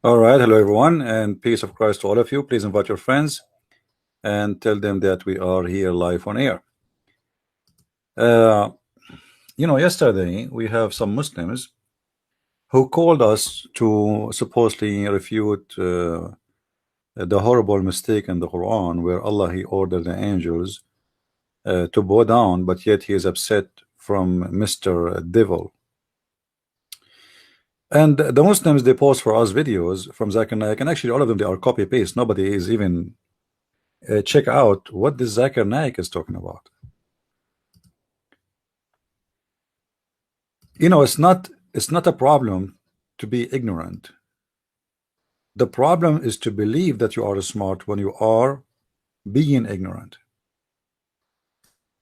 All right, hello everyone, and peace of Christ to all of you. Please invite your friends and tell them that we are here live on air. Uh, yesterday we have some Muslims who called us to supposedly refute the horrible mistake in the Quran where Allah He ordered the angels to bow down, but yet He is upset from Mr. Devil. And the Muslims, they post for us videos from Zakir Naik, and actually all of them, they are copy paste. Nobody is even check out what this Zakir Naik is talking about. It's not a problem to be ignorant. The problem is to believe that you are smart when you are being ignorant.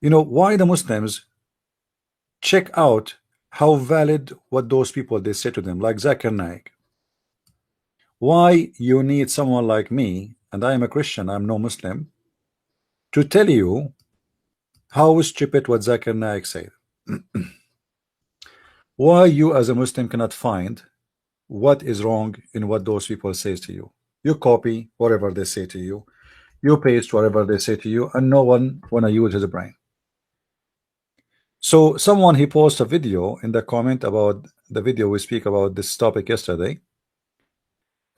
Why the Muslims check out how valid what those people they say to them, like Zakir Naik. Why you need someone like me, and I am a Christian, I'm no Muslim, to tell you how stupid what Zakir Naik said. Why you as a Muslim cannot find what is wrong in what those people say to you. You copy whatever they say to you, you paste whatever they say to you, and no one wanna use his brain. So someone he posted a video in the comment about the video we speak about this topic yesterday,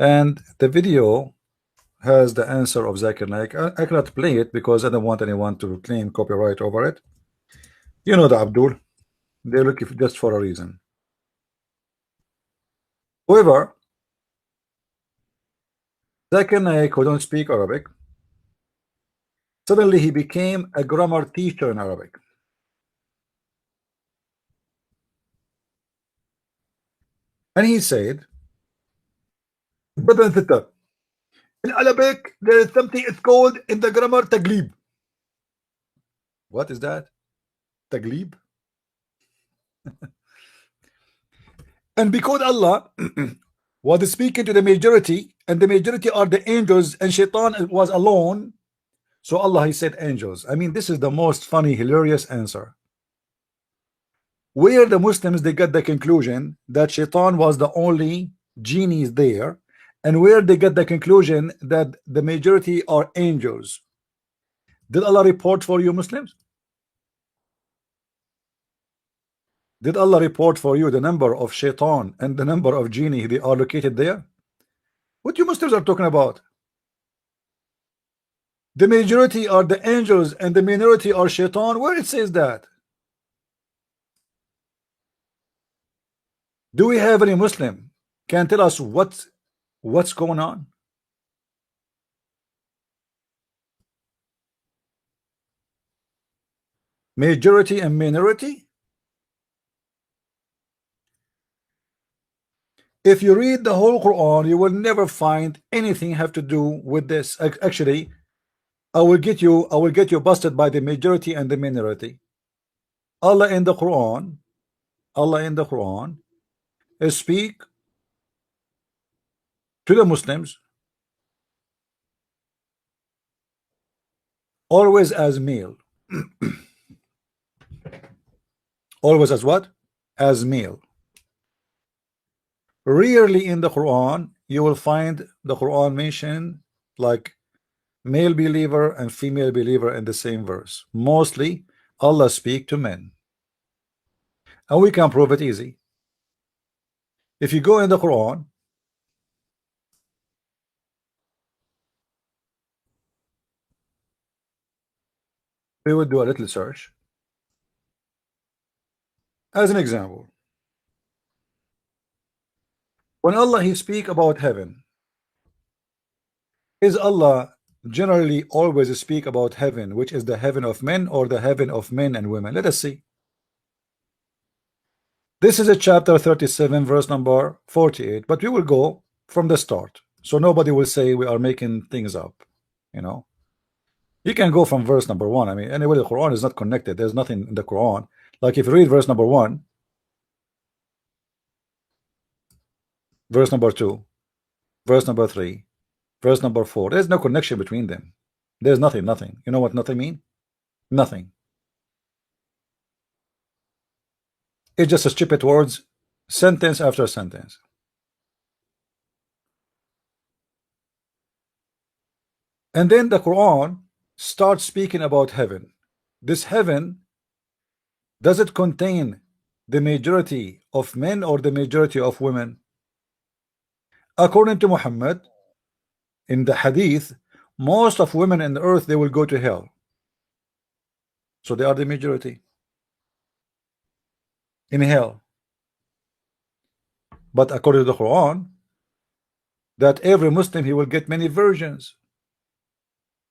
and the video has the answer of Zakir Naik. I cannot play it because I don't want anyone to claim copyright over it. You know the Abdul, they look just for a reason. However, Zakir Naik, who don't speak Arabic, suddenly he became a grammar teacher in Arabic. And he said, brother and sister, in Arabic there is something it's called in the grammar taglib. What is that? Taglib? And because Allah was speaking to the majority, and the majority are the angels, and Shaitan was alone, so Allah he said angels. I mean, this is the most funny, hilarious answer. Where the Muslims they got the conclusion that Shaitan was the only genies there, and where they get the conclusion that the majority are angels. Did Allah report for you Muslims? Did Allah report for you the number of Shaitan and the number of genie they are located there? What you Muslims are talking about? The majority are the angels and the minority are Shaitan. Where it says that? Do we have any Muslim can tell us what's going on? Majority and minority? If you read the whole Quran, you will never find anything have to do with this. Actually, I will get you busted by the majority and the minority. Allah in the Quran speak to the Muslims always as male. Always as what? As male. Rarely in the Quran you will find the Quran mention like male believer and female believer in the same verse. Mostly Allah speak to men, and we can prove it easy. If you go in the Quran, we would do a little search. As an example, when Allah he speak about heaven, is Allah generally always speak about heaven, which is the heaven of men, or the heaven of men and women? Let us see. This is a chapter 37 verse number 48, but we will go from the start, so nobody will say we are making things up. You can go from verse number 1. I mean, anyway, the Quran is not connected. There's nothing in the Quran. Like if you read verse number 1, verse number 2, verse number 3, verse number 4, there's no connection between them. There's nothing. You know what nothing mean? Nothing. It's just a stupid words, sentence after sentence. And then the Quran starts speaking about heaven. This heaven, does it contain the majority of men or the majority of women? According to Muhammad, in the hadith, most of women in the earth, they will go to hell. So they are the majority in hell. But according to the Quran, that every Muslim, he will get many virgins.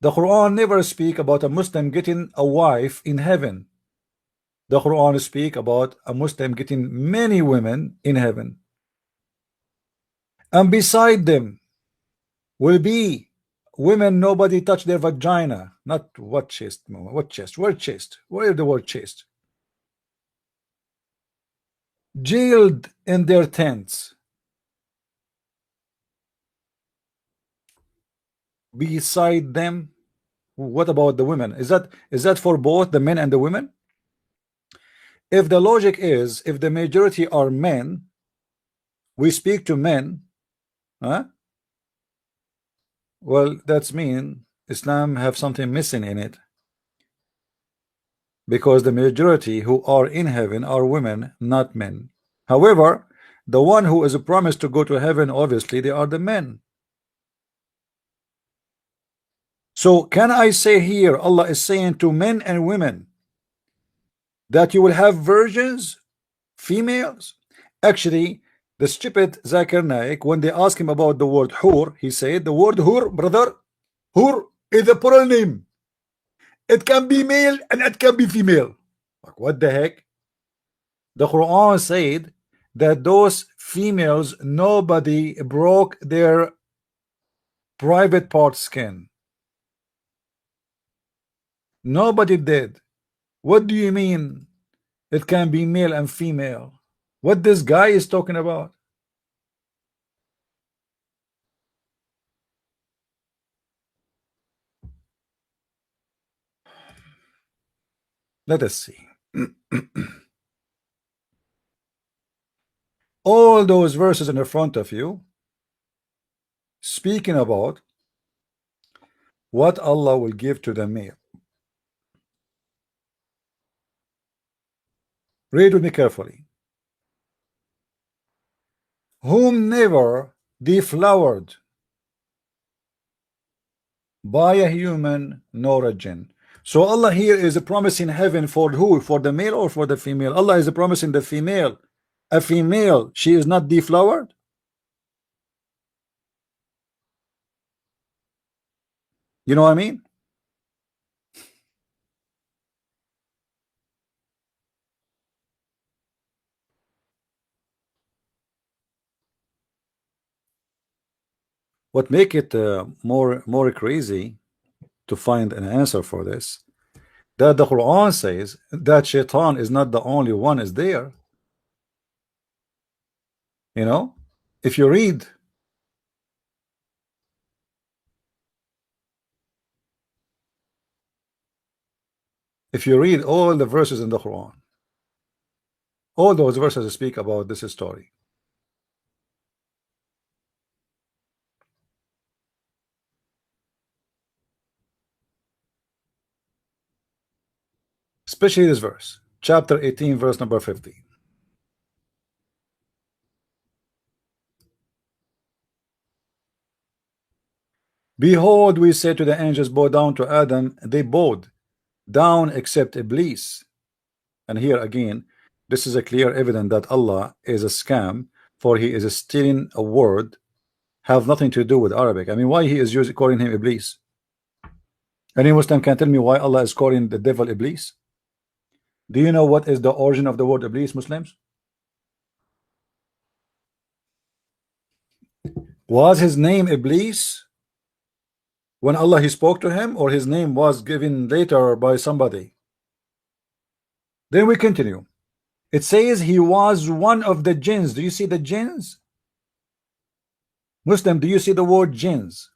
The Quran never speak about a Muslim getting a wife in heaven. The Quran speak about a Muslim getting many women in heaven. And beside them will be women nobody touch their vagina. Not what chest, mama. What chest? Where chest? Where is the word chest? Jailed in their tents. Beside them, what about the women? Is that for both the men and the women? If the logic is, if the majority are men, we speak to men, huh? Well, that's mean Islam have something missing in it, because the majority who are in heaven are women, not men. However, the one who is promised to go to heaven, obviously they are the men. So can I say here, Allah is saying to men and women that you will have virgins, females? Actually, the stupid Zakir Naik, when they ask him about the word hur, he said the word hur, brother, hur is a plural name. It can be male and it can be female. Like, what the heck? The Quran said that those females, nobody broke their private part skin. Nobody did. What do you mean it can be male and female? What this guy is talking about? Let us see. All those verses in the front of you speaking about what Allah will give to the male. Read with me carefully. Whom never deflowered by a human nor a jinn. So Allah here is promising heaven for who? For the male or for the female? Allah is promising the female. A female, she is not deflowered. You know what I mean? What make it more crazy to find an answer for this, that the Quran says that Shaitan is not the only one is there. You know, if you read all the verses in the Quran, all those verses speak about this story. Especially this verse, chapter 18, verse number 50. Behold, we say to the angels, bow down to Adam. They bowed down except Iblis. And here again, this is a clear evidence that Allah is a scam, for he is stealing a word, have nothing to do with Arabic. I mean, why he is calling him Iblis? Any Muslim can tell me why Allah is calling the devil Iblis? Do you know what is the origin of the word Iblis, Muslims? Was his name Iblis when Allah he spoke to him, or his name was given later by somebody? Then we continue. It says he was one of the jinns. Do you see the jinns? Muslim, do you see the word jinns?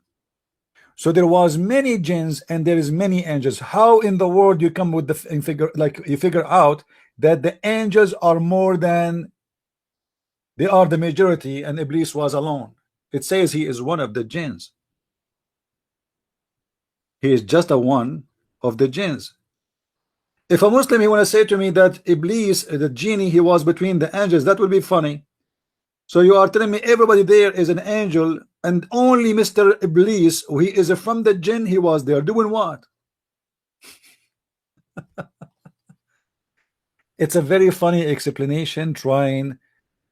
So there was many jinns and there is many angels. How in the world you come with the figure, like you figure out that the angels are more than, they are the majority and Iblis was alone? It says he is one of the jinns. He is just a one of the jinns. If a Muslim he want to say to me that Iblis, the genie, he was between the angels, that would be funny. So you are telling me everybody there is an angel and only Mr. Iblis, he is from the jinn, he was there doing what? It's a very funny explanation trying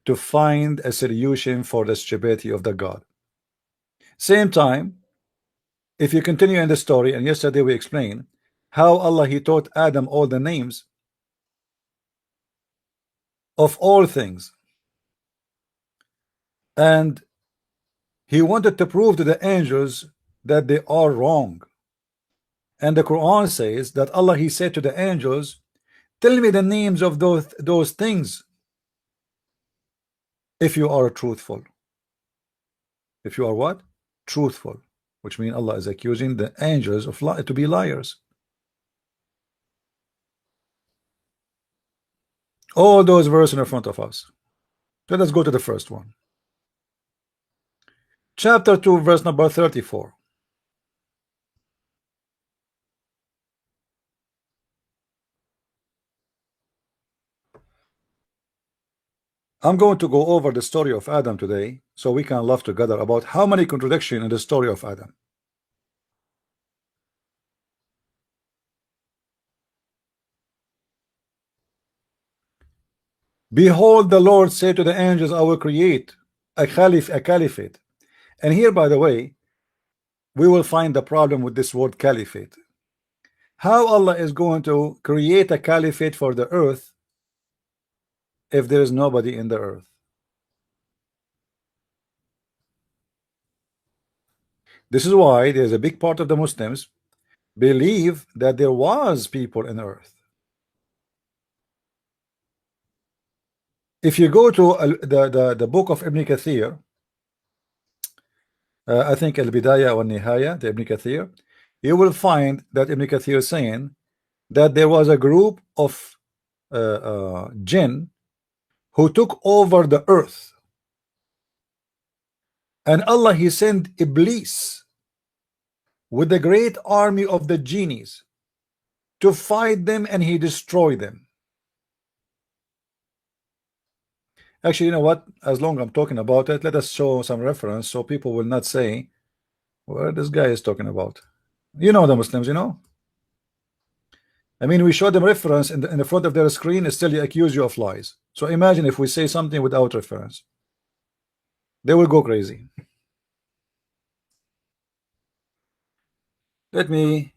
to find a solution for the stupidity of the God. Same time, if you continue in the story, and yesterday we explained how Allah he taught Adam all the names of all things, and he wanted to prove to the angels that they are wrong. And the Quran says that Allah he said to the angels, tell me the names of those things if you are truthful. If you are what? Truthful. Which means Allah is accusing the angels of to be liars. All those verses in front of us. Let us go to the first one. Chapter 2, verse number 34. I'm going to go over the story of Adam today so we can laugh together about how many contradictions in the story of Adam. Behold, the Lord said to the angels, I will create a caliphate. And here, by the way, we will find the problem with this word caliphate. How Allah is going to create a caliphate for the earth if there is nobody in the earth? This is why there's a big part of the Muslims believe that there was people in earth. If you go to the book of Ibn Kathir, I think Al-Bidayah or Nihaya, the Ibn Kathir, you will find that Ibn Kathir is saying that there was a group of jinn who took over the earth, and Allah he sent Iblis with the great army of the genies to fight them, and he destroyed them. Actually, you know what? As long as I'm talking about it, let us show some reference so people will not say what this guy is talking about. You know the Muslims, you know. I mean, we show them reference in the front of their screen, still they accuse you of lies. So imagine if we say something without reference. They will go crazy. Let me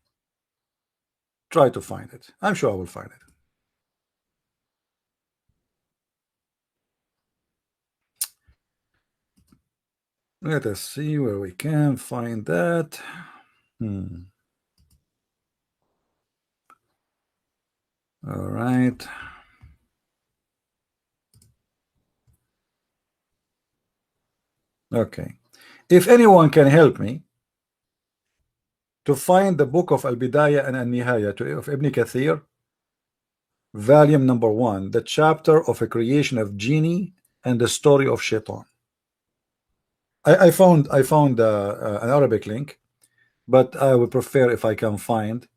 try to find it. I'm sure I will find it. Let us see where we can find that. All right. Okay. If anyone can help me to find the book of Al-Bidayah and Al-Nihaya of Ibn Kathir, volume number 1, the chapter of a creation of genie and the story of Shaitan. I found an Arabic link, but I would prefer if I can find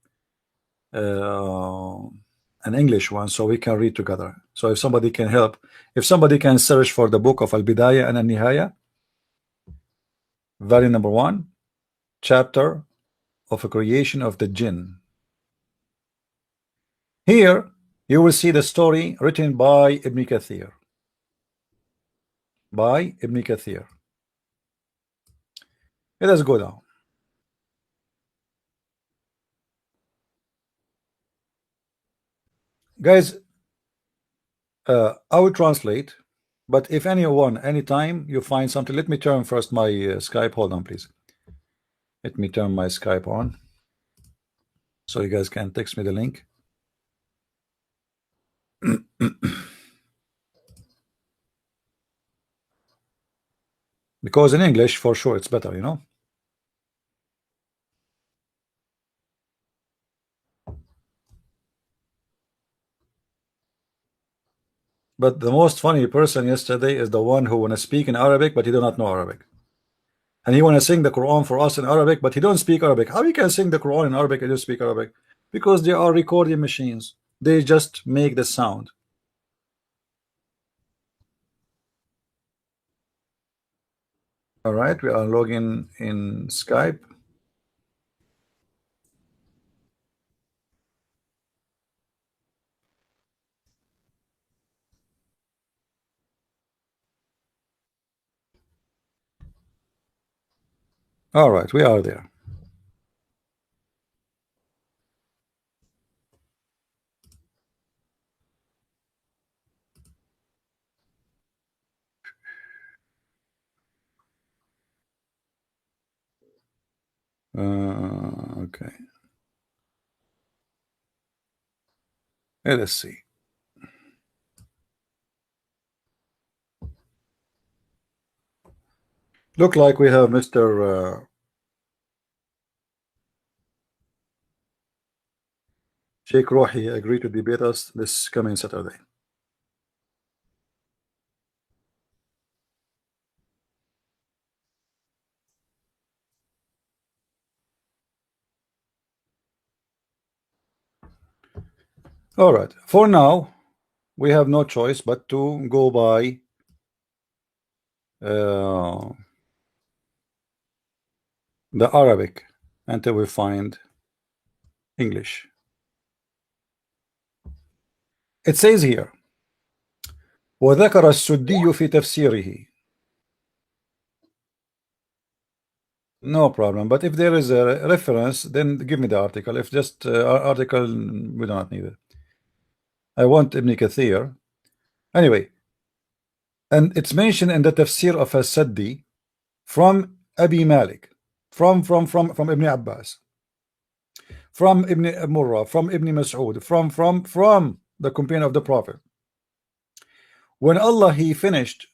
an English one so we can read together. So if somebody can help, if somebody can search for the book of Al-Bidayah and Al-Nihaya, volume number 1, chapter of a creation of the jinn. Here you will see the story written by Ibn Kathir. By Ibn Kathir. Let us go down. Guys, I will translate, but if anyone, anytime you find something, let me turn first my Skype. Hold on, please. Let me turn my Skype on so you guys can text me the link. Because in English, for sure, it's better, you know. But the most funny person yesterday is the one who want to speak in Arabic, but he do not know Arabic. and he want to sing the Quran for us in Arabic, but he don't speak Arabic. How he can sing the Quran in Arabic and you speak Arabic? Because they are recording machines. They just make the sound. All right, we are logging in Skype. All right, we are there. Okay. Let's see. Look like we have Mr. Sheikh Rohi agreed to debate us this coming Saturday. All right. For now, we have no choice but to go by the Arabic until we find English. It says here وذكر السدي في تفسيره. No problem, but if there is a reference, then give me the article. If just article, we do not need it. I want Ibn Kathir. Anyway, and it's mentioned in the tafsir of As-Saddi from Abi Malik, from Ibn Abbas, from Ibn Murrah, from Ibn Mas'ud, from the companion of the Prophet. When Allah he finished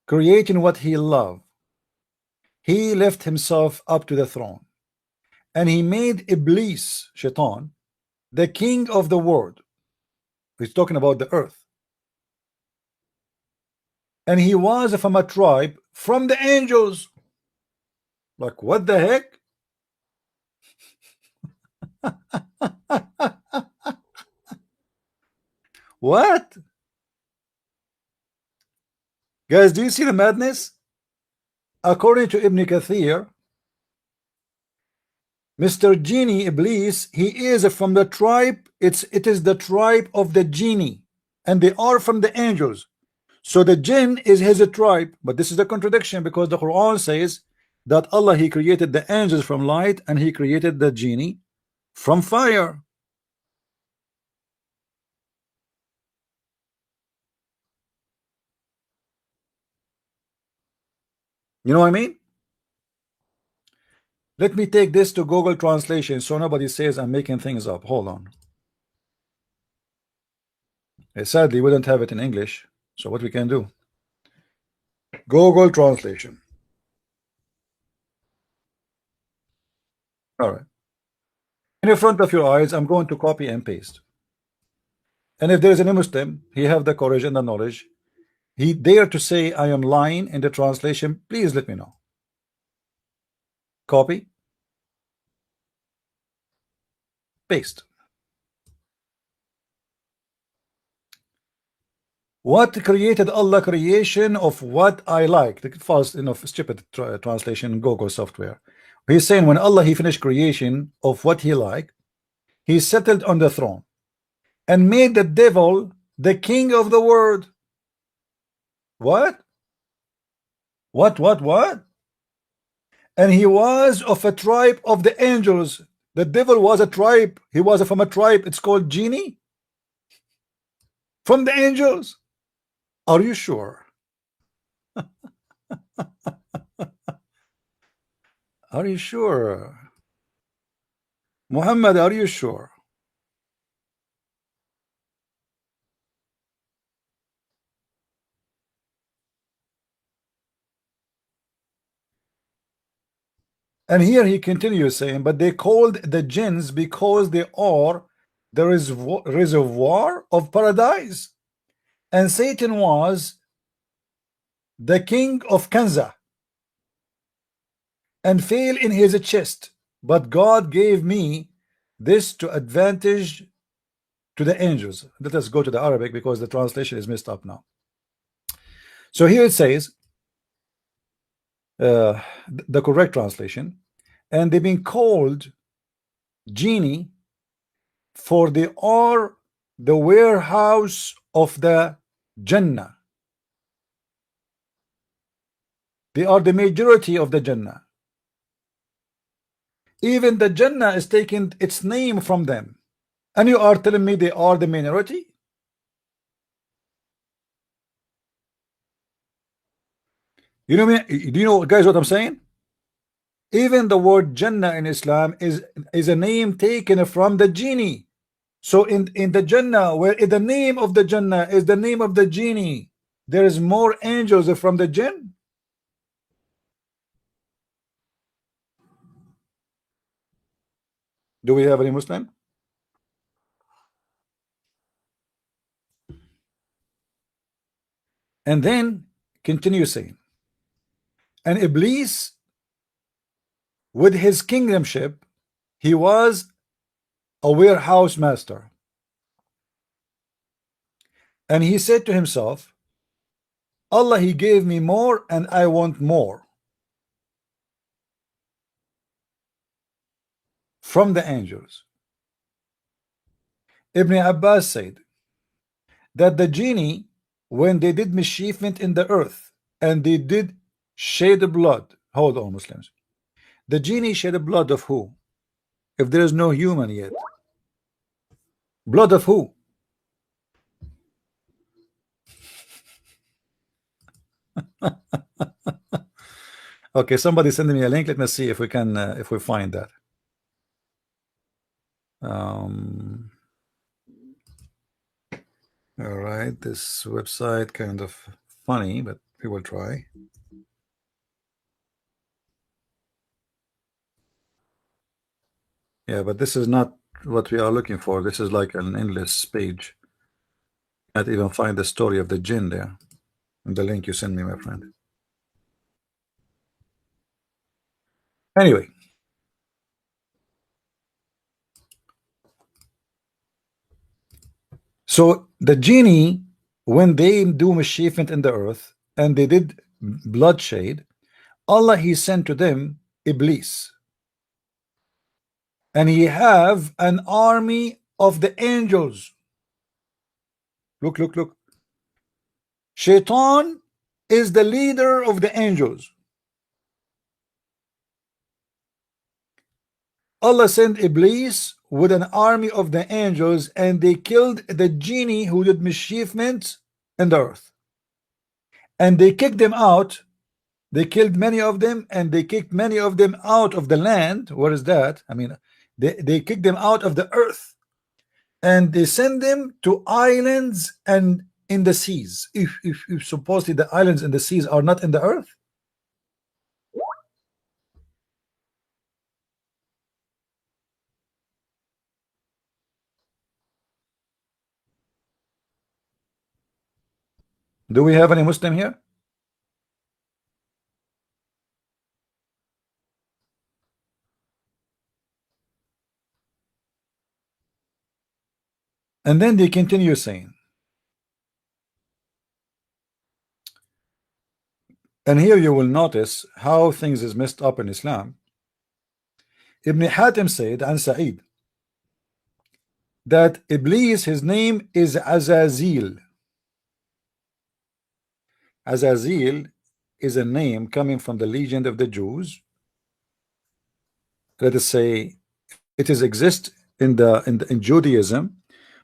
creating what he loved, he left himself up to the throne, and he made Iblis, Shaitan, the king of the world. He's talking about the earth, and he was from a tribe from the angels. Like, what the heck? What? Guys, do you see the madness? According to Ibn Kathir, Mr. Genie Iblis, he is from the tribe, it is the tribe of the genie, and they are from the angels. So the jinn is his tribe, but this is a contradiction because the Quran says that Allah he created the angels from light and he created the genie from fire. You know what I mean? Let me take this to Google Translation so nobody says I'm making things up. Hold on. Sadly, we don't have it in English, so what we can do? Google Translation. All right. In front of your eyes, I'm going to copy and paste. And if there is any Muslim, he have the courage and the knowledge, he dare to say I am lying in the translation, please let me know. Copy, paste. What created Allah creation of what I like? The false, stupid translation Google software. He's saying when Allah he finished creation of what he liked, he settled on the throne and made the devil the king of the world. What? What? And he was of a tribe of the angels. The devil was a tribe. He was from a tribe. It's called genie. From the angels. Are you sure? Are you sure? Muhammad, are you sure? And here he continues saying, but they called the jinns because they are the reservoir of paradise. And Satan was the king of Kanza. and fail in his chest, but God gave me this to advantage to the angels. Let us go to the Arabic because the translation is messed up now. So here it says, the correct translation, and they've been called genie, for they are the warehouse of the Jannah. They are the majority of the Jannah. Even the Jannah is taking its name from them. And you are telling me they are the minority? You know me? Do you know, guys, what I'm saying? Even the word Jannah in Islam is a name taken from the genie. So in the Jannah, where in the name of the Jannah is the name of the genie, there is more angels from the jinn. Do we have any Muslim? And then continue saying, and Iblis with his kingdomship, he was a warehouse master, and he said to himself, Allah, he gave me more and I want more from the angels. Ibn Abbas said that the genie, when they did mischievement in the earth and they did shed blood, hold on, Muslims, the genie shed the blood of who? If there is no human yet, blood of who? Okay, somebody send me a link. Let me see if we can if we find that. All right, this website kind of funny, but we will try. Yeah, but this is not what we are looking for. This is like an endless page. Can't even find the story of the jinn there in the link you send me, my friend. Anyway, so the genie, when they do mischievement in the earth and they did bloodshed, Allah he sent to them Iblis, and he have an army of the angels. Look. Shaitan is the leader of the angels. Allah sent Iblis with an army of the angels, and they killed the genie who did mischievement in the earth. And they kicked them out. They killed many of them, and they kicked many of them out of the land. What is that? I mean, they kicked them out of the earth, and they send them to islands and in the seas. If supposedly the islands and the seas are not in the earth. Do we have any Muslim here? And then they continue saying, and here you will notice how things is messed up in Islam. Ibn Hatim said and Sa'id that Iblis, his name is Azazil. Azazil is a name coming from the legend of the Jews. Let us say it is exist in Judaism,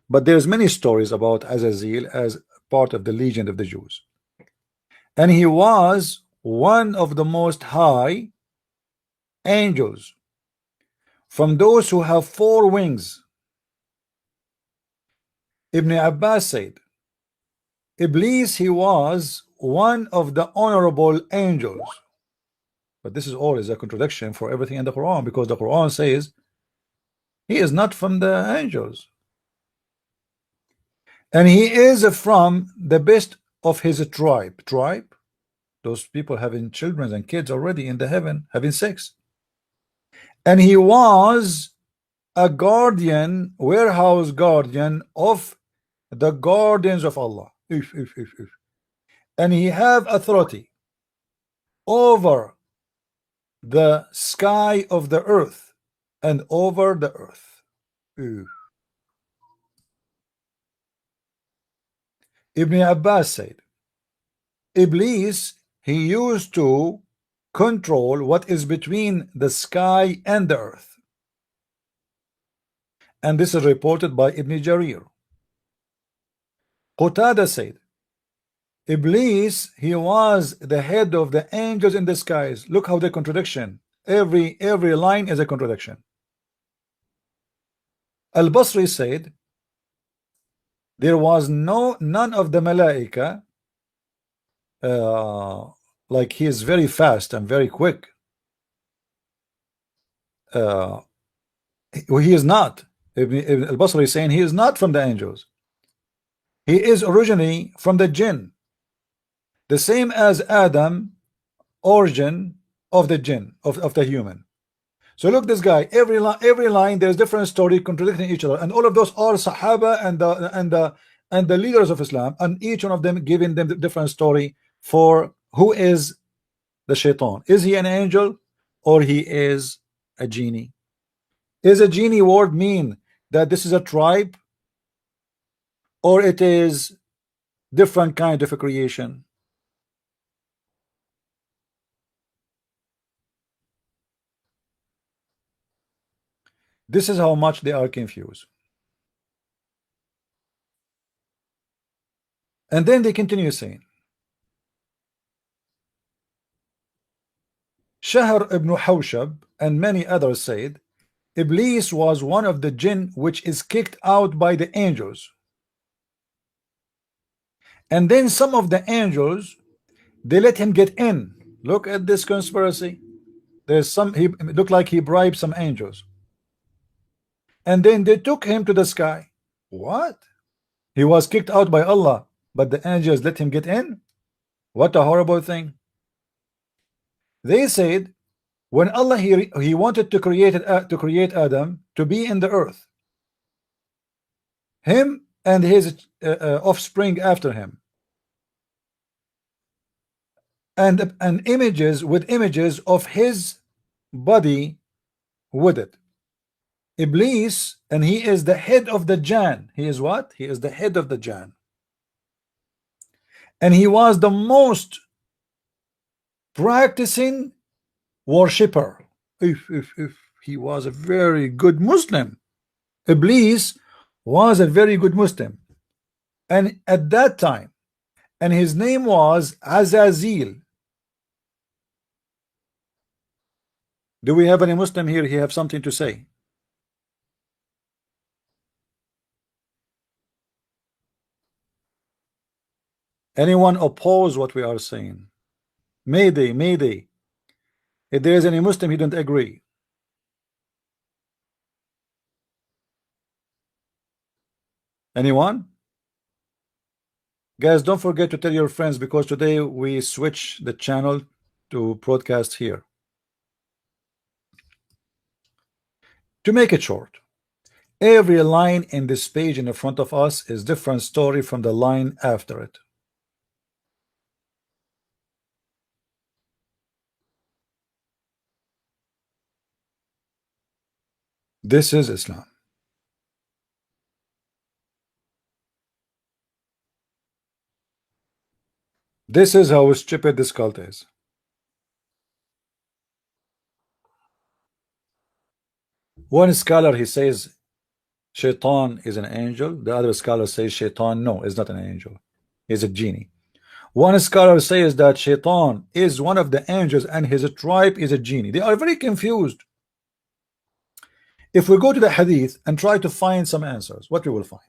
but there's many stories about Azazil as part of the legend of the Jews. And he was one of the most high angels, from those who have 4 wings. Ibn Abbas said Iblis, he was one of the honorable angels. But this is always a contradiction for everything in the Quran, because the Quran says he is not from the angels, and he is from the best of his tribe. those people having children and kids already in the heaven having sex. And he was a guardian, warehouse guardian of the guardians of Allah. If. And he have authority over the sky of the earth and over the earth. Ibn Abbas said, Iblis, he used to control what is between the sky and the earth. And this is reported by Ibn Jarir. Qatada said, Iblis, he was the head of the angels in the skies. Look how the contradiction. Every line is a contradiction. Al-Basri said, there was none of the Malaika, like he is very fast and very quick. He is not. Ibn al-Basri is saying he is not from the angels. He is originally from the jinn. The same as Adam, origin of the jinn, of the human. So look, this guy, every line there's different story contradicting each other, and all of those are Sahaba and the leaders of Islam, and each one of them giving them the different story for who is the shaitan. Is he an angel or he is a genie? Is a genie word mean that this is a tribe, or it is different kind of a creation? This is how much they are confused. And then they continue saying, Shahr ibn Hawshab and many others said, Iblis was one of the jinn which is kicked out by the angels. And then some of the angels, they let him get in. Look at this conspiracy. There's some, he looked like he bribed some angels. And then they took him to the sky. What? He was kicked out by Allah, but the angels let him get in? What a horrible thing. They said, when Allah he wanted to create Adam to be in the earth, him and his offspring after him, and images with images of his body with it. Iblis, and he is the head of the Jan. He is what? He is the head of the Jan. And he was the most practicing worshipper. If he was a very good Muslim. Iblis was a very good Muslim. And at that time, and his name was Azazil. Do we have any Muslim here? He have something to say? Anyone oppose what we are saying? Mayday. If there is any Muslim, he don't agree. Anyone? Guys, don't forget to tell your friends, because today we switch the channel to broadcast here. To make it short, every line in this page in the front of us is different story from the line after it. This is Islam. This is how stupid this cult is. One scholar, he says Shaitan is an angel. The other scholar says Shaitan, no, is not an angel. He's a genie. One scholar says that Shaitan is one of the angels and his tribe is a genie. They are very confused. If we go to the hadith and try to find some answers, what we will find?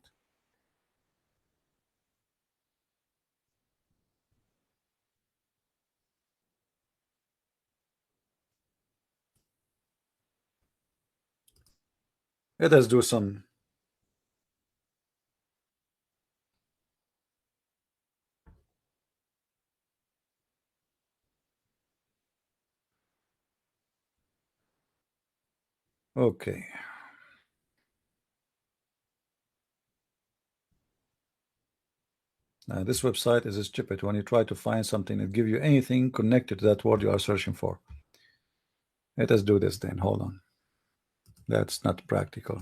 Let us do some. Okay. This website is stupid. When you try to find something, it give you anything connected to that word you are searching for. Let us do this then. Hold on. That's not practical.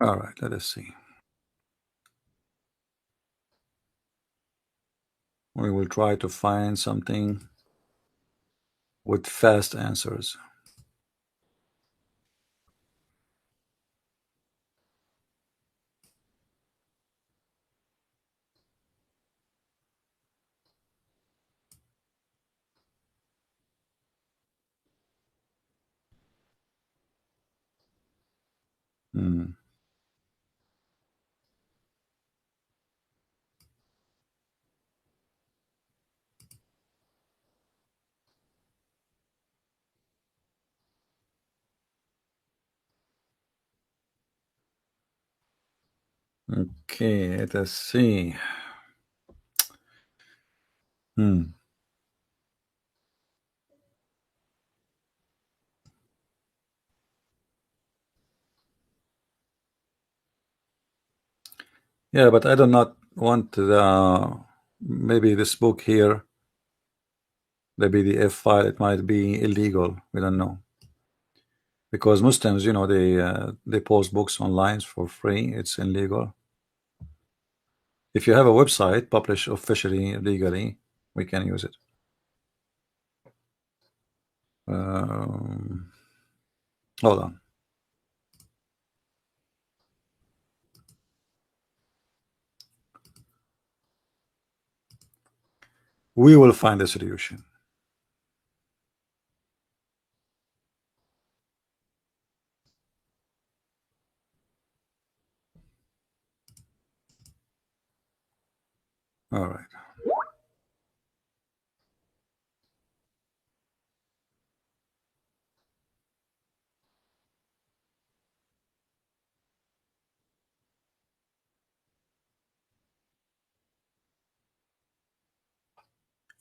All right, let us see. We will try to find something with fast answers. Hmm. Okay, let us see. Hmm. Yeah, but I do not want the maybe this book here, the PDF file. It might be illegal. We don't know because Muslims, they post books online for free. It's illegal. If you have a website published officially legally, we can use it. Um, Hold on. We will find a solution. All right.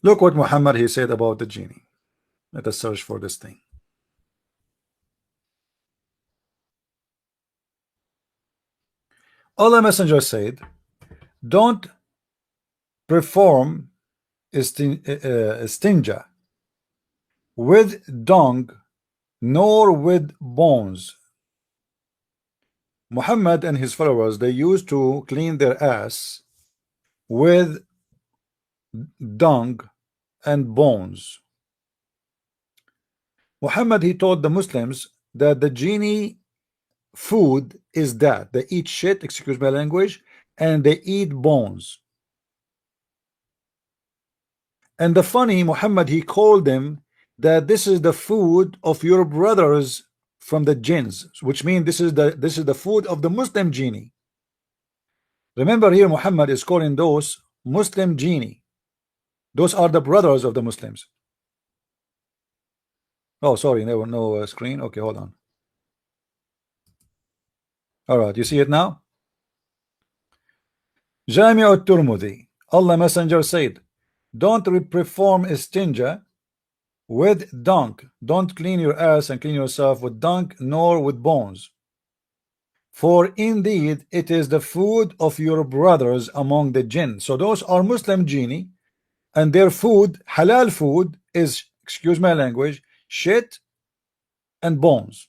Look what Muhammad he said about the genie. Let us search for this thing. Allah Messenger said, "Don't perform stinja with dung nor with bones." Muhammad and his followers, they used to clean their ass with dung and bones. Muhammad he told the Muslims that the genie food is that they eat shit, excuse my language, and they eat bones. And the funny, Muhammad he called them that this is the food of your brothers from the jinns, which means this is the food of the Muslim genie. Remember here, Muhammad is calling those Muslim genie. Those are the brothers of the Muslims. Oh, sorry, no screen. Okay, hold on. All right, you see it now. Jami al-Turmudi, Allah Messenger said, don't perform istinja with dung. Don't clean your ass and clean yourself with dung nor with bones. For indeed it is the food of your brothers among the jinn. So those are Muslim genie, and their food, halal food, is, excuse my language, shit and bones.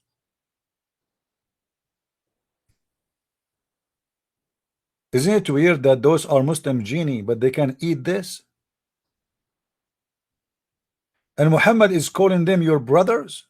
Isn't it weird that those are Muslim genie, but they can eat this? And Muhammad is calling them your brothers?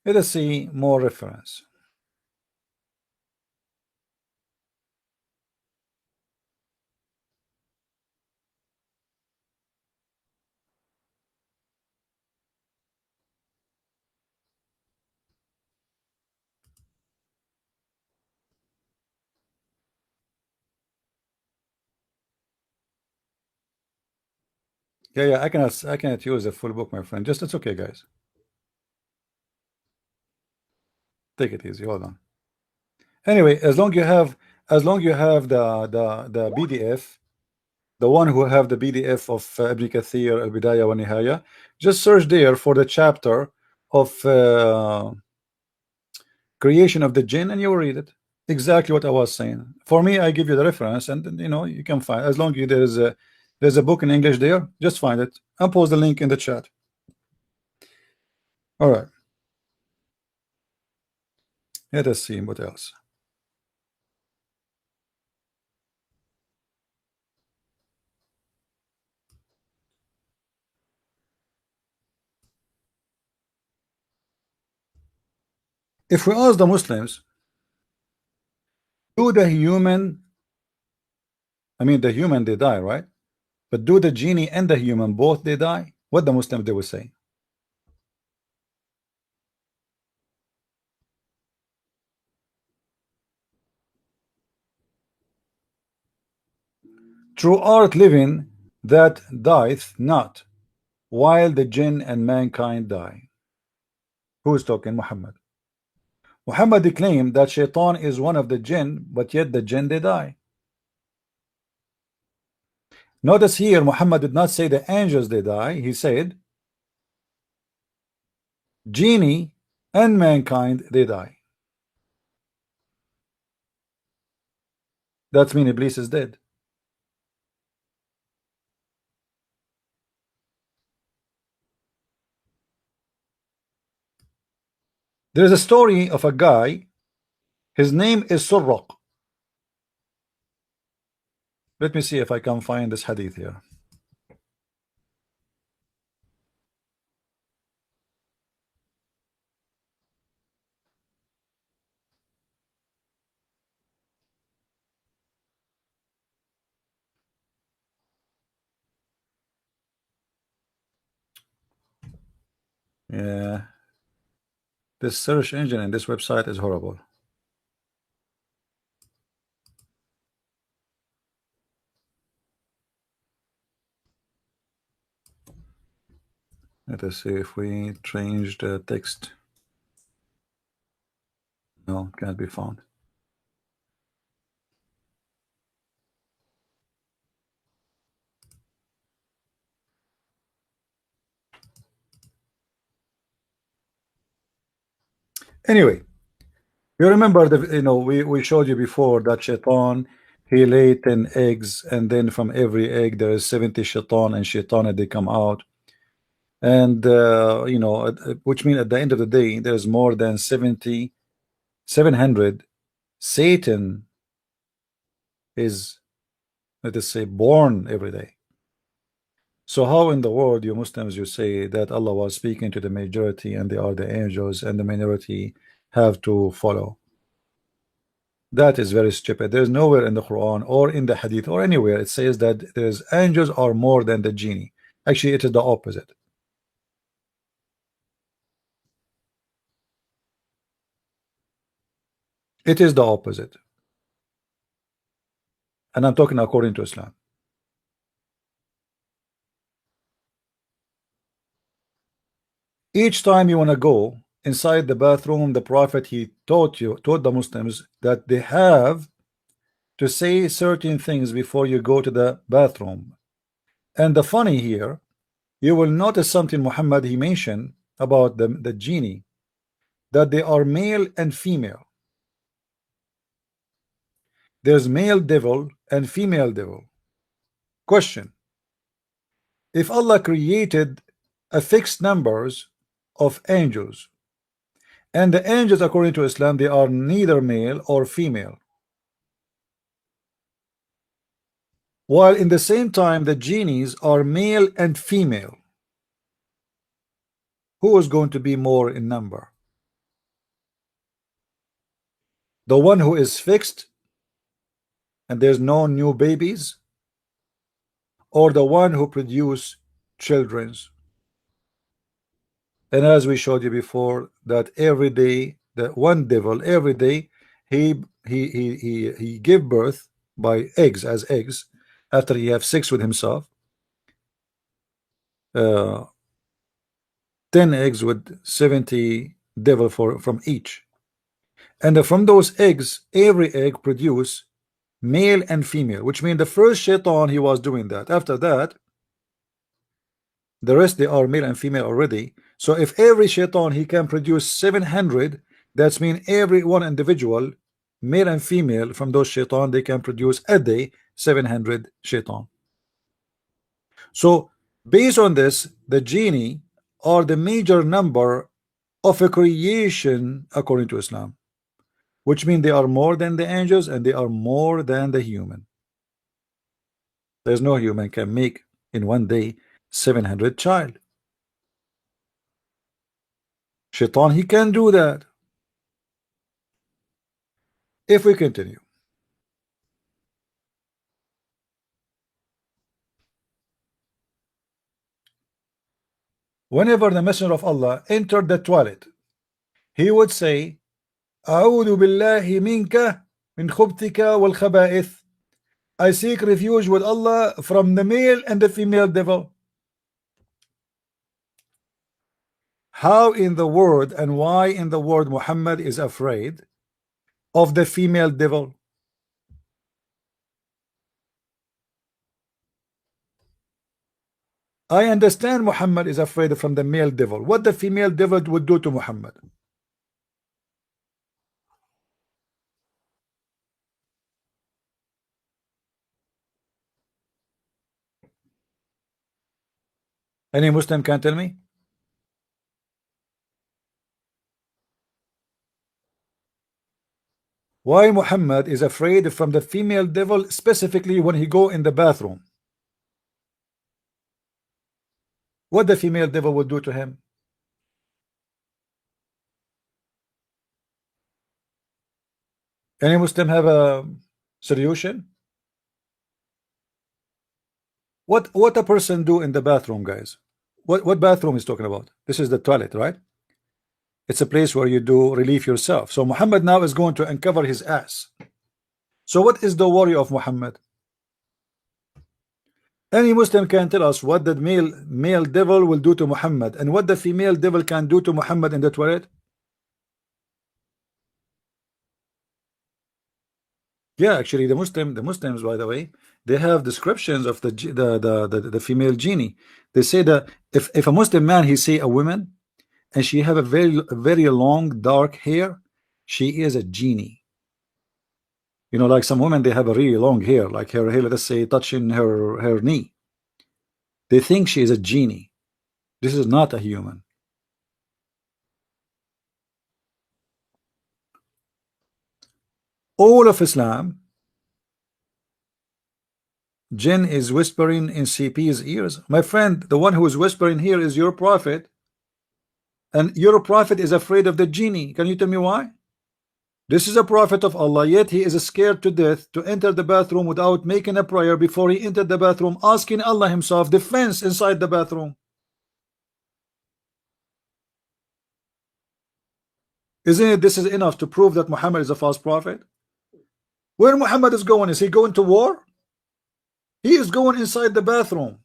Let us see more reference. Yeah, I cannot use the full book, my friend. Just it's okay, guys. Take it easy. Hold on. Anyway, as long you have the PDF, the one who have the PDF of Ibn Kathir, Al Bidayah wa Nihaya, just search there for the chapter of creation of the jinn, and you will read it. Exactly what I was saying. For me, I give you the reference, and you can find, as long as there's a book in English there, just find it. I'll post the link in the chat. All right. Let us see what else. If we ask the Muslims, do the human, I mean the human, they die, right? But do the genie and the human both they die? What the Muslims they will say? True art living that dieth not, while the jinn and mankind die. Who is talking? Muhammad. Muhammad claimed that Shaitan is one of the jinn, but yet the jinn they die. Notice here, Muhammad did not say the angels they die. He said genie and mankind they die. That means Iblis is dead. There is a story of a guy. His name is Surraq. Let me see if I can find this hadith here. Yeah, this search engine and this website is horrible. Let us see if we change the text. No, can't be found. Anyway, you remember we showed you before that Shaitan, he laid 10 eggs, and then from every egg there is 70 Shaitan, and Shaitan they come out, and which means at the end of the day there's more than 700 Satan is, let us say, born every day. So how in the world you Muslims you say that Allah was speaking to the majority and they are the angels and the minority have to follow? That is very stupid. There's nowhere in the Quran or in the Hadith or anywhere it says that there's angels are more than the genie. Actually, it is the opposite. It is the opposite. And I'm talking according to Islam. Each time you want to go inside the bathroom, the Prophet he taught the Muslims that they have to say certain things before you go to the bathroom. And the funny here, you will notice something Muhammad he mentioned about the genie, that they are male and female. There's male devil and female devil. Question: if Allah created a fixed numbers of angels, and the angels according to Islam they are neither male or female, while in the same time the genies are male and female, who is going to be more in number? The one who is fixed and there's no new babies, or the one who produce children's? And as we showed you before, that every day, the one devil every day he give birth by eggs, as eggs, after he have sex with himself, uh, 10 eggs with 70 devil from each. And from those eggs, every egg produce male and female, which means the first shaitan he was doing that. After that, the rest they are male and female already. So if every shaitan he can produce 700, that's mean every one individual, male and female from those shaitan, they can produce a day 700 shaitan. So based on this, the genie are the major number of a creation according to Islam, which means they are more than the angels and they are more than the human. There's no human can make in one day 700 child. Shaitan he can do that. If we continue, whenever the messenger of Allah entered the toilet, he would say, أعوذ بالله منك من خبثك والخبائث. I seek refuge with Allah from the male and the female devil. How in the world and why in the world Muhammad is afraid of the female devil? I understand Muhammad is afraid from the male devil. What the female devil would do to Muhammad? Any Muslim can tell me? Why Muhammad is afraid from the female devil specifically when he go in the bathroom? What the female devil would do to him? Any Muslim have a solution? What a person do in the bathroom, guys? What bathroom is talking about? This is the toilet, right? It's a place where you do relieve yourself. So Muhammad now is going to uncover his ass. So what is the worry of Muhammad? Any Muslim can tell us what the male devil will do to Muhammad and what the female devil can do to Muhammad in the toilet? Yeah, actually, the Muslims, by the way, they have descriptions of the female genie. They say that if a Muslim man he see a woman and she have a very long dark hair, she is a genie. You know, like some women they have a really long hair, like her hair, let's say, touching her knee. They think she is a genie. This is not a human. All of Islam, jinn is whispering in CP's ears. My friend, the one who is whispering here is your prophet, and your prophet is afraid of the genie. Can you tell me why? This is a prophet of Allah, yet he is scared to death to enter the bathroom without making a prayer before he entered the bathroom, asking Allah himself defense inside the bathroom. Isn't it this is enough to prove that Muhammad is a false prophet? Where Muhammad is going? Is he going to war? He is going inside the bathroom.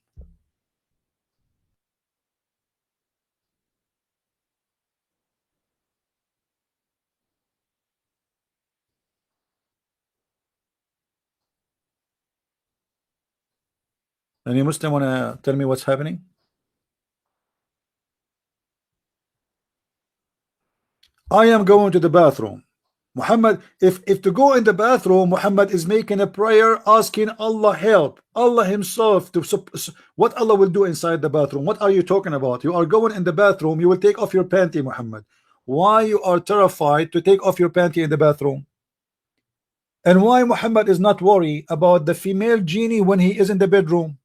Any Muslim want to tell me what's happening? I am going to the bathroom. Muhammad, if to go in the bathroom, Muhammad is making a prayer asking Allah help, Allah himself to what Allah will do inside the bathroom. What are you talking about? You are going in the bathroom, you will take off your panty, Muhammad. Why you are terrified to take off your panty in the bathroom? And why Muhammad is not worried about the female genie when he is in the bedroom?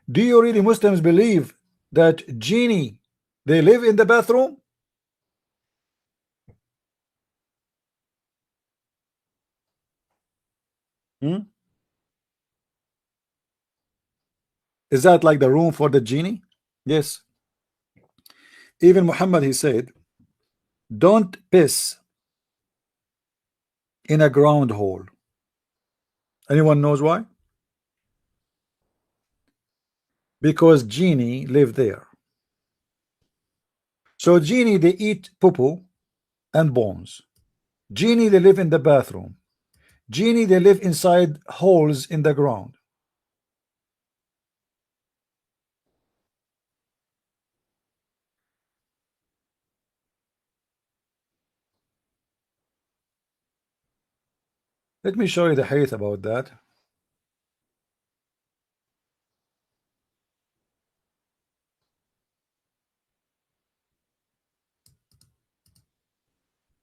Do you really Muslims believe that genie they live in the bathroom? Hmm? Is that like the room for the genie? Yes. Even Muhammad he said, don't piss in a ground hole. Anyone knows why? because genie live there. So genie, they eat poo-poo and bones. Genie, they live in the bathroom. Genie, they live inside holes in the ground. Let me show you the hadith about that.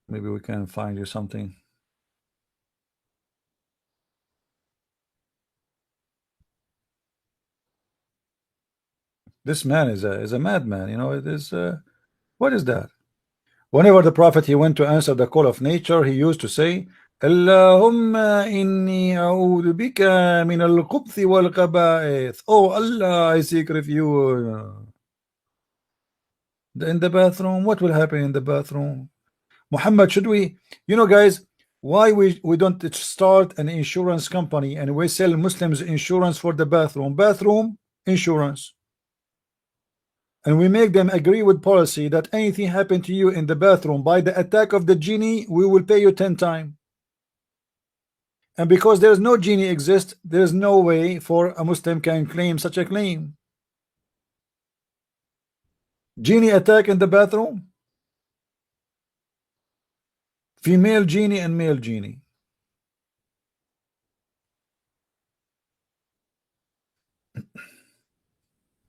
Maybe we can find you something. This man is a madman. You know, it is. What is that? Whenever the prophet he went to answer the call of nature, he used to say, Allahumma inni a'udhu bika min al-khubthi wal-khaba'ith. Oh Allah, I seek refuge. In the bathroom, what will happen in the bathroom? Muhammad, should we, you know, guys, why we don't start an insurance company and we sell Muslims insurance for the bathroom insurance, and we make them agree with policy that anything happened to you in the bathroom by the attack of the genie, we will pay you 10 times. And because there's no genie exist, there's no way for a Muslim can claim such a claim. Genie attack in the bathroom, female genie and male genie.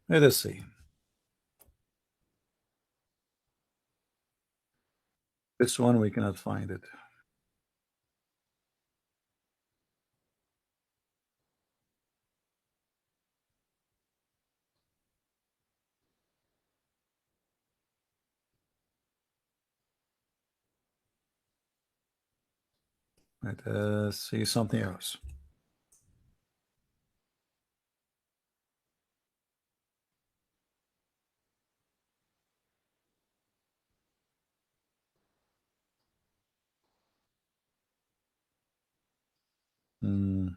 Let us see. This one we cannot find it. Let us see something else. And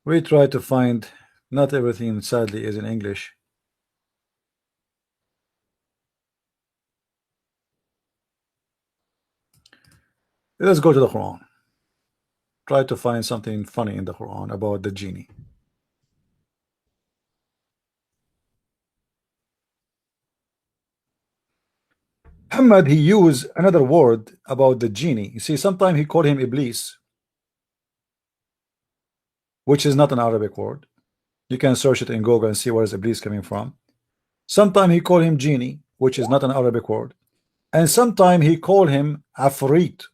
we try to find, not everything sadly is in English. Let's go to the Quran. Try to find something funny in the Quran about the genie. Muhammad, he used another word about the genie. You see, sometimes he called him Iblis, which is not an Arabic word. You can search it in Google and see where is Iblis coming from. Sometimes he called him genie, which is not an Arabic word. And sometimes he called him Afrit.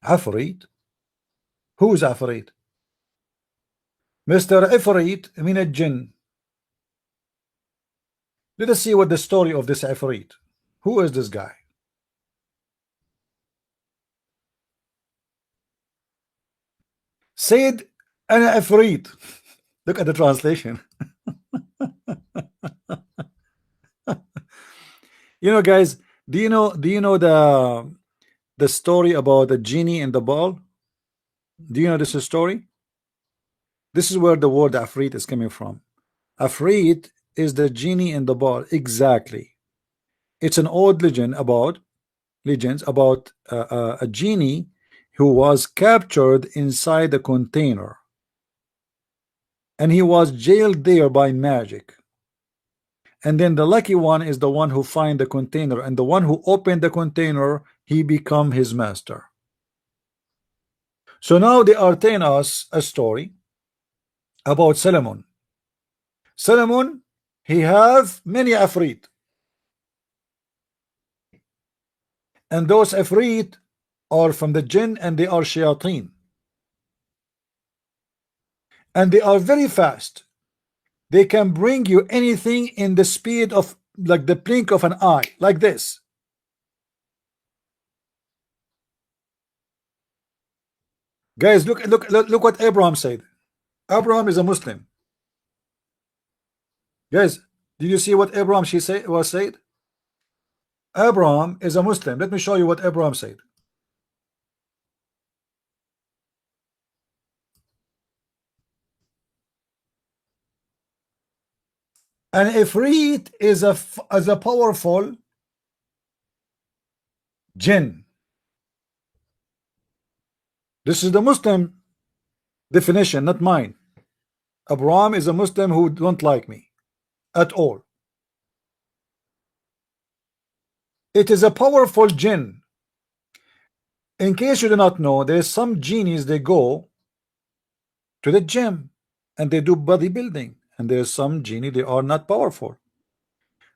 Afrit? Who is Afrit? Mr. Ifrit min al-Jinn. Let us see what the story of this Ifrit. Who is this guy? Said Ana Ifrit. Look at the translation. You know, guys, do you know the story about the genie in the ball? Do you know this story? This is where the word Afrit is coming from. Afrit is the genie in the ball. Exactly. It's an old legends about a genie who was captured inside a container, and he was jailed there by magic. And then the lucky one is the one who find the container, and the one who opened the container, he become his master. So now they are telling us a story about Solomon. Solomon, he have many Afrit, and those Afrit are from the jinn, and they are shayateen, and they are very fast. They can bring you anything in the speed of like the blink of an eye, like this. Guys, look what Abraham said. Abraham is a Muslim. Guys, did you see what Abraham was said? Abraham is a Muslim. Let me show you what Abraham said. An ifrit is a powerful jinn. This is the Muslim definition, not mine. Abraham is a Muslim who don't like me at all. It is a powerful jinn. In case you do not know, there's some genies, they go to the gym and they do bodybuilding, and there's some genie they are not powerful.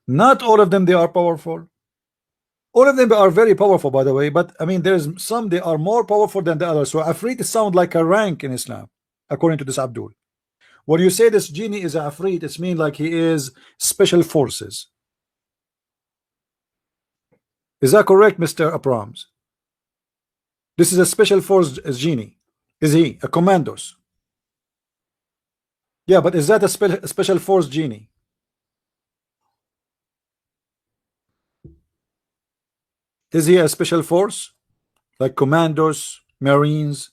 Not all of them they are powerful. All of them are very powerful, by the way, but I mean there's some they are more powerful than the others. So Afrit sound like a rank in Islam, according to this Abdul. When you say this genie is a Afrit, it's mean like he is special forces. Is that correct, Mr. Abrams? This is a special force genie. Is he a commandos? Yeah, but is that a special force genie? Is he a special force like commandos, marines?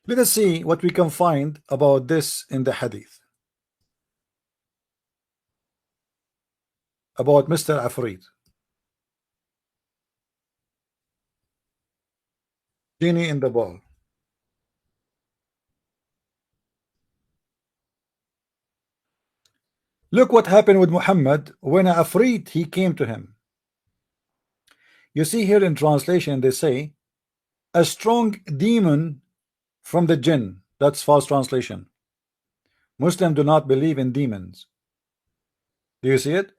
Let us see what we can find about this in the hadith about Mr. Afrit. Genie in the ball. Look what happened with Muhammad when Afrit he came to him. You see here in translation they say a strong demon from the jinn. That's false translation. Muslims do not believe in demons. Do you see it?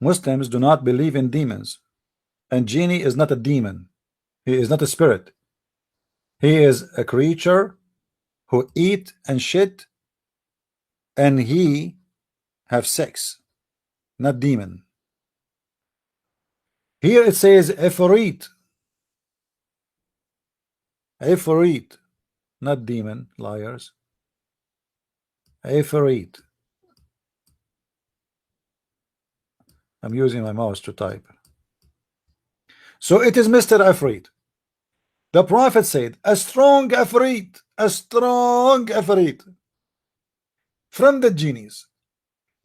Muslims do not believe in demons, and genie is not a demon. He is not a spirit. He is a creature who eat and shit, and he have sex, not demon. Here it says Ifrit. Ifrit, not demon, liars. Ifrit. I'm using my mouse to type. So it is Mr. Ifrit. The Prophet said, a strong Ifrit, a strong Ifrit from the genies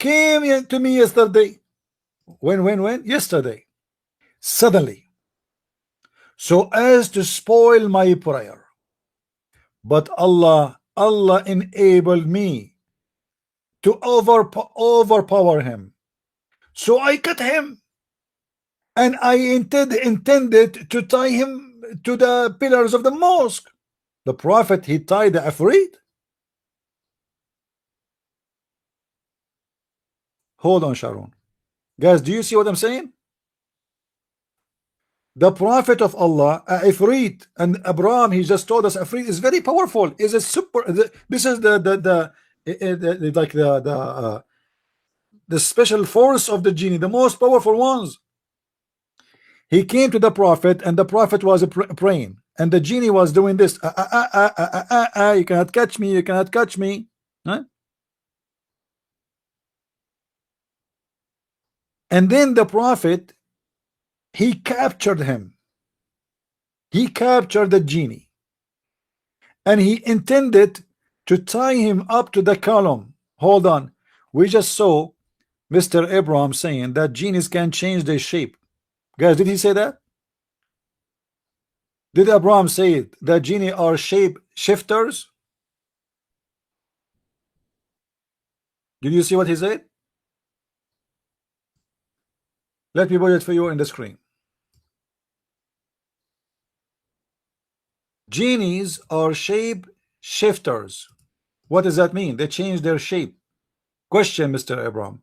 came to me yesterday. When? Yesterday. Suddenly. So as to spoil my prayer. But Allah enabled me to overpower him. So I cut him. And I intended to tie him to the pillars of the mosque. The Prophet, he tied the Afrit. Hold on, Sharon. Guys, do you see what I'm saying? The Prophet of Allah, Ifrit, and Abraham, he just told us Ifrit is very powerful. Is a super. This is the special force of the genie, the most powerful ones. He came to the Prophet, and the Prophet was praying, and the genie was doing this. You cannot catch me. You cannot catch me. Huh? And then the Prophet, he captured him. He captured the genie, and he intended to tie him up to the column. Hold on. We just saw Mr. Abraham saying that genies can change their shape. Guys, did he say that? Did Abraham say it, that genie are shape shifters? Did you see what he said? Let me put it for you in the screen. Genies are shape shifters. What does that mean? They change their shape. Question, Mr. Abraham.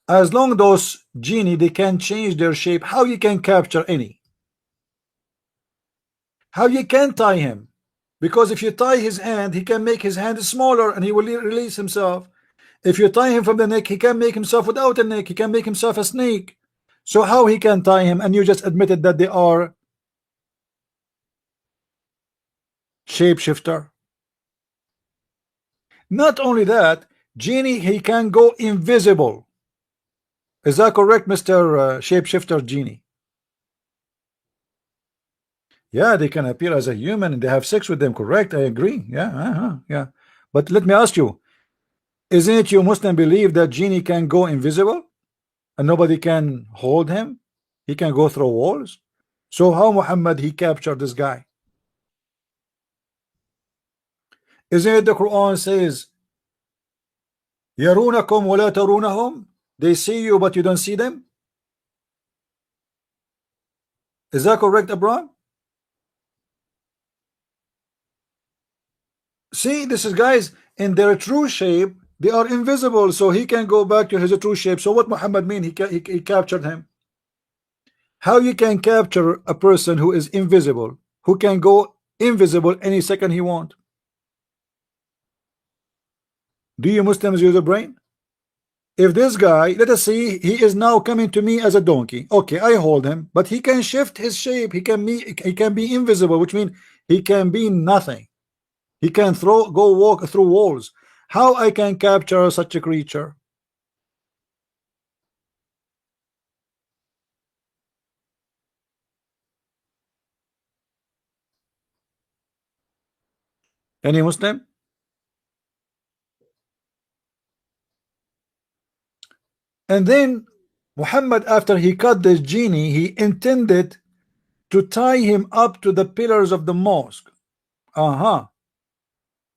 As long those genie they can change their shape, how you can capture any? How you can tie him? Because if you tie his hand, he can make his hand smaller and he will release himself. If you tie him from the neck, he can make himself without a neck. He can make himself a snake. So how he can tie him? And you just admitted that they are shapeshifter. Not only that, genie, he can go invisible. Is that correct, Mr. Shapeshifter genie? Yeah, they can appear as a human and they have sex with them, correct? I agree. Yeah, yeah. But let me ask you, isn't it you Muslim believe that genie can go invisible and nobody can hold him? He can go through walls. So how Muhammad he captured this guy? Isn't it the Quran says, يَرُونَكُمْ وَلَا تَرُونَهُمْ? They see you but you don't see them. Is that correct, Abraham? See, this is guys in their true shape. They are invisible, so he can go back to his true shape. So what Muhammad mean? He captured him. How you can capture a person who is invisible, who can go invisible any second he want? Do you Muslims use a brain? If this guy, let us see, he is now coming to me as a donkey. Okay, I hold him, but he can shift his shape. He can be invisible, which means he can be nothing. He can go walk through walls. How I can capture such a creature? Any Muslim? And then Muhammad, after he cut the genie, he intended to tie him up to the pillars of the mosque.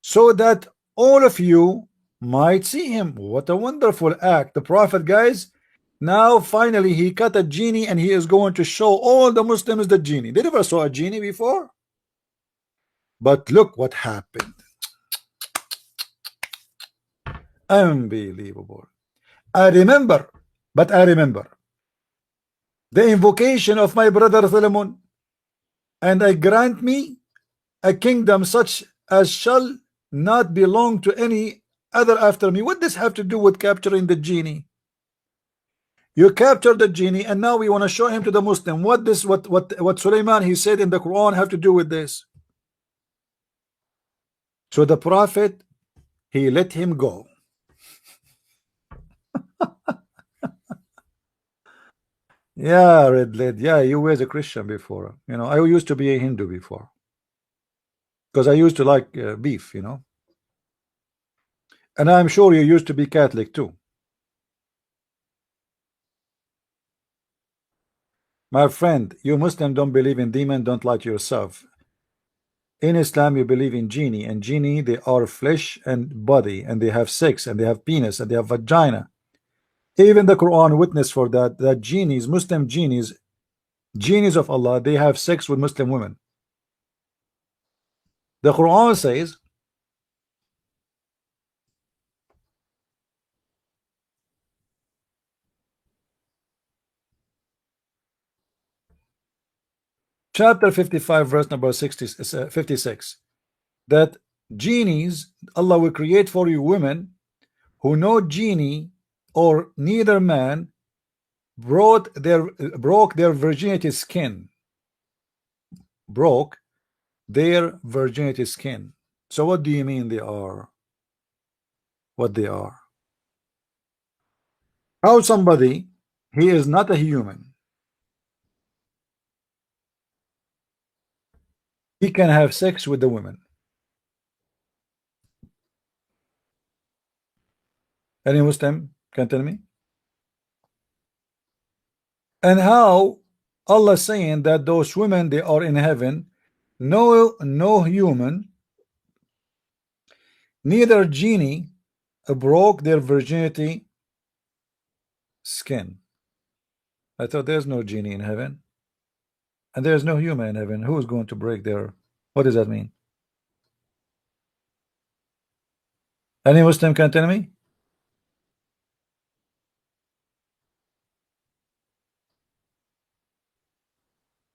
So that all of you might see him. What a wonderful act. The Prophet, guys, now finally he cut a genie and he is going to show all the Muslims the genie. They never saw a genie before. But look what happened. Unbelievable. I remember the invocation of my brother Solomon, and I grant me a kingdom such as shall not belong to any other after me. What does have to do with capturing the genie? You captured the genie and now we want to show him to the Muslim. What Sulaiman he said in the Quran have to do with this? So the Prophet, he let him go. Yeah, red lid. Yeah, you were a Christian before. You know, I used to be a Hindu before because I used to like beef, you know. And I'm sure you used to be Catholic too. My friend, you Muslim don't believe in demon, don't lie to yourself. In Islam, you believe in genie, and genie, they are flesh and body, and they have sex, and they have penis, and they have vagina. Even the Quran witness for that, that genies, Muslim genies, genies of Allah, they have sex with Muslim women. The Quran says, chapter 55, verse number 56, that genies, Allah will create for you women who no genie or neither man broke their virginity skin. Broke their virginity skin. So what do you mean they are what they are? How somebody, he is not a human, he can have sex with the women? Any Muslim can tell me? And how Allah saying that those women, they are in heaven, no human, neither genie broke their virginity skin? I thought there's no genie in heaven and there's no human in heaven. Who is going to break their, what does that mean? Any Muslim can tell me?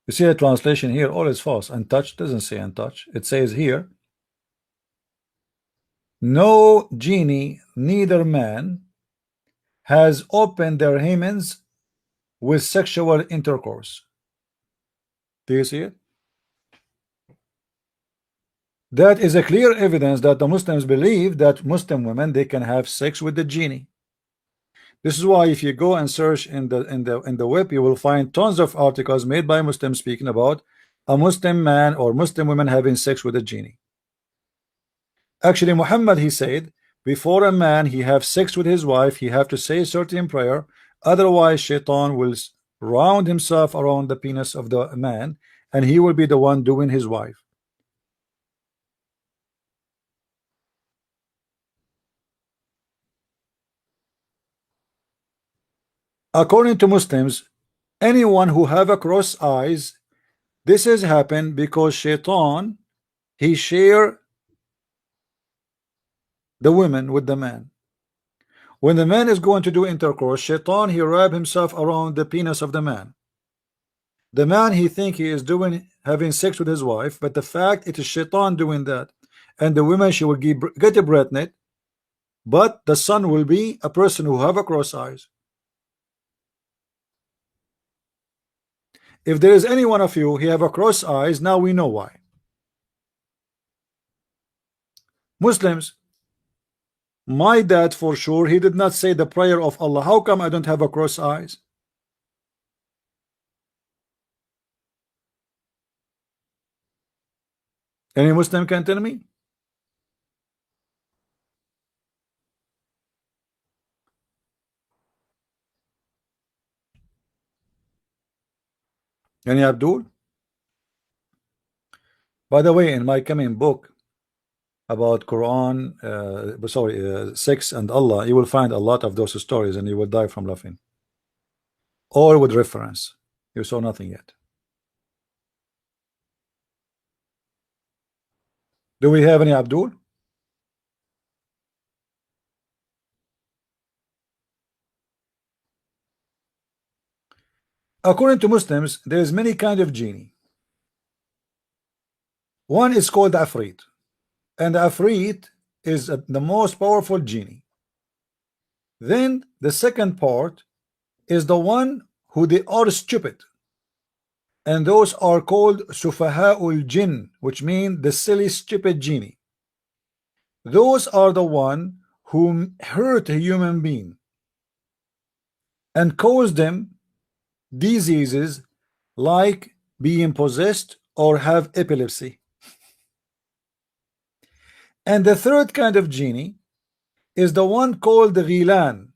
You see a translation here, all is false. Untouched doesn't say untouched. It says here, no genie, neither man, has opened their hymens with sexual intercourse. Do you see it? That is a clear evidence that the Muslims believe that Muslim women, they can have sex with the genie. This is why if you go and search in the web, you will find tons of articles made by Muslims speaking about a Muslim man or Muslim woman having sex with a genie. Actually, Muhammad, he said, before a man he have sex with his wife, he have to say a certain prayer, otherwise shaitan will round himself around the penis of the man, and he will be the one doing his wife. According to Muslims, anyone who have a cross eyes, this has happened because shaitan, he share the women with the man. When the man is going to do intercourse, shaitan, he wrap himself around the penis of the man. The man, he think he is doing having sex with his wife, but the fact it is shaitan doing that. And the woman, she will get a pregnant, but the son will be a person who have a cross eyes. If there is any one of you, he have a cross eyes, now we know why. Muslims, my dad for sure, he did not say the prayer of Allah. How come I don't have a cross eyes? Any Muslim can tell me? Any Abdul? By the way, in my coming book about Quran, sex and Allah, you will find a lot of those stories and you will die from laughing. Or with reference. You saw nothing yet. Do we have any Abdul? According to Muslims, there is many kind of genie. One is called Afrit, and Afrit is the most powerful genie. Then the second part is the one who they are stupid, and those are called Sufaha'ul Jinn, which mean the silly stupid genie. Those are the one who hurt a human being and cause them diseases like being possessed or have epilepsy. And the third kind of genie is the one called the Ghilan.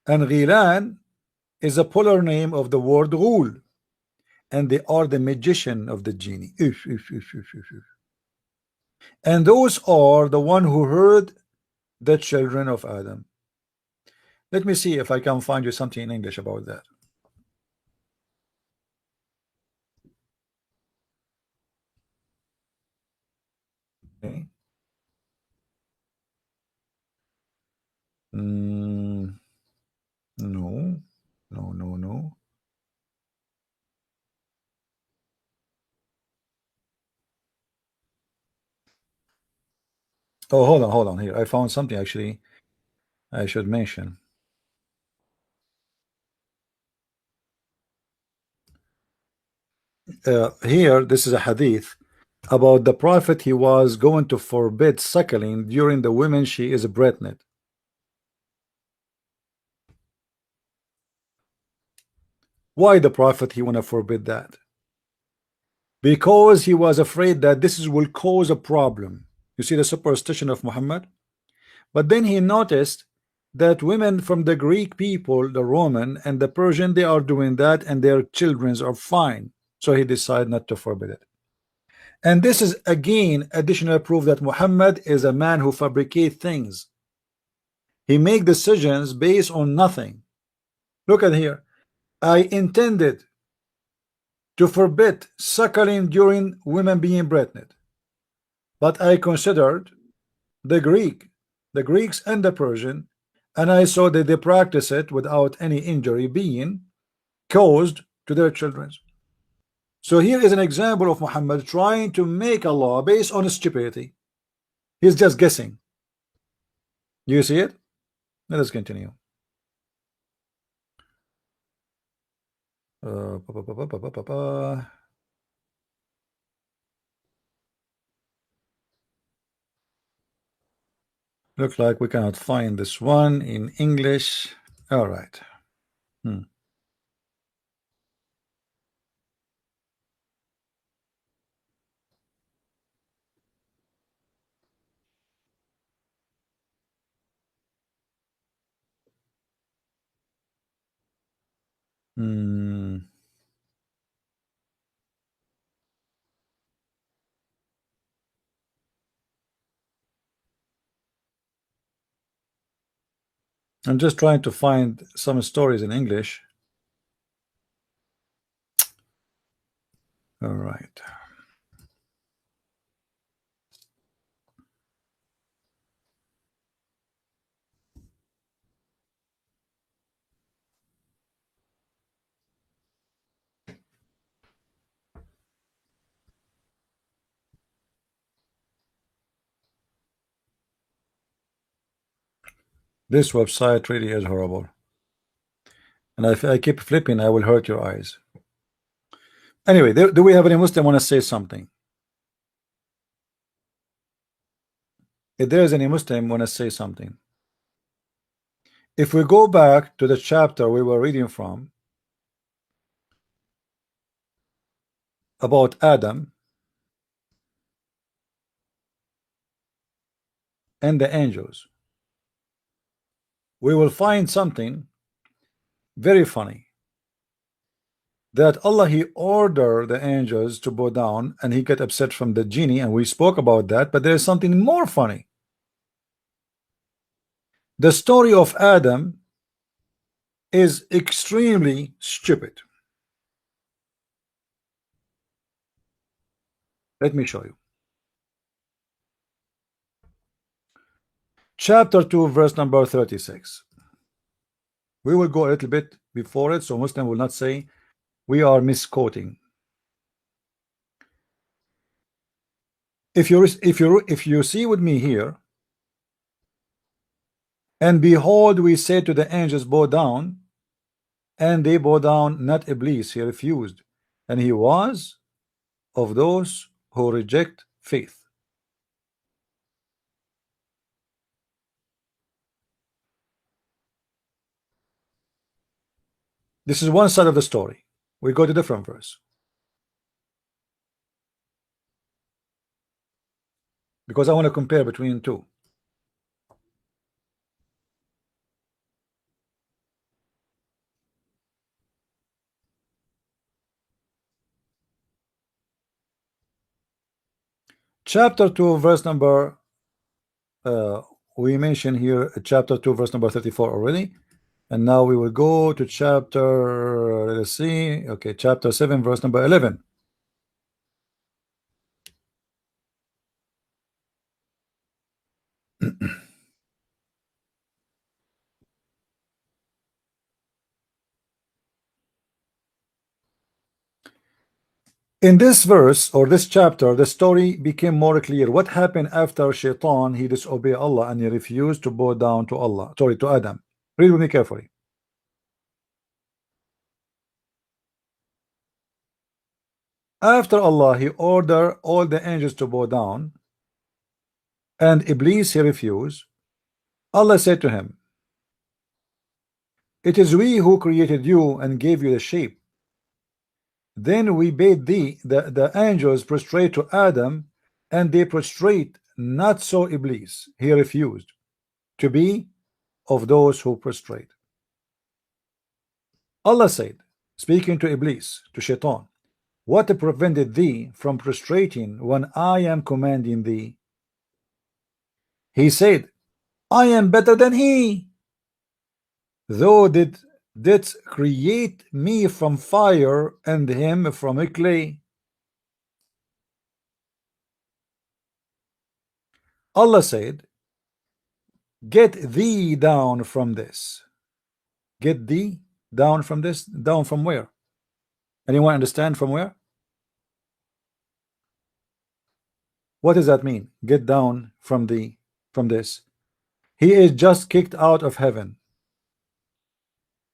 And Ghilan is a polar name of the word Ghul, and they are the magician of the genie. And those are the one who heard the children of Adam. Let me see if I can find you something in English about that. Okay. No, no, no, no. Oh, hold on here. I found something actually I should mention. Here, this is a hadith about the prophet. He was going to forbid suckling during the women she is pregnant. Why the prophet he want to forbid that? Because he was afraid that this will cause a problem. You see the superstition of Muhammad. But then he noticed that women from the Greek people, the Roman and the Persian, they are doing that and their children are fine. So he decided not to forbid it. And this is again additional proof that Muhammad is a man who fabricates things. He make decisions based on nothing. Look at here. I intended to forbid suckling during women being pregnant, but I considered the Greeks and the Persian, and I saw that they practice it without any injury being caused to their children. So here is an example of Muhammad trying to make a law based on stupidity. He's just guessing. You see it? Let us continue. Look like we cannot find this one in English. All right. Hmm. I'm just trying to find some stories in English. All right. This website really is horrible. And if I keep flipping, I will hurt your eyes. Anyway, do we have any Muslim want to say something? If there is any Muslim want to say something. If we go back to the chapter we were reading from about Adam and the angels, we will find something very funny. That Allah, he ordered the angels to bow down and he got upset from the genie, and we spoke about that. But there is something more funny. The story of Adam is extremely stupid. Let me show you. Chapter 2 verse number 36. We will go a little bit before it so Muslim will not say we are misquoting. If you see with me here, and behold, we say to the angels, bow down, and they bow down, not Iblis, he refused, and he was of those who reject faith. This is one side of the story. We go to different verse because I want to compare between two. Chapter 2 verse number we mentioned here chapter 2 verse number 34 already, and now we will go to chapter, let's see, okay, chapter 7 verse number 11. In this verse or this chapter, the story became more clear. What happened after Shaitan, he disobeyed Allah and he refused to bow down to Allah, sorry, to Adam. Read with me carefully. After Allah, he ordered all the angels to bow down, and Iblis, he refused. Allah said to him, it is we who created you and gave you the shape. Then we bade the angels prostrate to Adam, and they prostrate. Not so Iblis, he refused to be of those who prostrate. Allah said, speaking to Iblis, to Shaitan, what prevented thee from prostrating when I am commanding thee? He said, I am better than he. Thou didst create me from fire and him from a clay. Allah said, get thee down from this. Get thee down from this. Down from where? Anyone understand from where? What does that mean? Get down from this. He is just kicked out of heaven.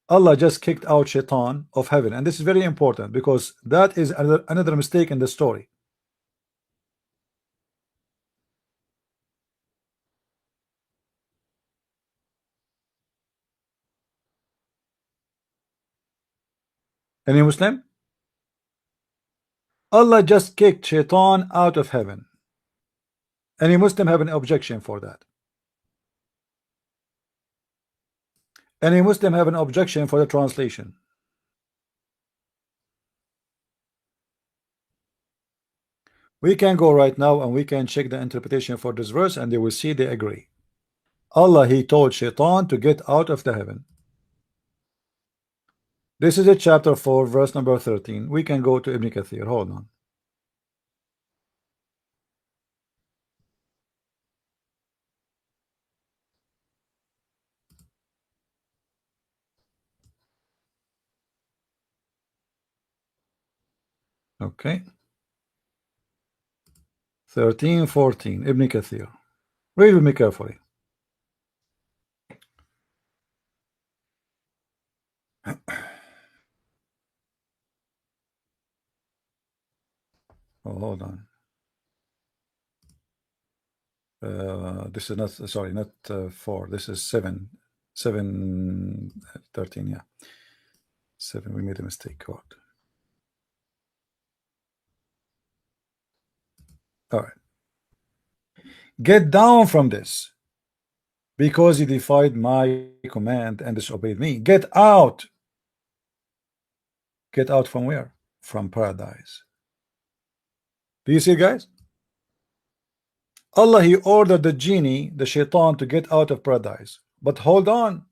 Allah just kicked out Shaitan of heaven, and this is very important because that is another mistake in the story. Any Muslim? Allah just kicked Shaitan out of heaven. Any Muslim have an objection for that? Any Muslim have an objection for the translation? We can go right now and we can check the interpretation for this verse, and they will see they agree. Allah, he told Shaitan to get out of the heaven. This is a chapter 4, verse number 13. We can go to Ibn Kathir. Hold on. Okay. 13, 14. Ibn Kathir. Read with me carefully. Oh, hold on. This is not, sorry, not 4. This is 7. 7, 13, yeah. 7, we made a mistake. God. All right. Get down from this, because you defied my command and disobeyed me. Get out. Get out from where? From paradise. Do you see, guys? Allah, he ordered the genie, the shaitan, to get out of paradise. But hold on.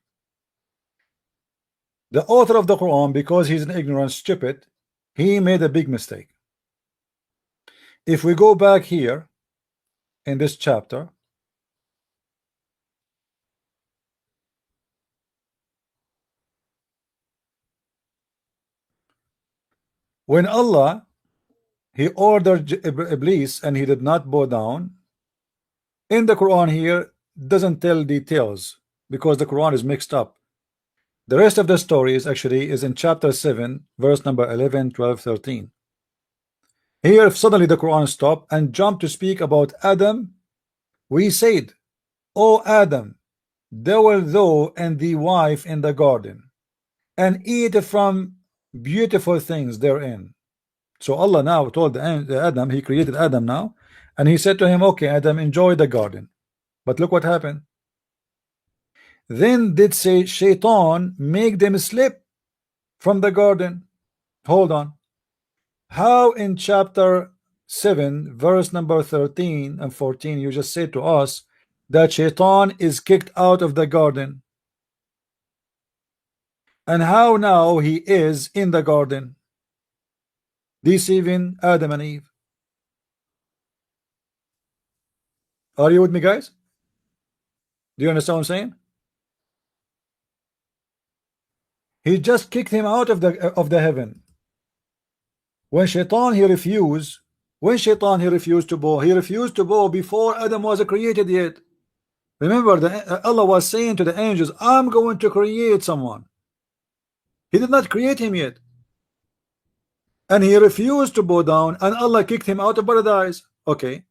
The author of the Quran, because he's an ignorant stupid, he made a big mistake. If we go back here in this chapter, when Allah, he ordered Iblis and he did not bow down, in the Quran here doesn't tell details because the Quran is mixed up. The rest of the story is actually is in chapter 7, verse number 11, 12, 13. Here suddenly the Quran stopped and jumped to speak about Adam. We said, O Adam, dwell thou and thy wife in the garden, and eat from beautiful things therein. So Allah now told Adam, he created Adam now, and he said to him, okay, Adam, enjoy the garden. But look what happened. Then did say Shaitan make them slip from the garden. Hold on. How in chapter 7, verse number 13 and 14, you just said to us that Shaitan is kicked out of the garden? And how now he is in the garden deceiving Adam and Eve? Are you with me, guys? Do you understand what I'm saying? He just kicked him out of the heaven. When Shaitan he refused, to bow, he refused to bow before Adam was created yet. Remember, Allah was saying to the angels, I'm going to create someone. He did not create him yet. And he refused to bow down, and Allah kicked him out of paradise. Okay.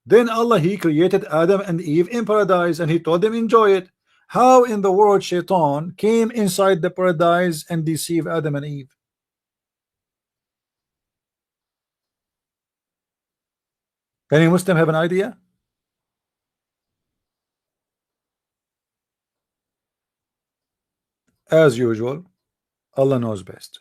Then Allah, he created Adam and Eve in paradise, and he told them enjoy it. How in the world Shaitan came inside the paradise and deceived Adam and Eve? Any Muslim have an idea? As usual, Allah knows best.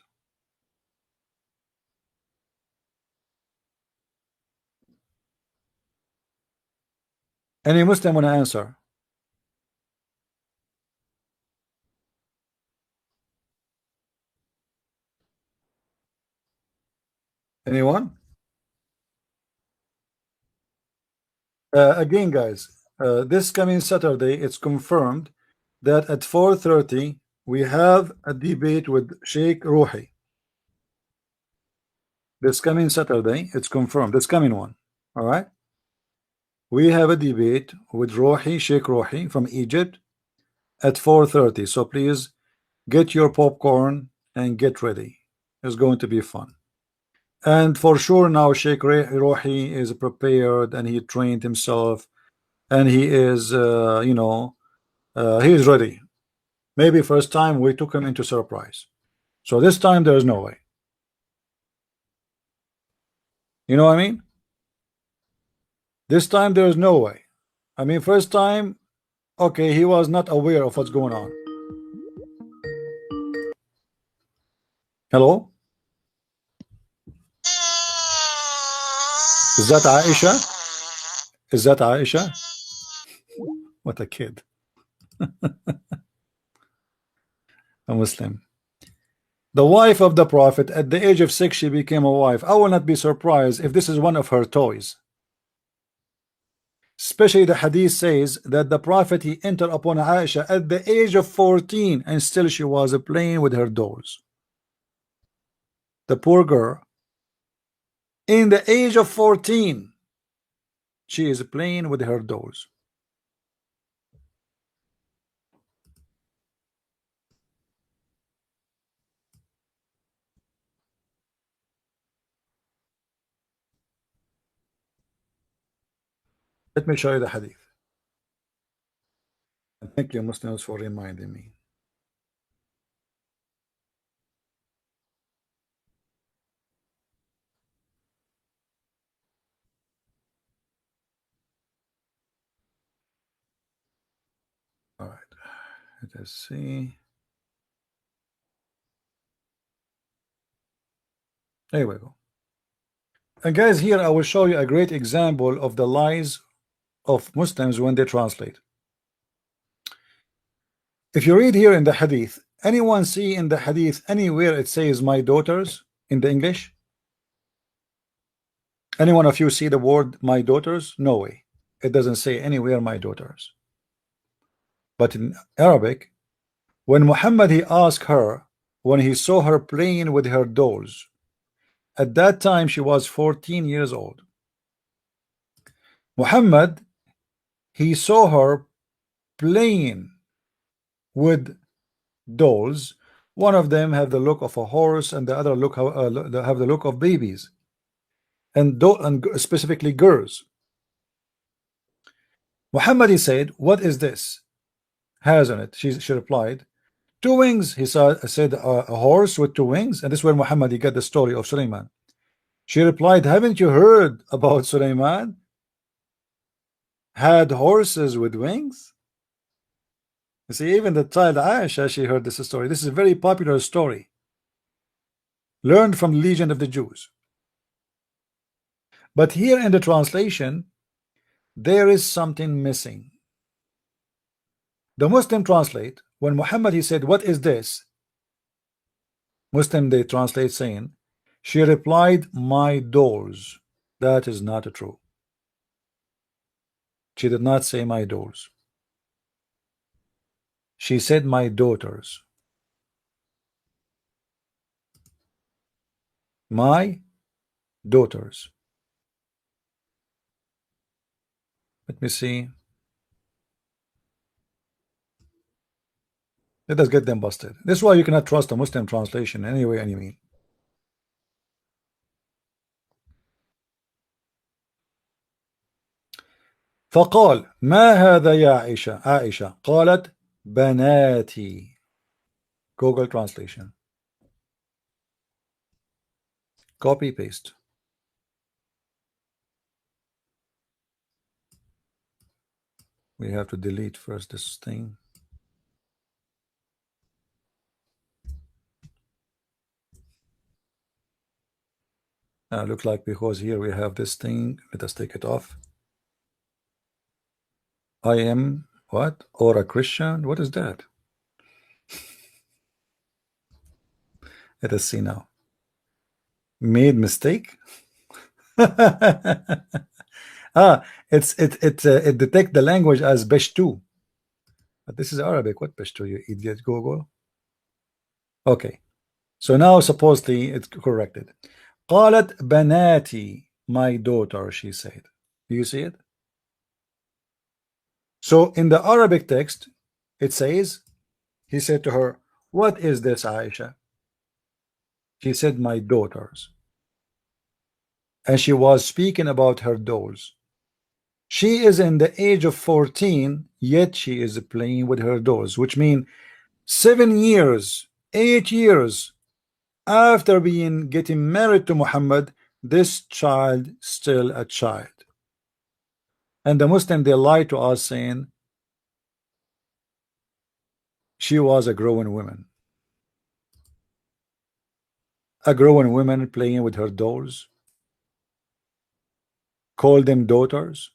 Any Muslim want to answer? Anyone? Again, guys, this coming Saturday, it's confirmed that at 4:30 we have a debate with Sheikh Ruhi. This coming Saturday, it's confirmed. This coming one, all right. We have a debate with Ruhi, Sheikh Ruhi from Egypt at 4:30. So please get your popcorn and get ready. It's going to be fun. And for sure now Sheikh Ruhi is prepared and he trained himself and he is he is ready. Maybe first time we took him into surprise. So this time there is no way. You know what I mean? This time there is no way. I mean, first time, okay, he was not aware of what's going on. Hello? Is that Aisha? Is that Aisha? What a kid. A Muslim. The wife of the Prophet, at the age of 6, she became a wife. I will not be surprised if this is one of her toys. Especially the hadith says that the Prophet, he entered upon Aisha at the age of 14 and still she was playing with her dolls. The poor girl, in the age of 14, she is playing with her dolls. Let me show you the hadith. And thank you, Muslims, for reminding me. All right, let us see. There we go. And guys, here I will show you a great example of the lies of Muslims when they translate. If you read here in the hadith, anyone see in the hadith anywhere it says my daughters in the English? Anyone of you see the word my daughters? No way. It doesn't say anywhere my daughters. But in Arabic, when Muhammad he asked her, when he saw her playing with her dolls, at that time she was 14 years old. Muhammad, he saw her playing with dolls. One of them have the look of a horse and the other look have the look of babies, and specifically girls. Muhammad, he said, what is this has on it? She replied, two wings. He said a horse with two wings. And this is where Muhammad he got the story of Sulaiman. She replied, haven't you heard about Sulaiman had horses with wings? You see, even the child Aisha, she heard this story. This is a very popular story learned from the Legend of the Jews. But here in the translation, there is something missing. The Muslim translate, when Muhammad he said, what is this? Muslim they translate saying, she replied, my dolls. That is not true. She did not say my dolls. She said my daughters. My daughters. Let me see. Let us get them busted. This is why you cannot trust a Muslim translation anyway, any mean. فقال ما هذا يا عائشة عائشة قالت بناتي. Google translation. Copy paste. We have to delete first this thing. Look like because here we have this thing. Let us take it off. I am what? Or a Christian? What is that? Let us see now. Made mistake. It detect the language as Pashto. But this is Arabic. What Pashto, you idiot? Google. Okay. So now supposedly it's corrected. قالت بناتي, my daughter, she said. Do you see it? So in the Arabic text, it says, he said to her, what is this, Aisha? She said, my daughters. And she was speaking about her dolls. She is in the age of 14, yet she is playing with her dolls, which means 7 years, 8 years after getting married to Muhammad, this child still a child. And the Muslim, they lie to us saying she was a growing woman. A growing woman playing with her dolls. call them daughters?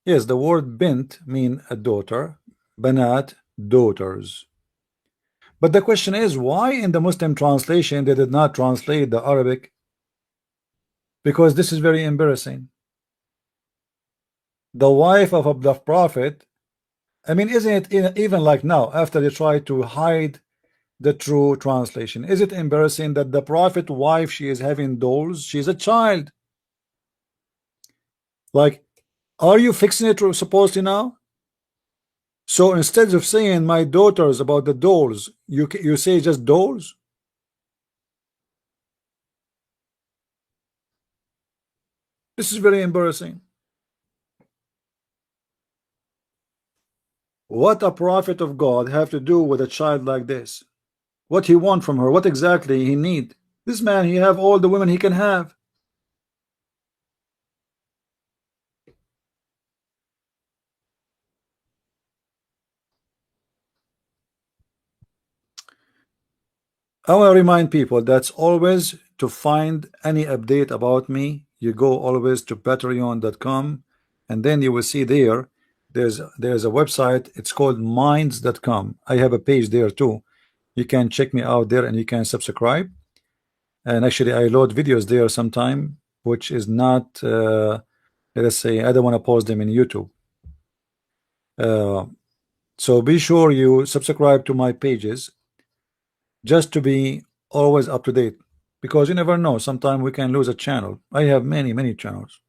Yes, the word bint mean a daughter, banat, daughters. But the question is, why in the Muslim translation they did not translate the Arabic? Because this is very embarrassing. The wife of the Prophet, I mean, isn't it even like now, after they try to hide the true translation, is it embarrassing that the Prophet wife, she is having dolls, she's a child? Like, are you fixing it supposedly now? So instead of saying my daughters about the dolls, you say just dolls? This is very embarrassing. What a prophet of God have to do with a child like this? What he want from her? What exactly he need? This man, he have all the women he can have. I want to remind people that's always to find any update about me. You go always to patreon.com, and then you will see there's a website. It's called minds.com. I have a page there too. You can check me out there and you can subscribe. And actually, I load videos there sometime, which is not, let us say, I don't want to post them in YouTube. Uh, so be sure you subscribe to my pages just to be always up to date, because you never know, sometimes we can lose a channel. I have many channels.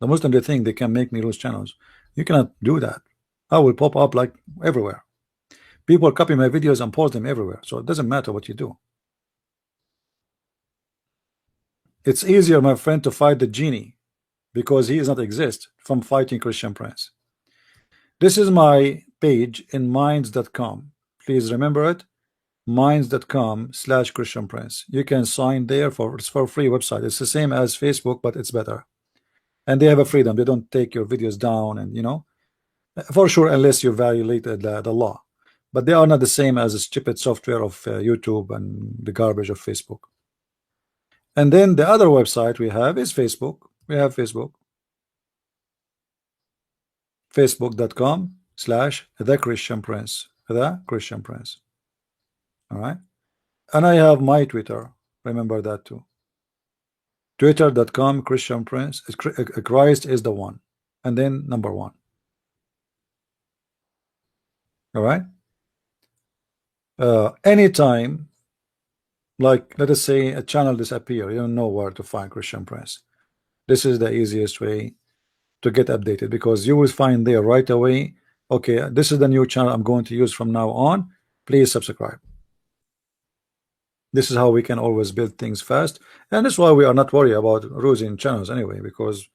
The Muslim, they think they can make me lose channels. You cannot do that. I will pop up like everywhere. People copy my videos and post them everywhere, so it doesn't matter what you do. It's easier, my friend, to fight the genie, because he does not exist, from fighting Christian Prince. This is my page in minds.com. Please remember it, minds.com/Christian Prince. You can sign there it's for free website. It's the same as Facebook, but it's better. And they have a freedom. They don't take your videos down, and for sure, unless you violated the law. But they are not the same as the stupid software of YouTube and the garbage of Facebook. And then the other website we have is Facebook. We have Facebook. Facebook.com/the Christian Prince. The Christian Prince. All right. And I have my Twitter. Remember that too. Twitter.com Christian Prince. Christ is the one. And then number one. All right. Anytime, like let us say a channel disappear, you don't know where to find Christian Prince. This is the easiest way to get updated, because you will find there right away, okay, this is the new channel I'm going to use from now on. Please subscribe. This is how we can always build things fast, and that's why we are not worried about losing channels anyway, because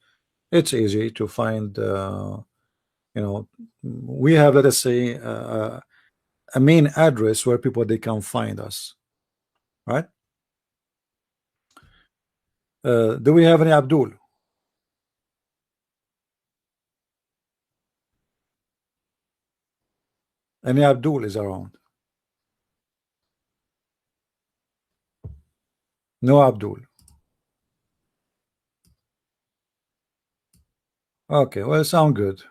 it's easy to find. We have, let us say, a main address where people they can find us, right? Do we have any Abdul? Any Abdul is around? No Abdul. Okay, well, sound good.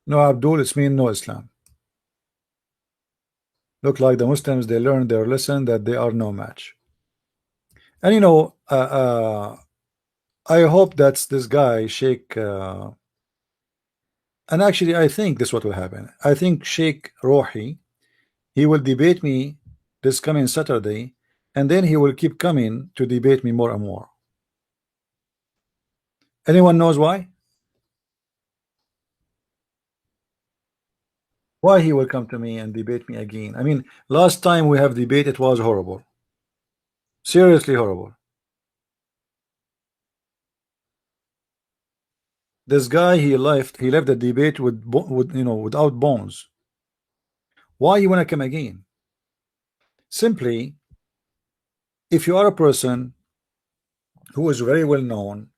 No Abdul, it's mean no Islam. Look like the Muslims, they learned their lesson that they are no match. And I hope that's this guy Sheikh, and actually I think this what will happen. I think Sheikh Rohi, he will debate me this coming Saturday, and then he will keep coming to debate me more and more. Anyone knows why? Why he will come to me and debate me again? I mean, last time we have debate, it was horrible. Seriously horrible. This guy, he left the debate with without bones. Why you want to come again? Simply, if you are a person who is very well known,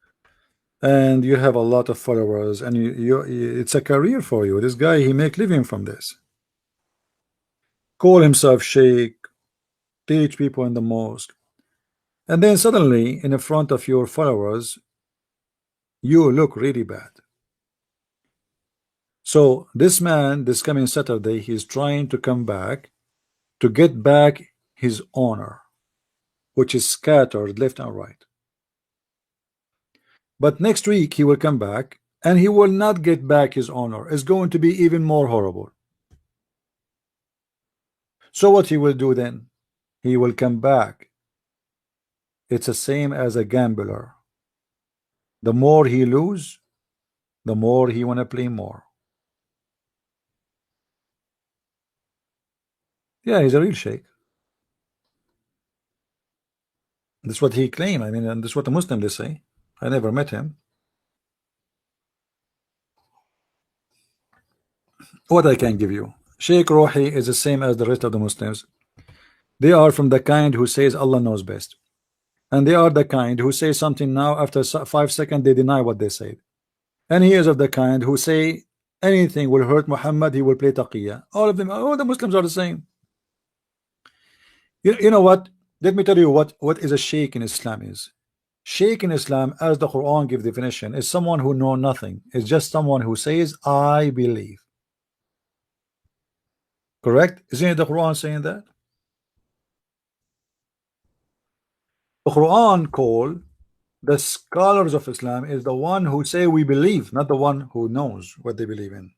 and you have a lot of followers, and it's a career for you. This guy, he make living from this. Call himself sheikh, teach people in the mosque, and then suddenly in the front of your followers you look really bad. So this man, this coming Saturday, he's trying to come back to get back his honor, which is scattered left and right. But next week he will come back and he will not get back his honor. It's going to be even more horrible. So what he will do then? He will come back. It's the same as a gambler. The more he lose, the more he want to play more. Yeah, he's a real sheikh. That's what he claim. I mean, and that's what the Muslims they say. I never met him. What I can give you, Sheikh Rohi is the same as the rest of the Muslims. They are from the kind who says Allah knows best, and they are the kind who say something now, after 5 seconds they deny what they said. And he is of the kind who say anything will hurt Muhammad, he will play taqiyya. All of them, all the Muslims are the same. You know what? Let me tell you what is a sheikh in Islam is. Sheikh in Islam, as the Quran gives definition, is someone who know nothing. It's just someone who says I believe. Correct? Isn't it the Quran saying that? The Quran call the scholars of Islam is the one who say we believe, not the one who knows what they believe in.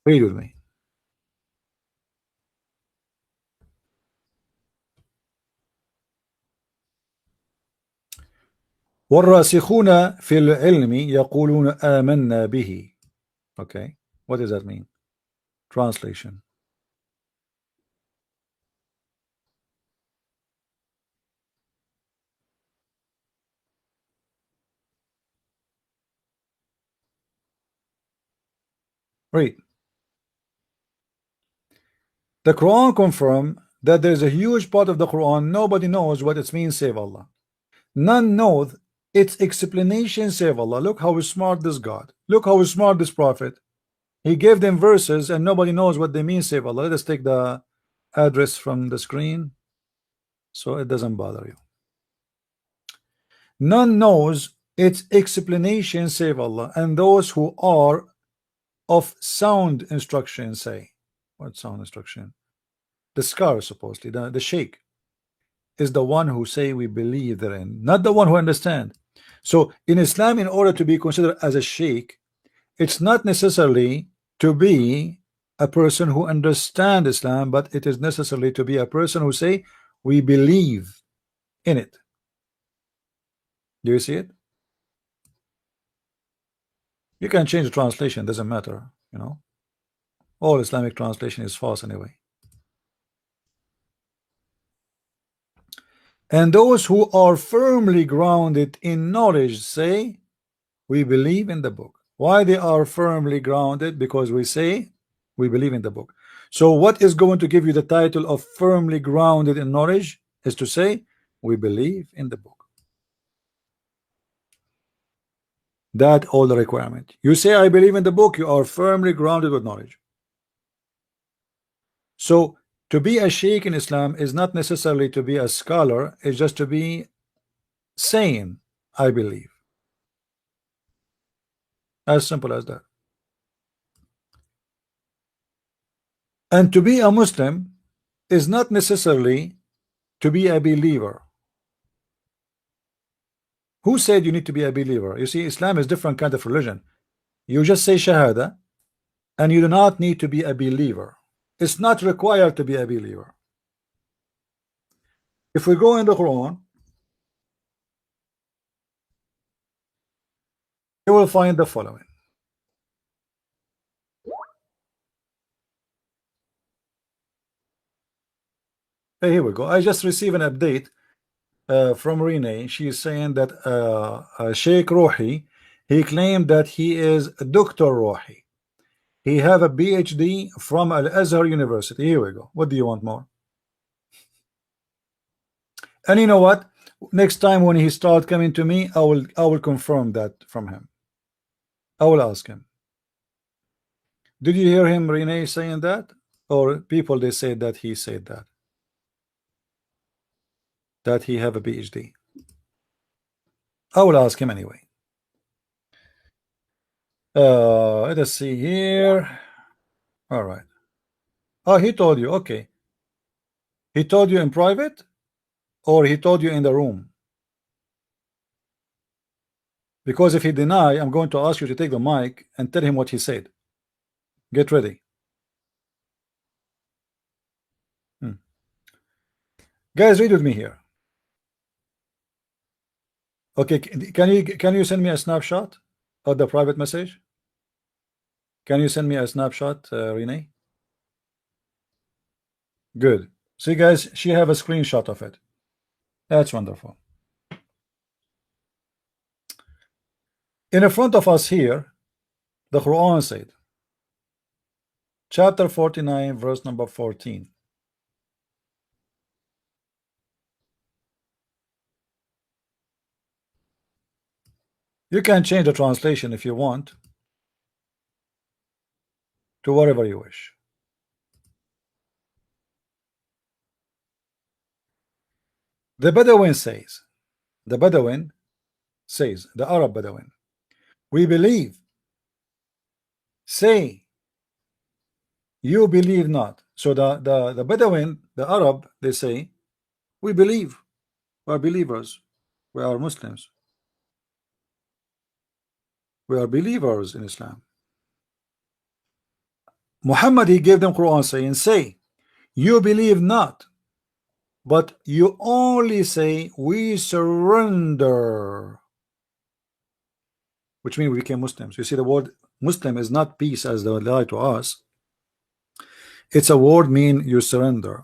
Read with me. والراسخون في العلم يقولون آمنا به. Okay, what does that mean? Translation. Read. The Quran confirm that there is a huge part of the Quran nobody knows what it means save Allah. None knows its explanation save Allah. Look how smart this God. Look how smart this prophet. He gave them verses and nobody knows what they mean save Allah. Let us take the address from the screen so it doesn't bother you. None knows its explanation save Allah, and those who are of sound instruction say. What sound instruction? The scholar, supposedly the sheikh is the one who say we believe therein, not the one who understand. So in Islam, in order to be considered as a sheikh, it's not necessarily to be a person who understand Islam, but it is necessarily to be a person who say we believe in it. Do you see it? You can change the translation, doesn't matter, you know. All Islamic translation is false anyway. And those who are firmly grounded in knowledge say we believe in the book. Why they are firmly grounded? Because we say we believe in the book. So what is going to give you the title of firmly grounded in knowledge is to say we believe in the book. That all the requirement. You say I believe in the book, you are firmly grounded with knowledge. So to be a sheikh in Islam is not necessarily to be a scholar, it's just to be saying I believe. As simple as that. And to be a Muslim is not necessarily to be a believer. Who said you need to be a believer? You see, Islam is different kind of religion. You just say Shahada and you do not need to be a believer. It's not required to be a believer. If we go in the Quran, you will find the following. Hey, here we go. I just received an update from Renee. She is saying that Sheikh Rohi, he claimed that he is Dr. Rohi. He have a PhD from Al-Azhar University. Here we go. What do you want more? And you know what? Next time when he start coming to me, I will confirm that from him. I will ask him. Did you hear him, Renee, saying that? Or people they said that he said that he have a PhD. I will ask him anyway. Let us see here. All right. Oh, he told you. Okay. He told you in private, or he told you in the room? Because if he deny, I'm going to ask you to take the mic and tell him what he said. Get ready. Guys, read with me here. Okay, can you send me a snapshot of the private message? Can you send me a snapshot, Renee? Good. See, guys, she have a screenshot of it. That's wonderful. In front of us here, the Quran said, chapter 49, verse number 14. You can change the translation if you want to whatever you wish. The Bedouin says, the Arab Bedouin, we believe. Say, you believe not. So the Bedouin, the Arab, they say, we believe. We are believers. We are Muslims. We are believers in Islam. Muhammad, he gave them Quran saying, say, you believe not, but you only say, we surrender. Which means we became Muslims. You see, the word Muslim is not peace as they lie to us. It's a word mean you surrender.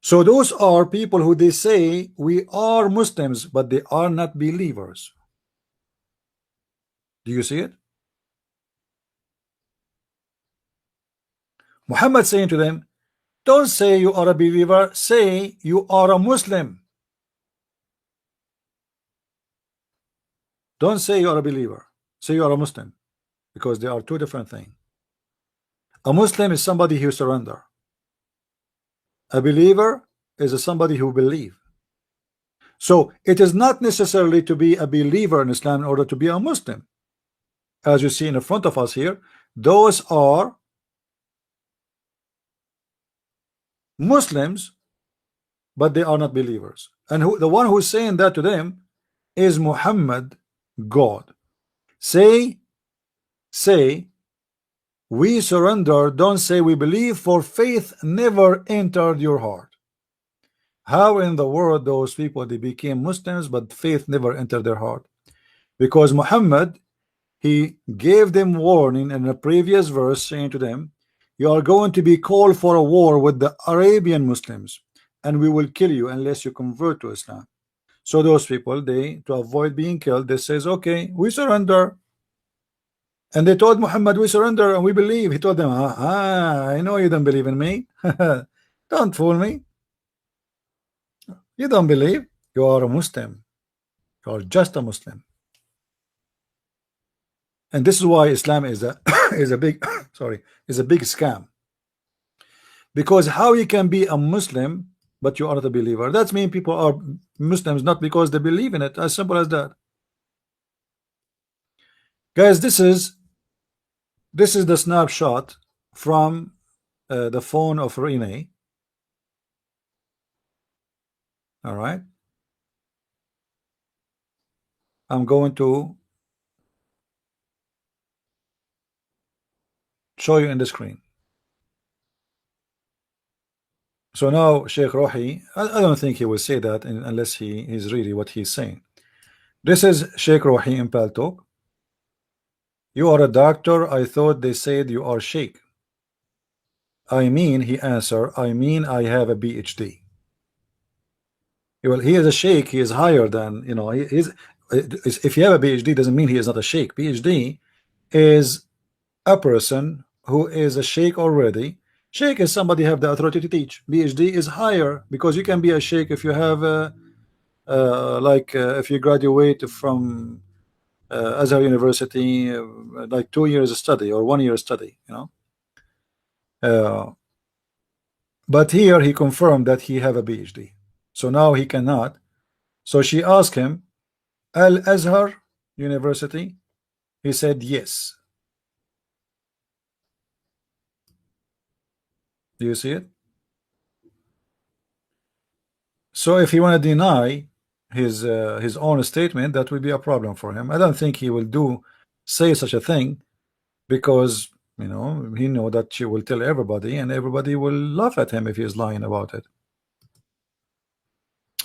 So those are people who they say we are Muslims, but they are not believers. Do you see it? Muhammad saying to them, don't say you are a believer, say you are a Muslim. Don't say you are a believer, say you are a Muslim, because they are two different things. A Muslim is somebody who surrender. A believer is somebody who believe. So it is not necessarily to be a believer in Islam in order to be a Muslim. As you see in front of us here, those are Muslims, but they are not believers. And the one who's saying that to them is Muhammad, God. Say, we surrender, don't say we believe, for faith never entered your heart. How in the world those people, they became Muslims, but faith never entered their heart? Because Muhammad, he gave them warning in a previous verse, saying to them, you are going to be called for a war with the Arabian Muslims, and we will kill you unless you convert to Islam. So those people, they, to avoid being killed, they says, okay, we surrender. And they told Muhammad, we surrender and we believe. He told them, I know you don't believe in me. Don't fool me. You don't believe. You are a Muslim. You are just a Muslim. And this is why Islam is a is a big is a big scam. Because how you can be a Muslim but you are not a believer? That means people are Muslims not because they believe in it. As simple as that. Guys, this is the snapshot from the phone of Renee. All right. I'm going to show you in the screen. So now Sheikh Rohi, I don't think he will say that unless he is really what he's saying. This is Sheikh Rohi in Paltalk. You are a doctor. I thought they said you are Sheikh. I mean, he answered, I mean I have a PhD. Well, he is a Sheikh. He is higher than, you know, if you have a PhD doesn't mean he is not a Sheikh. PhD is a person who is a Sheikh already. Sheikh is somebody have the authority to teach. PhD is higher because you can be a sheikh if you have if you graduate from Azhar University, like 2 years of study or 1 year study, you know. Uh, but here he confirmed that he have a PhD, so now he cannot. So she asked him, Al Azhar University. He said yes. Do you see it? So if he want to deny his own statement, that will be a problem for him. I don't think he will say such a thing because he know that she will tell everybody and everybody will laugh at him if he is lying about it.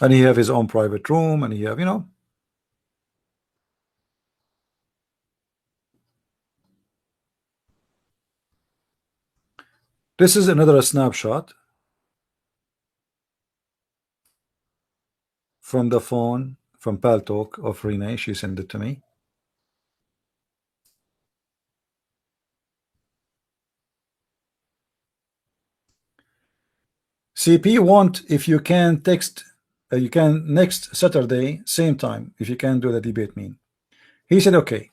And he have his own private room and he have this is another snapshot from the phone from Paltalk of Renee. She sent it to me. CP want if you can text you can next Saturday same time if you can do the debate mean. He said okay.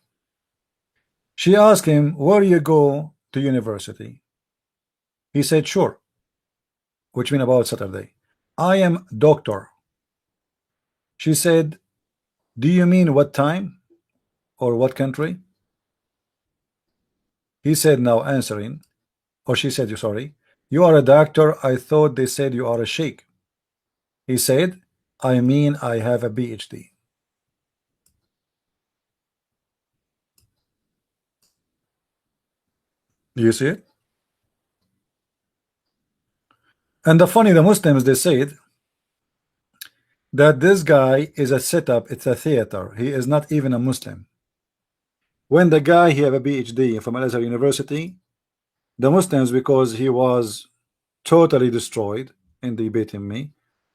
She asked him where you go to university. He said sure, which mean about Saturday. I am doctor. She said, do you mean what time or what country? He said now answering, or she said, you sorry, you are a doctor. I thought they said you are a sheikh. He said, I mean I have a PhD. Do you see it? And the Muslims, they said that this guy is a setup, it's a theater. He is not even a Muslim. When the guy he have a PhD from Al-Azhar University, the Muslims, because he was totally destroyed in debating me,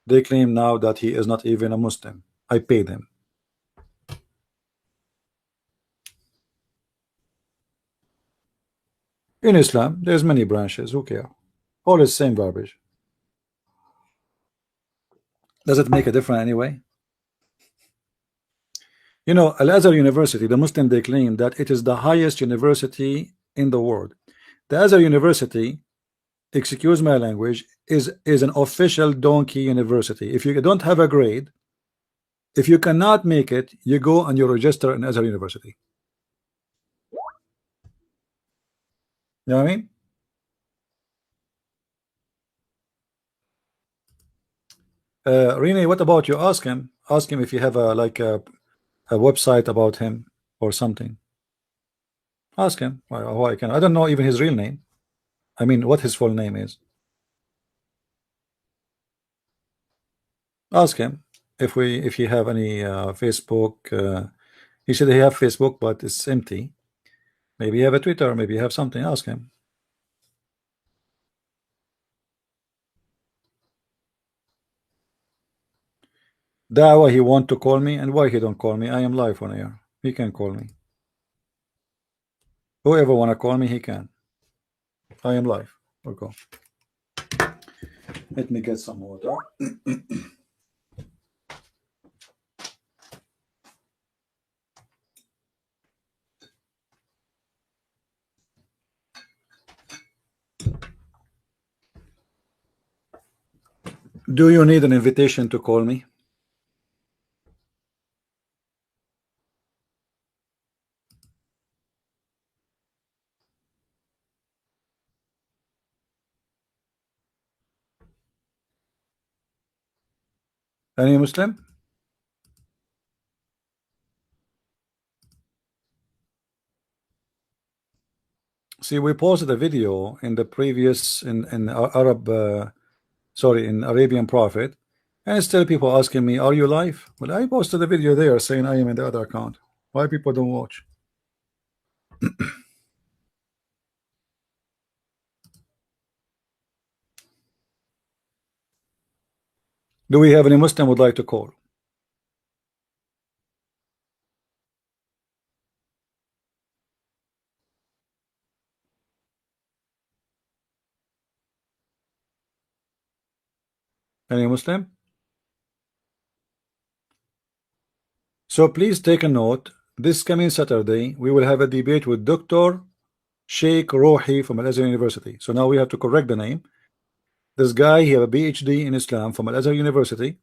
they claim now that he is not even a Muslim. I paid him. In Islam, there's many branches. Who care? All is same garbage. Does it make a difference anyway? Al-Azhar University, the Muslim, they claim that it is the highest university in the world. The Azhar University, excuse my language, is an official donkey university. If you don't have a grade, if you cannot make it, you go and you register in Azhar University. You know what I mean? Rene, what about you? Ask him. Ask him if you have a website about him or something. Ask him. Why can I don't know even his real name. I mean, what his full name is. Ask him if he have any Facebook. He said he have Facebook, but it's empty. Maybe you have a Twitter. Maybe you have something. Ask him. That why he want to call me and why he don't call me. I am live on air. He can call me. Whoever wanna call me, he can. I am live. We'll go. Let me get some water. Do you need an invitation to call me? Any Muslim? See, we posted a video in the previous in Arab, sorry, in Arabian Prophet, and still people asking me, "Are you live?" Well, I posted a video there saying I am in the other account. Why people don't watch? Do we have any Muslim would like to call? Any Muslim? So please take a note. This coming Saturday, we will have a debate with Dr. Sheikh Rohi from Al Azhar University. So now we have to correct the name. This guy, he have a PhD in Islam from Al Azhar University,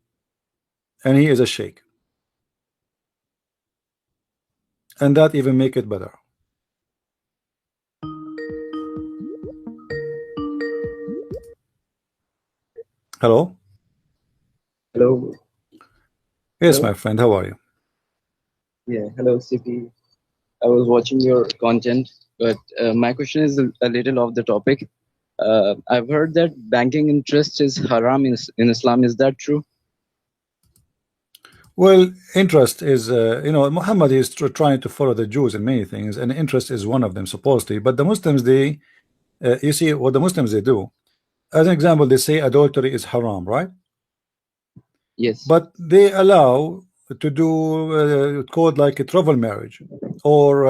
and he is a sheikh. And that even make it better. Hello? Hello. Yes, Hello. my friend, how are you? Yeah. Hello, CP. I was watching your content, but my question is a little off the topic. I've heard that banking interest is haram in Islam. Is that true? Well, interest is, Muhammad is trying to follow the Jews in many things, and interest is one of them, supposedly. But the Muslims, you see, what the Muslims they do, as an example, they say adultery is haram, right? Yes. But they allow to do called like a travel marriage, or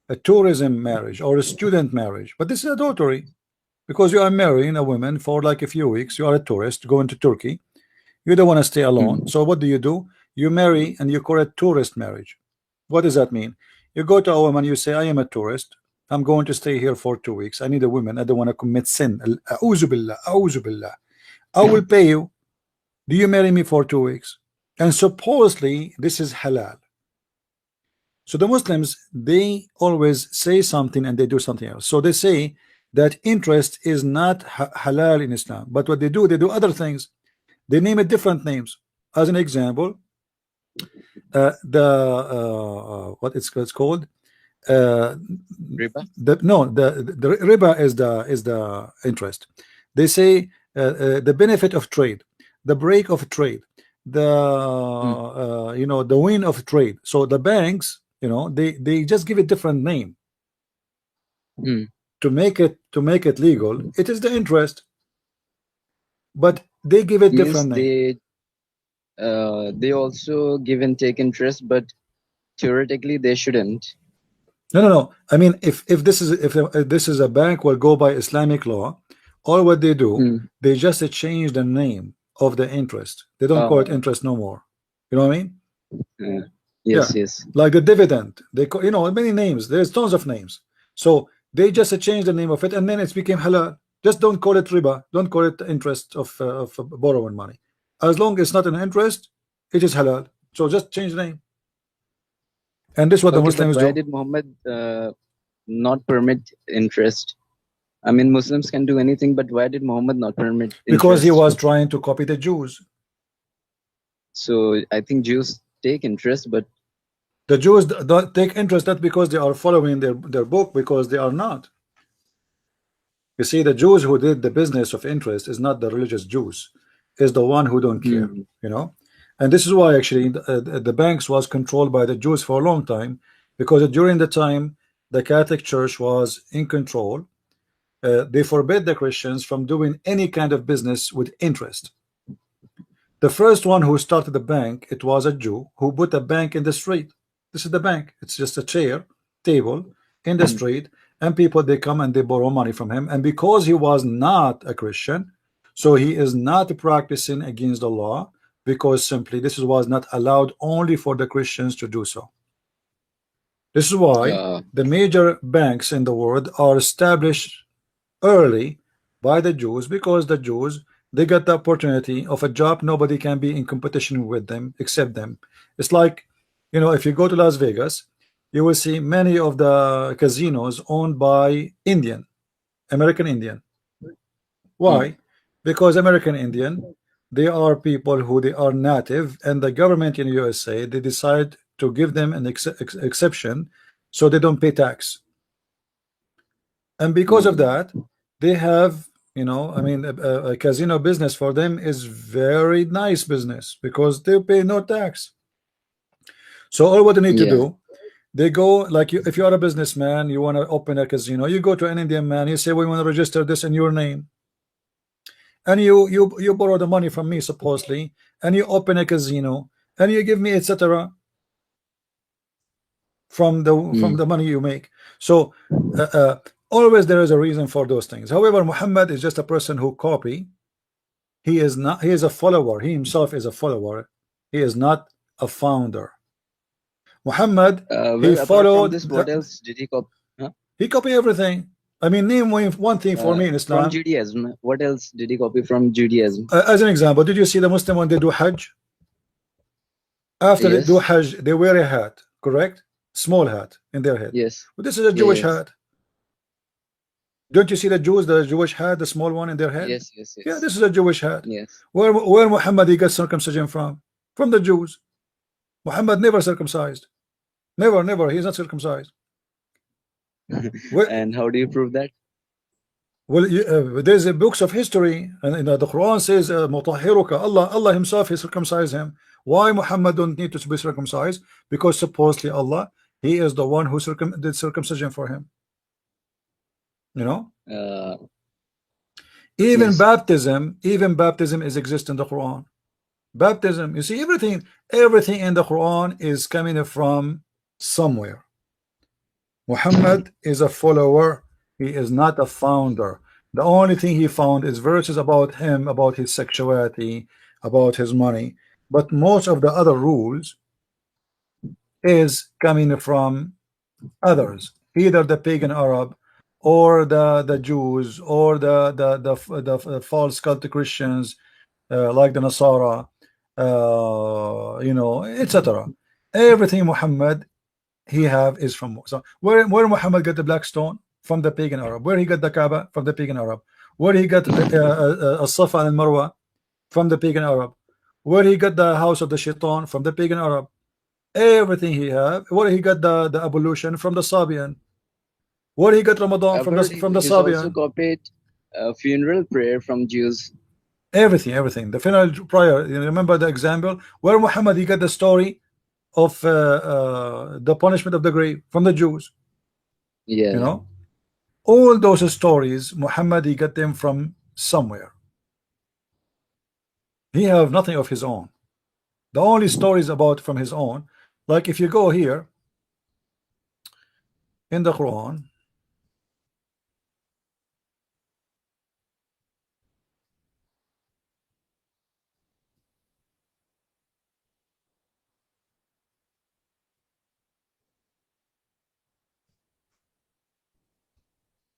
a tourism marriage, or a student marriage. But this is adultery because you are marrying a woman for like a few weeks. You are a tourist going to Turkey. You don't want to stay alone. Mm. So what do? You marry and you call it tourist marriage. What does that mean? You go to a woman, you say, I am a tourist. I'm going to stay here for 2 weeks. I need a woman. I don't want to commit sin. A'udhu billah, a'udhu billah. I will pay you. Do you marry me for 2 weeks? And supposedly this is halal. So the Muslims, they always say something and they do something else. So they say that interest is not halal in Islam. But what they do other things. They name it different names. As an example, what it's called, Riba? the riba is the interest. They say the benefit of trade, the break of trade, the Mm. the win of trade. So the banks, they just give it different name Mm. to make it legal. It is the interest, but they give it Means different name. they also give and take interest, but theoretically they shouldn't. No. I mean, if this is a bank will go by Islamic law, all what they do, Mm. they just change the name of the interest. They don't call it Uh, interest no more. You know what I mean? uh, Yeah, yes, yes. like the dividend. They call, many names. There's tons of names. So they just change the name of it, and then it's became halal. Just don't call it riba. Don't call it interest of borrowing money. As long as it's not an interest, it is halal. So just change the name. And this is what the Okay, but Muslims why do. did Muhammad not permit interest? I mean, Muslims can do anything, but why did Muhammad not permit Because he interest? was trying to copy the Jews. So I think Jews take interest, but The Jews don't take interest not because they are following their book, because they are not. You see, the Jews who did the business of interest is not the religious Jews, is the one who don't care, Hmm. And this is why actually the banks was controlled by the Jews for a long time, because during the time the Catholic Church was in control, they forbid the Christians from doing any kind of business with interest. The first one who started the bank, it was a Jew who put a bank in the street. This is the bank. It's just a chair, table in the Hmm. street, and people they come and they borrow money from him. And because he was not a Christian, so he is not practicing against the law, because simply this was not allowed only for the Christians to do so. This is why uh, the major banks in the world are established early by the Jews, because the Jews, they got the opportunity of a job. Nobody can be in competition with them except them. It's like, if you go to Las Vegas, you will see many of the casinos owned by American Indian. hmm. Why? Because American Indian, they are people who they are native, and the government in USA, they decide to give them an exception so they don't pay tax. And because of Hmm. that, they have, I mean, a casino business for them is very nice business because they pay no tax. So all what they need to Yeah. do, they go like you, if you are a businessman, you want to open a casino, you go to an Indian man, you say, we want to register this in your name, and you borrow the money from me supposedly, and you open a casino, and you give me etc. From Hmm. the money you make. So uh, uh, always there is a reason for those things. However, Muhammad is just a person who copy. He is not. He is a follower. He himself is a follower. He is not a founder. Muhammad, he Well, apart from followed. this, what else did he copy? Huh? He copied everything. I mean, name one thing for me in From Islam. Judaism. What else did he copy from Judaism? As an example, did you see the Muslim when they do Hajj? After they do Yes. Hajj, they wear a hat, correct? Small hat in their head. Yes. But this is a Jewish Yes. hat. Don't you see the Jews, the Jewish hat, the small one in their head? Yes. Yes. Yes. Yeah, this is a Jewish hat. Yes. Where Muhammad he got circumcision from? From the Jews. Muhammad never circumcised. Never. He's not circumcised. And how do you prove that? Well, there's a books of history, and the Quran says, "Mutahhiruka." Allah Himself, He circumcised him. Why Muhammad don't need to be circumcised? Because supposedly Allah, He is the one who did circumcision for him. You know. Even Yes. baptism is exist in the Quran. Baptism, you see, everything in the Quran is coming from somewhere. Muhammad is a follower. He is not a founder. The only thing he found is verses about him, about his sexuality, about his money. But most of the other rules is coming from others, either the pagan Arab or the Jews or the false cult Christians, like the Nasara, you know, etc. Everything Muhammad he have is from. So where Muhammad got the black stone? From the pagan Arab. Where he got the Kaaba? From the pagan Arab. Where he got Safa and Marwa? From the pagan Arab. Where he got the house of the Shaitan? From the pagan Arab. Everything he have. Where he got the ablution? From the Sabian. Where he got Ramadan? From the He's Sabian. also copied funeral prayer from Jews. Everything. The funeral prayer. You remember the example where Muhammad he got the story of the punishment of the grave from the Jews. Yeah. You know, all those stories Muhammad he got them from somewhere. He have nothing of his own. The only stories about from his own, like if you go here in the Quran,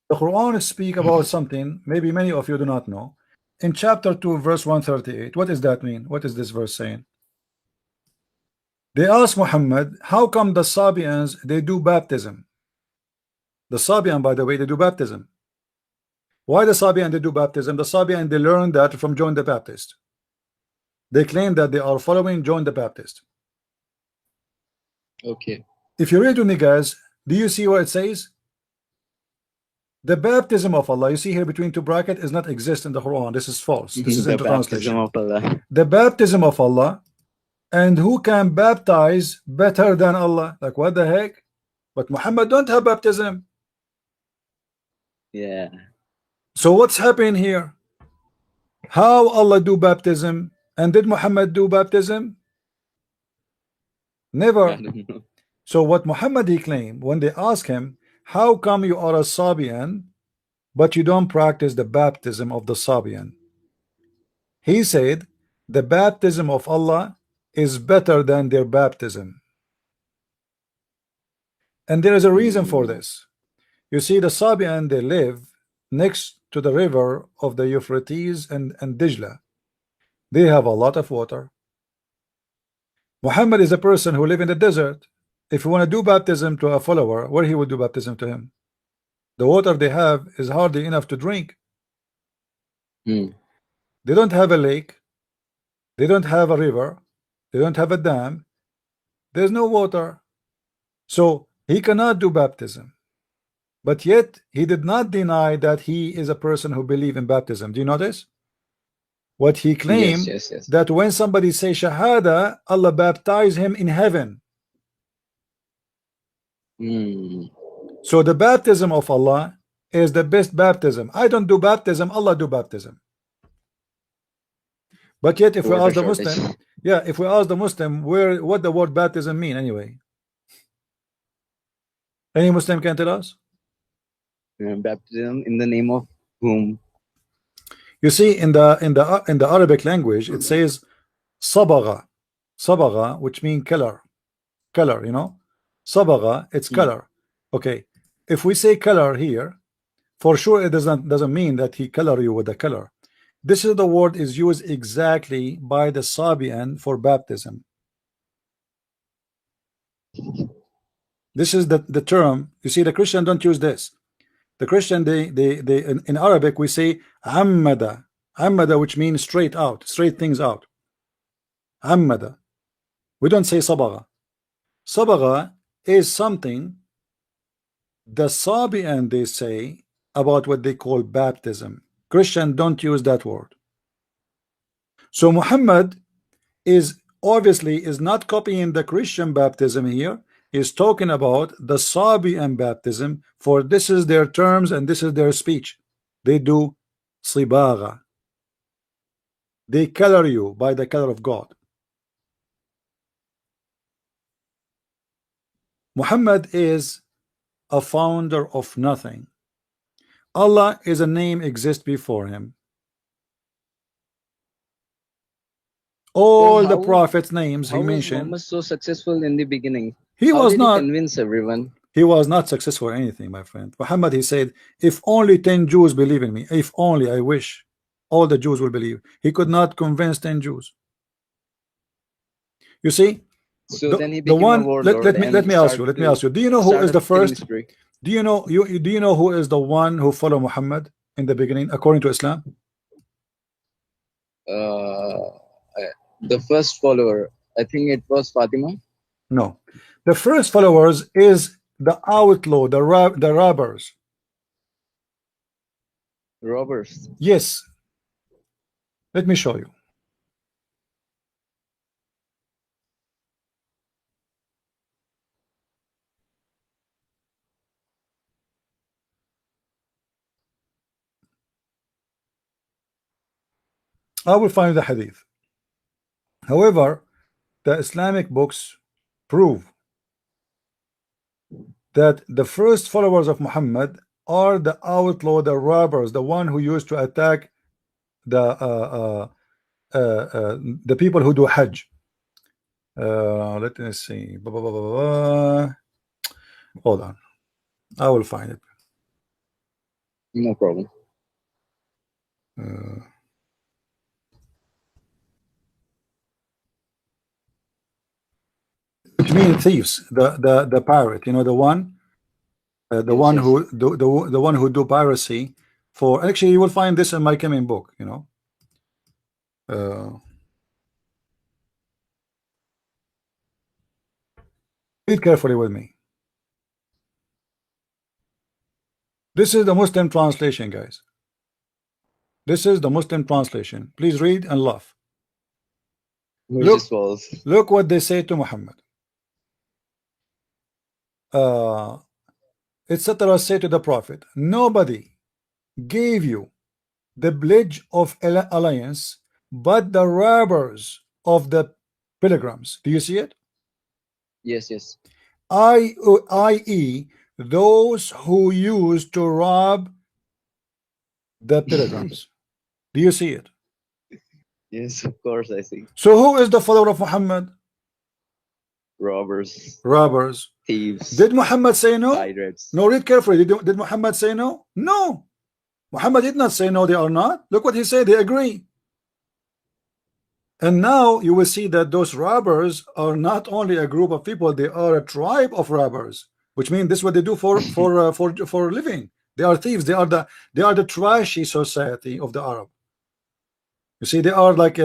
the Quran speak about something maybe many of you do not know. In chapter 2 verse 138, what does that mean? What is this verse saying? They ask Muhammad, how come the Sabians they do baptism? The Sabian, by the way, they do baptism. Why the Sabian they do baptism? The Sabian they learned that from John the Baptist. They claim that they are following John the Baptist. Okay. If you read with me, guys, do you see what it says? The baptism of Allah, you see here between two brackets, is not exist in the Quran. This is false. This is the in the translation. baptism of Allah. The baptism of Allah, and who can baptize better than Allah? Like what the heck? But Muhammad don't have baptism. Yeah. So what's happening here? How Allah do baptism, and did Muhammad do baptism? Never. I don't know. So what Muhammad he claimed when they ask him, how come you are a Sabian but you don't practice the baptism of the Sabian? He said the baptism of Allah is better than their baptism. And there is a reason for this. You see, the Sabian they live next to the river of the Euphrates and Dijla. They have a lot of water. Muhammad is a person who live in the desert. If you want to do baptism to a follower, where he would do baptism to him? The water they have is hardly enough to drink. They don't have a lake. They don't have a river. They don't have a dam. There's no water. So he cannot do baptism. But yet he did not deny that he is a person who believe in baptism. Do you notice? What he claimed, yes. that when somebody say Shahada, Allah baptize him in heaven. So the baptism of Allah is the best baptism. I don't do baptism, Allah do baptism. But yet if we ask the Muslim, yeah, if we ask the Muslim what the word baptism mean anyway. Any Muslim can tell us? Baptism in the name of whom? You see, in the Arabic language, it says sabagha, sabagha, which means color, color. Sabagha, it's Hmm. color. Okay, if we say color here, for sure it doesn't mean that he color you with the color. This is the word is used exactly by the Sabian for baptism. This is the term. You see, the Christian don't use this. The Christian, they in Arabic we say ammada, ammada, which means straight out, straight things out. Ammada. We don't say sabagha. Sabagha is something the Sabian they say about what they call baptism. Christian don't use that word. So Muhammad is obviously is not copying the Christian baptism here. Is talking about the Sabian baptism, for this is their terms and this is their speech. They do sibagha. They color you by the color of God. Muhammad is a founder of nothing. Allah is a name exist before him. So All the prophets names he how was mentioned, Muhammad so successful in the beginning? he How was did he not convince everyone? he was not successful in anything, my friend. Muhammad, he said, if only 10 Jews believe in me, if only I wish all the Jews will believe. He could not convince 10 Jews. You see, So the then he the became a one warlord let and me ask you, let me ask you, do you know who is started the killing first? spree. Do you know who is the one who followed Muhammad in the beginning according to Islam? Uh, the first follower, I think it was Fatima. No, the first followers is the outlaw, the robbers. Robbers. Yes, let me show you. I will find the hadith. However, the Islamic books prove that the first followers of Muhammad are the outlaw, the robbers, the one who used to attack the the people who do Hajj. Let me see. Hold on, I will find it. No problem. Uh, which means thieves. The pirate. You know, the one. The Yes, one yes. who the one who do piracy for. Actually, you will find this in my coming book. Read carefully with me. This is the Muslim translation, guys. This is the Muslim translation. Please read and laugh. Which is Look, false. look what they say to Muhammad. Etc. Say to the Prophet, nobody gave you the pledge of alliance but the robbers of the pilgrims. Do you see it? Yes, yes. I.e. those who used to rob the pilgrims. Do you see it? Yes, of course I see. So who is the follower of Muhammad? Robbers, Robbers. thieves, Did Muhammad say no? pirates. No, read carefully. Did Muhammad say no? No. Muhammad did not say no, they are not. Look what he said, they agree. And now you will see that those robbers are not only a group of people, they are a tribe of robbers, which means this is what they do for a living. They are thieves. They are the trashy society of the Arab. You see, they are like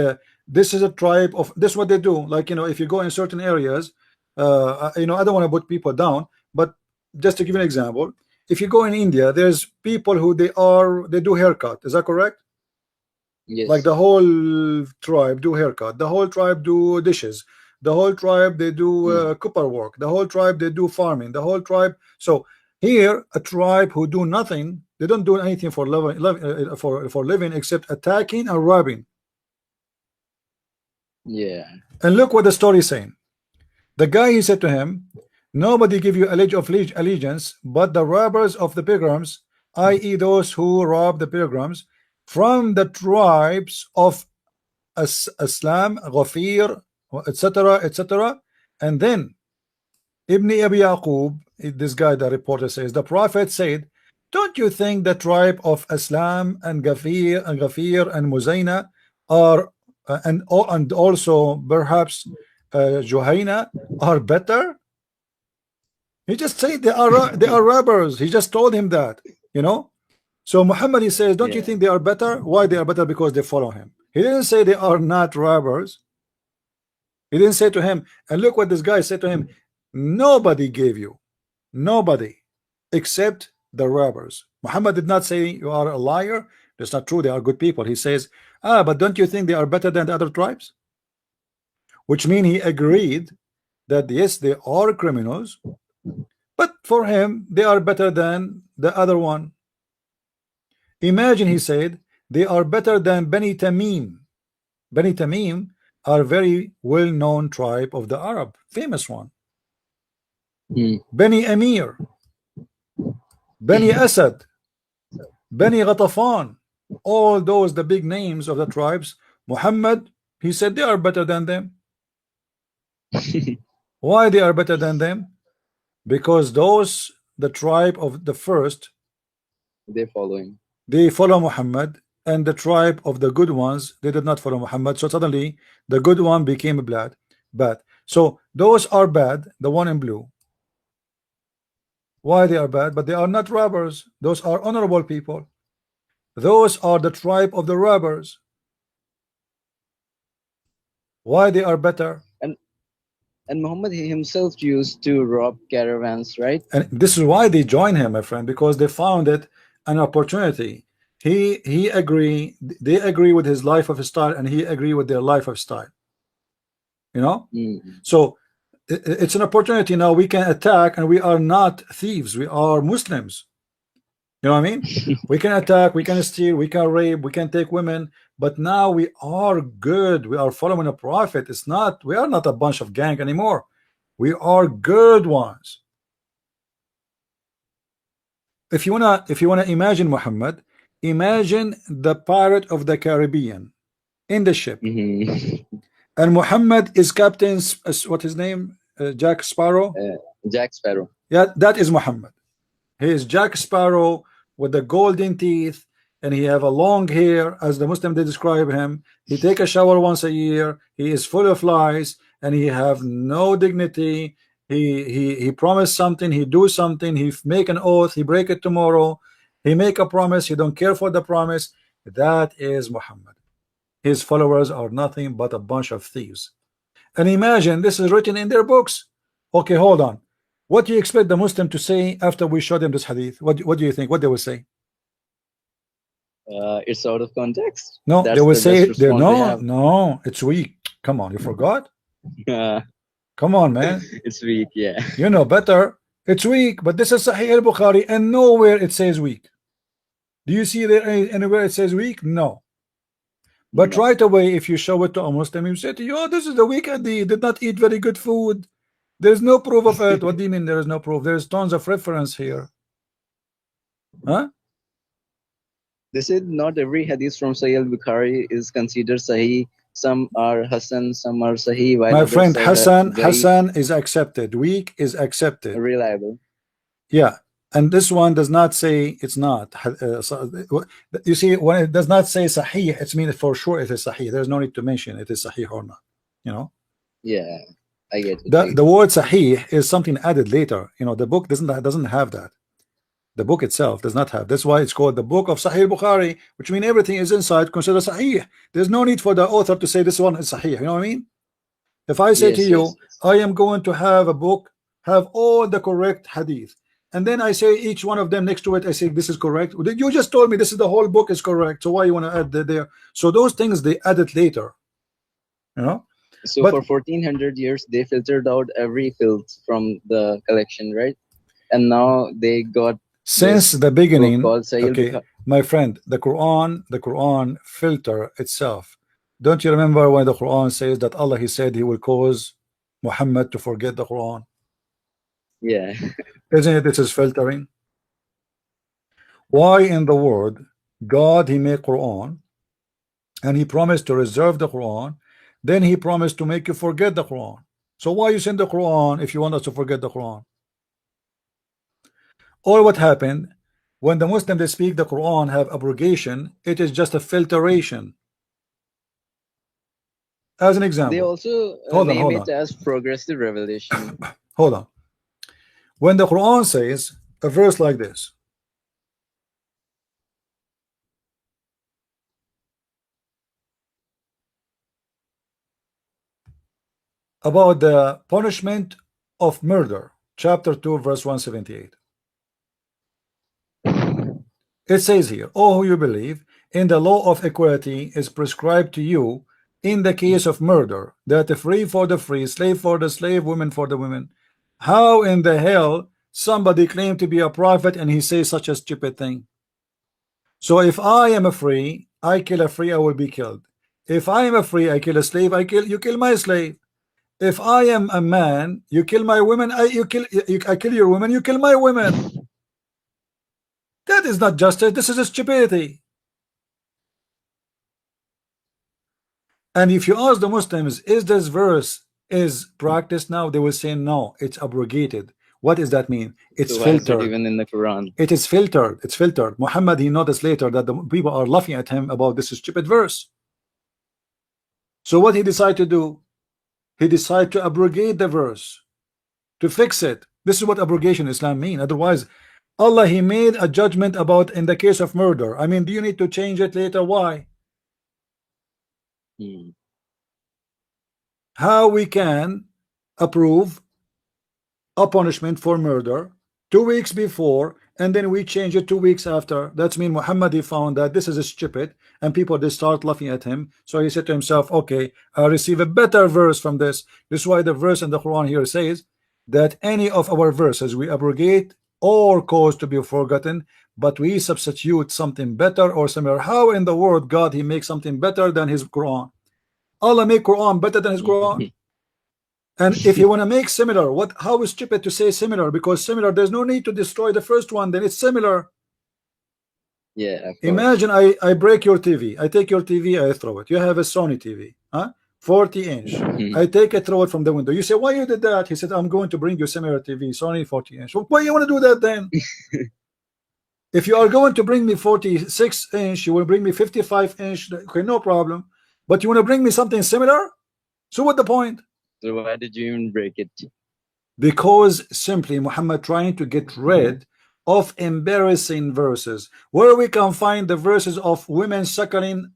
this is a tribe of this is what they do. Like, if you go in certain areas, I don't want to put people down, but just to give you an example, if you go in India, there's people who they do haircut. Is that correct? Yes. Like the whole tribe do haircut, the whole tribe do dishes, the whole tribe they do copper work, the whole tribe they do farming, the whole tribe. So here a tribe who do nothing, they don't do anything for living, for living except attacking and robbing. Yeah. And look what the story is saying. The guy, he said to him, nobody give you a pledge of allegiance but the robbers of the pilgrims, i.e. those who rob the pilgrims. from the tribes of Islam, Ghafir, etc., etc. And then Ibn Abi Yaqub, this guy, the reporter says, the Prophet said, don't you think the tribe of Islam and Ghafir and Muzayna are and also perhaps Juhayna are better? He just said they are robbers. He just told him that, you know. So Muhammad, he says, don't you Yeah. think they are better? Why they are better? Because they follow him. He didn't say they are not robbers. He didn't say to him, and look what this guy said to him, nobody gave you, nobody except the robbers. Muhammad did not say you are a liar. That's not true. They are good people. He says, but don't you think they are better than the other tribes? Which means he agreed that yes, they are criminals, but for him, they are better than the other one. Imagine, he said, they are better than Bani Tamim. Bani Tamim are very well-known tribe of the Arab, famous one. Bani Amir, Bani Asad, Bani Ghatafan, all those the big names of the tribes. Muhammad, he said they are better than them. Why they are better than them? Because those, the tribe of the first, They follow him. they follow Muhammad, and the tribe of the good ones, they did not follow Muhammad. So suddenly the good one became bad. So those are bad, the one in blue. Why they are bad? But they are not robbers. Those are honorable people. Those are the tribe of the robbers. Why they are better? And Muhammad himself used to rob caravans, right? And this is why they join him, my friend, because they found it an opportunity. He agree, they agree with his life of style, and he agree with their life of style. You know? So it's an opportunity now. We can attack, and we are not thieves. We are Muslims. You know what I mean? We can attack, we can steal, we can rape, we can take women, but now we are good. We are following a prophet. It's not, we are not a bunch of gang anymore. We are good ones. If you wanna imagine Muhammad, imagine the pirate of the Caribbean in the ship, and Muhammad is captain. What his name? Jack Sparrow. Jack Sparrow. Yeah, that is Muhammad. He is Jack Sparrow with the golden teeth, and he have a long hair, as the Muslim they describe him. He take a shower once a year. He is full of lies, and he have no dignity. He promised something, he do something, he make an oath, he break it tomorrow. He make a promise, he don't care for the promise. That is Muhammad. His followers are nothing but a bunch of thieves. And imagine this is written in their books. Okay, hold on. What do you expect the Muslim to say after we show them this hadith? What do you think? What they will say? It's out of context. No, That's they will say no, no, it's weak. Come on, you forgot? Come on, man. It's weak, yeah. You know better. It's weak, but this is Sahih al-Bukhari, and nowhere it says weak. Do you see there anywhere it says weak? No. But No. right away, if you show it to a Muslim, you say to you, oh, this is the weak hadith, did not eat very good food. There's no proof of it. What do you mean there is no proof? There's tons of reference here. Huh? They said not every hadith from Sahih al-Bukhari is considered Sahih. Some are Hassan, some are Sahih. While My friend, Hassan Da'if, is accepted. Weak is accepted. reliable. Yeah. And this one does not say it's not. You see, when it does not say Sahih, it's mean for sure it is Sahih. There's no need to mention it is Sahih or not. You know? Yeah, I get it. The word Sahih is something added later. You know, the book doesn't have that. The book itself does not have. That's why it's called the book of Sahih Bukhari, which means everything is inside considered Sahih. There's no need for the author to say this one is Sahih. You know what I mean? If I say to you, I am going to have a book, have all the correct hadith, and then I say each one of them next to it, I say this is correct. You just told me this is the whole book is correct. So why you want to add that there? So those things they added later. You know? So for 1400 years they filtered out every filth from the collection, right? And now they got since the beginning. Okay, my friend, the Quran filter itself. Don't you remember when the Quran says that Allah, he said he will cause Muhammad to forget the Quran? Yeah. Isn't it this is filtering? Why in the world God, he made Quran, and he promised to reserve the Quran. Then he promised to make you forget the Quran. So why you send the Quran if you want us to forget the Quran? Or what happened when the Muslims they speak the Quran have abrogation? It is just a filtration. As an They example, also hold on, name hold it on, as progressive revelation. hold on. When the Quran says a verse like this, about the punishment of murder, chapter 2, verse 178. It says here, "Oh, who you believe in the law of equality is prescribed to you in the case of murder, that the free for the free, slave for the slave, women for the women." How in the hell somebody claim to be a prophet and he says such a stupid thing? So if I am a free, I kill a free, I will be killed. If I am a free, I kill a slave, you kill my slave. If I am a man, you kill my women, I kill your women, you kill my women. That is not justice, this is a stupidity. And if you ask the Muslims, is this verse is practiced now? They will say no, it's abrogated. What does that mean? It's So why is it filtered. even in the Quran? It is filtered. It's filtered. Muhammad, he noticed later that the people are laughing at him about this stupid verse. So what he decided to do? He decided to abrogate the verse, to fix it. This is what abrogation Islam mean. Otherwise, Allah, he made a judgment about in the case of murder. I mean, do you need to change it later? Why? How we can approve a punishment for murder 2 weeks before and then we change it 2 weeks after? That's mean Muhammad, he found that this is a stupid and people they start laughing at him. So he said to himself, okay, I'll receive a better verse from this. This is why the verse in the Quran here says that any of our verses we abrogate or cause to be forgotten, but we substitute something better or similar. How in the world God he makes something better than his Quran? Allah make Quran better than his Quran. And if you want to make similar, how is stupid to say similar? Because similar, there's no need to destroy the first one, then it's similar. Yeah, of course. Imagine I break your TV, I take your TV, I throw it. You have a Sony TV, huh? 40-inch. I take it, throw it from the window. You say, why you did that? He said, I'm going to bring you similar TV, Sony 40-inch. Well, why you want to do that then? If you are going to bring me 46-inch, you will bring me 55-inch, okay, no problem. But you want to bring me something similar? So what the point? So why did you even break it? Because simply Muhammad trying to get rid of embarrassing verses. Where we can find the verses of women suckling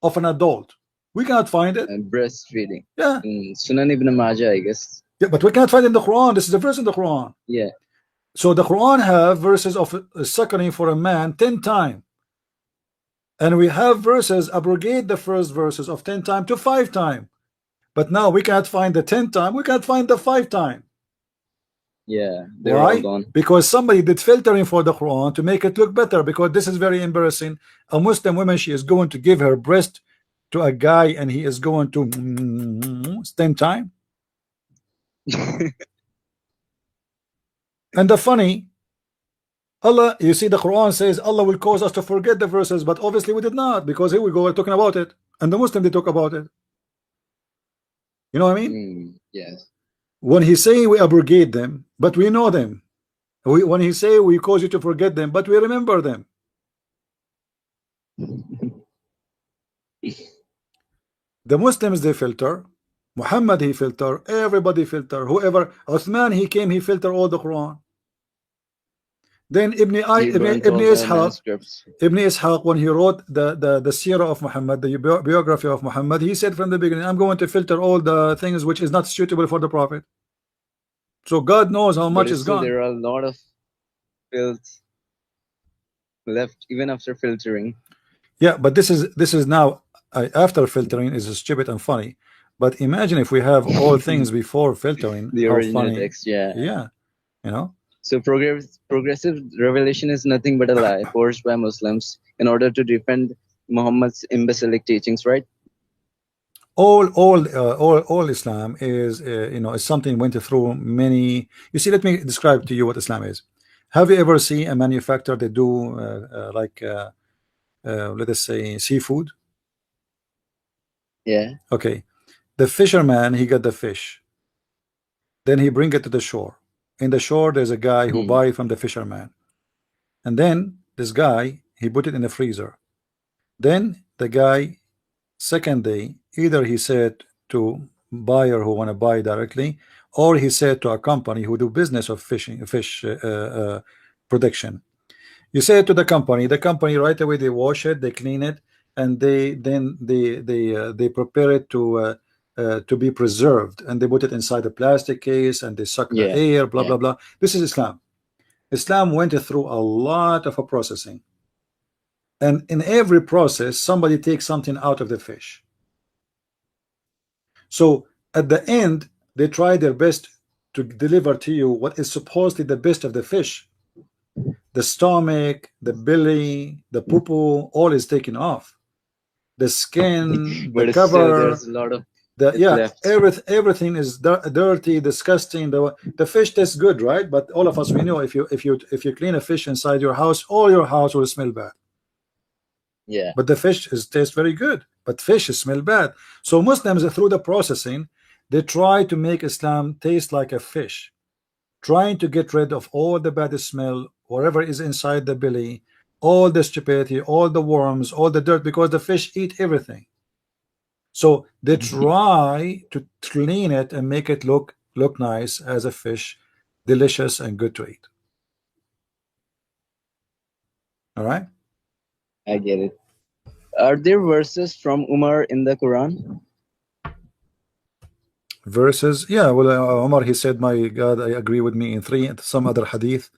of an adult? We cannot find it. And breastfeeding. Yeah. Sunan ibn Majah, I guess. Yeah, but we cannot find it in the Quran. This is a verse in the Quran. Yeah. So the Quran have verses of suckling for a man 10 times. And we have verses abrogate the first verses of 10 times to 5 times. But now we cannot find the 10 times, we can't find the 5 times. Yeah, they're all gone. Because somebody did filtering for the Quran to make it look better, because this is very embarrassing. A Muslim woman, she is going to give her breast to a guy and he is going to 10 times. And the funny, Allah, you see the Quran says Allah will cause us to forget the verses, but obviously we did not, because here we go, we're talking about it. And the Muslim, they talk about it. You know what I mean? Yes. When he say we abrogate them, but we know them. When he say we cause you to forget them, but we remember them. The Muslims, they filter. Muhammad, he filter. Everybody filter. Whoever, Uthman, he came, he filter all the Quran. Then Ibn Ishaq, when he wrote the Sirah of Muhammad, the biography of Muhammad, he said from the beginning, I'm going to filter all the things which is not suitable for the Prophet. So God knows how much is gone. There are a lot of filth left even after filtering. Yeah, but this is now after filtering is stupid and funny. But imagine if we have all things before filtering. The original text, yeah. Yeah, you know. So progressive revelation is nothing but a lie forged by Muslims in order to defend Muhammad's imbecilic teachings, right? All Islam is is something went through many. You see, let me describe to you what Islam is. Have you ever seen a manufacturer that do let us say seafood. Yeah. Okay, the fisherman, he got the fish, then he bring it to the shore. In the shore there's a guy who Hmm. buy from the fisherman, and then this guy, he put it in the freezer. Then the guy, second day, either he said to buyer who want to buy directly, or he said to a company who do business of fishing, production. You say it to the company right away, they wash it, they clean it, and they prepare it to be preserved, and they put it inside a plastic case, and they suck the Yeah. air, blah Yeah. blah blah. This is Islam. Islam went through a lot of a processing, and in every process somebody takes something out of the fish. So at the end they try their best to deliver to you what is supposedly the best of the fish. The stomach, the belly, the poo-poo, all is taken off. The skin, the But still, cover, there's a lot of the it yeah, left. everything is dirty, disgusting. The fish tastes good, right? But all of us, we know if you clean a fish inside your house, all your house will smell bad. Yeah. But the fish tastes very good. But fish smell bad. So Muslims, through the processing, they try to make Islam taste like a fish, trying to get rid of all the bad smell, whatever is inside the belly, all the stupidity, all the worms, all the dirt, because the fish eat everything. So they try to clean it and make it look nice as a fish, delicious and good to eat. All right. I get it. Are there verses from Umar in the Quran? Verses, yeah. Well, Omar, he said, "My God, I agree with me in 3." Some other hadith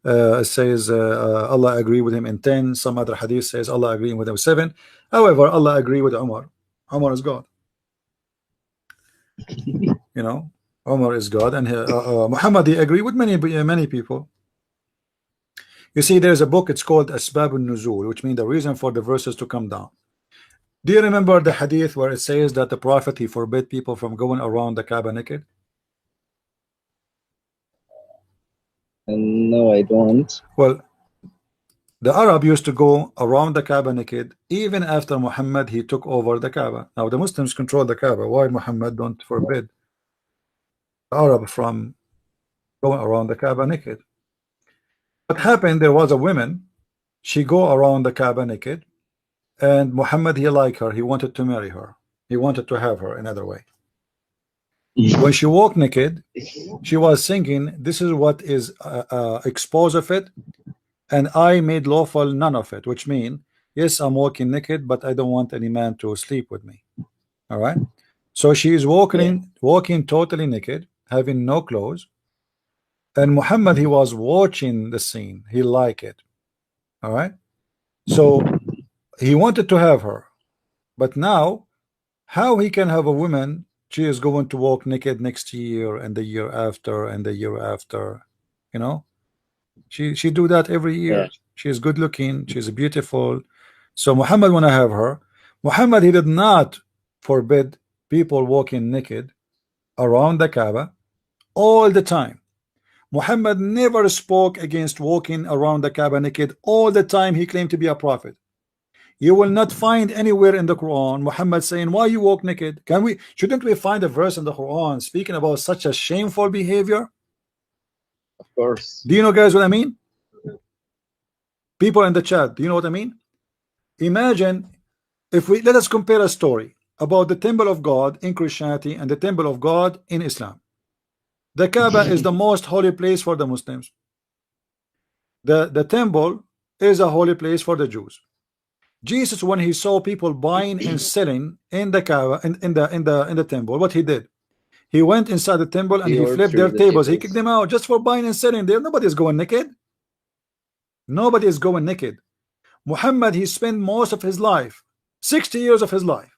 says Allah agree with him in 10. Some other hadith says Allah agreeing with him 7. However, Allah agree with Umar. Umar is God. You know, Umar is God, and Muhammad, he agree with many people. You see, there's a book, it's called Asbab al-Nuzul, which means the reason for the verses to come down. Do you remember the hadith where it says that the Prophet, he forbid people from going around the Kaaba naked? No, I don't. Well, the Arab used to go around the Kaaba naked even after Muhammad, he took over the Kaaba. Now the Muslims control the Kaaba. Why Muhammad don't forbid the Arab from going around the Kaaba naked? What happened, there was a woman, she go around the Kaaba naked, and Muhammad, he liked her, he wanted to marry her, he wanted to have her another way. When she walked naked, she was thinking, this is what is exposed of it, and I made lawful none of it, which means, yes, I'm walking naked, but I don't want any man to sleep with me. All right. So she is walking totally naked, having no clothes, and Muhammad, he was watching the scene, he liked it. All right. So he wanted to have her, but now how he can have a woman, she is going to walk naked next year and the year after and the year after, you know, she do that every Yeah. year. She is good looking, she's beautiful. So Muhammad wanna have her. Muhammad, he did not forbid people walking naked around the Kaaba all the time. Muhammad never spoke against walking around the Kaaba naked all the time he claimed to be a prophet. You will not find anywhere in the Quran Muhammad saying, why you walk naked? Shouldn't we find a verse in the Quran speaking about such a shameful behavior? Of course. Do you know, guys, what I mean? People in the chat, do you know what I mean? Imagine if we let us compare a story about the temple of God in Christianity and the temple of God in Islam. The Kaaba is the most holy place for the Muslims. The temple is a holy place for the Jews. Jesus, when he saw people buying and selling in the Kaaba, in the temple, what he did? He went inside the temple and He he flipped overthrew their the tables. He kicked tables. them out just for buying and selling there. Nobody is going naked. Nobody is going naked. Muhammad, he spent most of his life, 60 years of his life.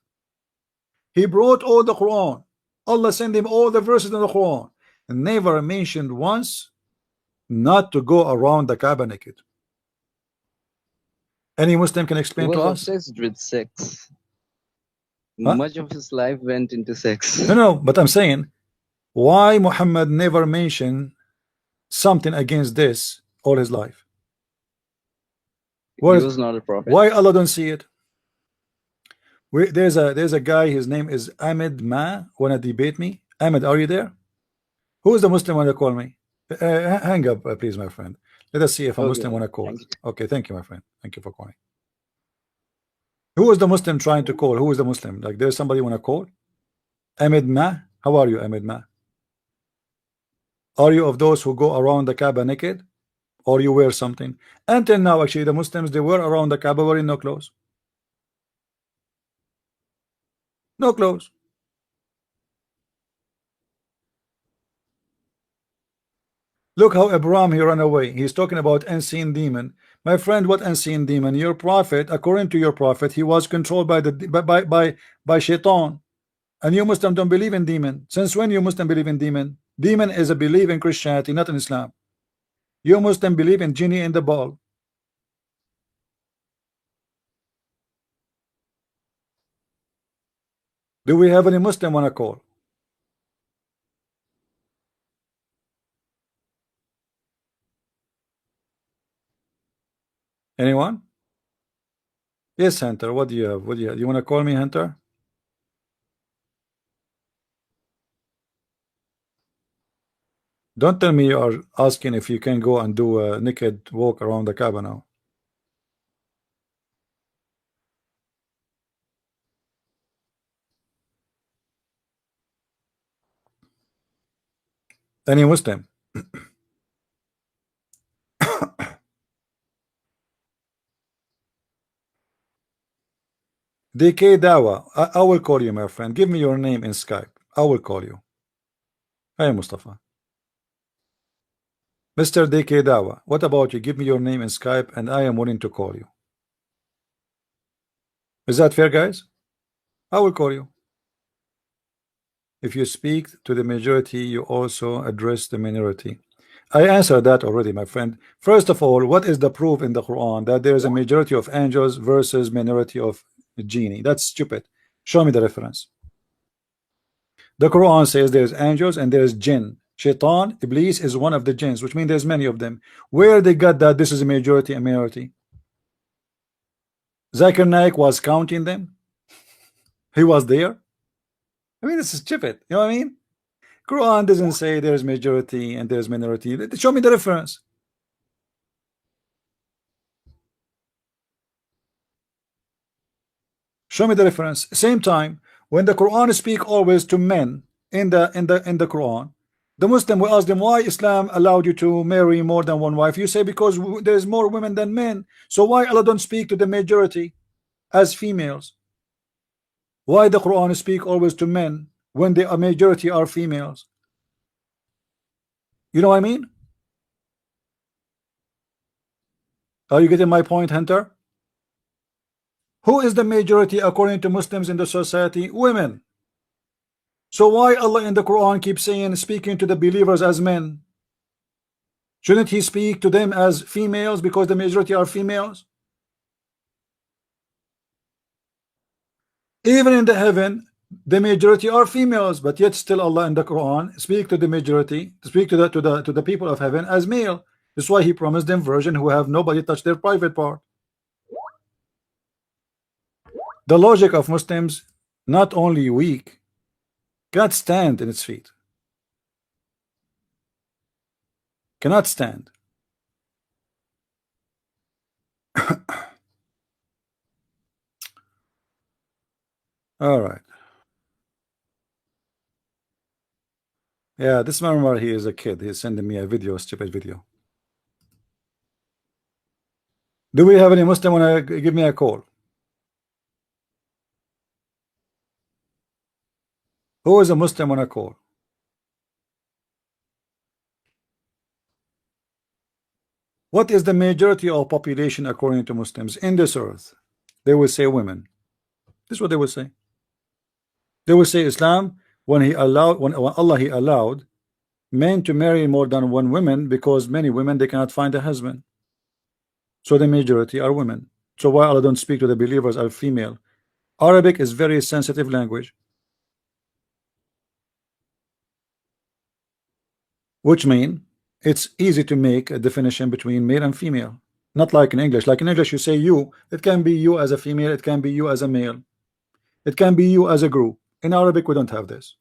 He brought all the Quran. Allah sent him all the verses in the Quran and never mentioned once not to go around the Kaaba naked. Any Muslim can He explain to was us? obsessed with sex. Huh? Much of his life went into sex. No, but I'm saying, why Muhammad never mentioned something against this all his life? What He is, was not a prophet. why Allah don't see it? There's a guy, his name is Ahmed Ma, wanna debate me? Ahmed, are you there? Who is the Muslim wanna call me? Hang up, please, my friend. Let us see if a Okay, Muslim wanna call. thank you. Okay, thank you, my friend. Thank you for calling. Who is the Muslim trying to call? Who is the Muslim? Like, there's somebody wanna call? Ahmed Ma, how are you, Ahmed Ma? Are you of those who go around the Kaaba naked, or you wear something? Until now, actually, the Muslims, they were around the Kaaba wearing no clothes. No clothes. Look how Abraham, he ran away. He's talking about unseen demon. My friend, what unseen demon? Your prophet, according to your prophet, he was controlled by the by shaitan. And you Muslim don't believe in demon. Since when you Muslim believe in demon? Demon is a belief in Christianity, not in Islam. You Muslim believe in genie in the ball. Do we have any Muslim wanna call? Anyone? Yes, Hunter. What do you have? What do you have? You wanna call me, Hunter? Don't tell me you are asking if you can go and do a naked walk around the Kaaba now. Any Muslim? DK Dawa. I will call you, my friend. Give me your name in Skype. I will call you. Hey, Mustafa. Mr. DK Dawa. What about you? Give me your name in Skype and I am willing to call you. Is that fair, guys? I will call you. If you speak to the majority, you also address the minority. I answered that already, my friend. First of all, what is the proof in the Quran that there is a majority of angels versus minority of genie? That's stupid. Show me the reference. The Quran says there's angels and there's jinn. Shaitan, Iblis is one of the jinns, which means there's many of them. Where they got that this is a majority and minority? Zakir Naik was counting them. He was there. I mean, this is stupid. You know what I mean? Quran doesn't say there's majority and there's minority. Show me the reference. Show me the reference. Same time, when the Quran speak always to men in the Quran, the Muslim will ask them why Islam allowed you to marry more than one wife. You say because there's more women than men. So why Allah don't speak to the majority as females? Why the Quran speak always to men when the majority are females? You know what I mean? Are you getting my point, Hunter? Who is the majority according to Muslims in the society? Women. So why Allah in the Quran keeps saying speaking to the believers as men? Shouldn't he speak to them as females because the majority are females? Even in the heaven, the majority are females, but yet still Allah in the Quran speak to the majority, speak to the people of heaven as male. That's why he promised them virgin who have nobody touch their private part. The logic of Muslims not only weak, cannot stand in its feet. Cannot stand. All right. Yeah, this Marmar, he is a kid. He's sending me a video, a stupid video. Do we have any Muslim want to give me a call? Who is a Muslim want to call? What is the majority of population according to Muslims in this earth? They will say women. This is what they will say. They will say Islam when when Allah he allowed men to marry more than one woman because many women they cannot find a husband. So the majority are women. So why Allah don't speak to the believers are female? Arabic is very sensitive language, which mean it's easy to make a definition between male and female. Not like in English. Like in English, you say you. It can be you as a female. It can be you as a male. It can be you as a group. In Arabic, we don't have this.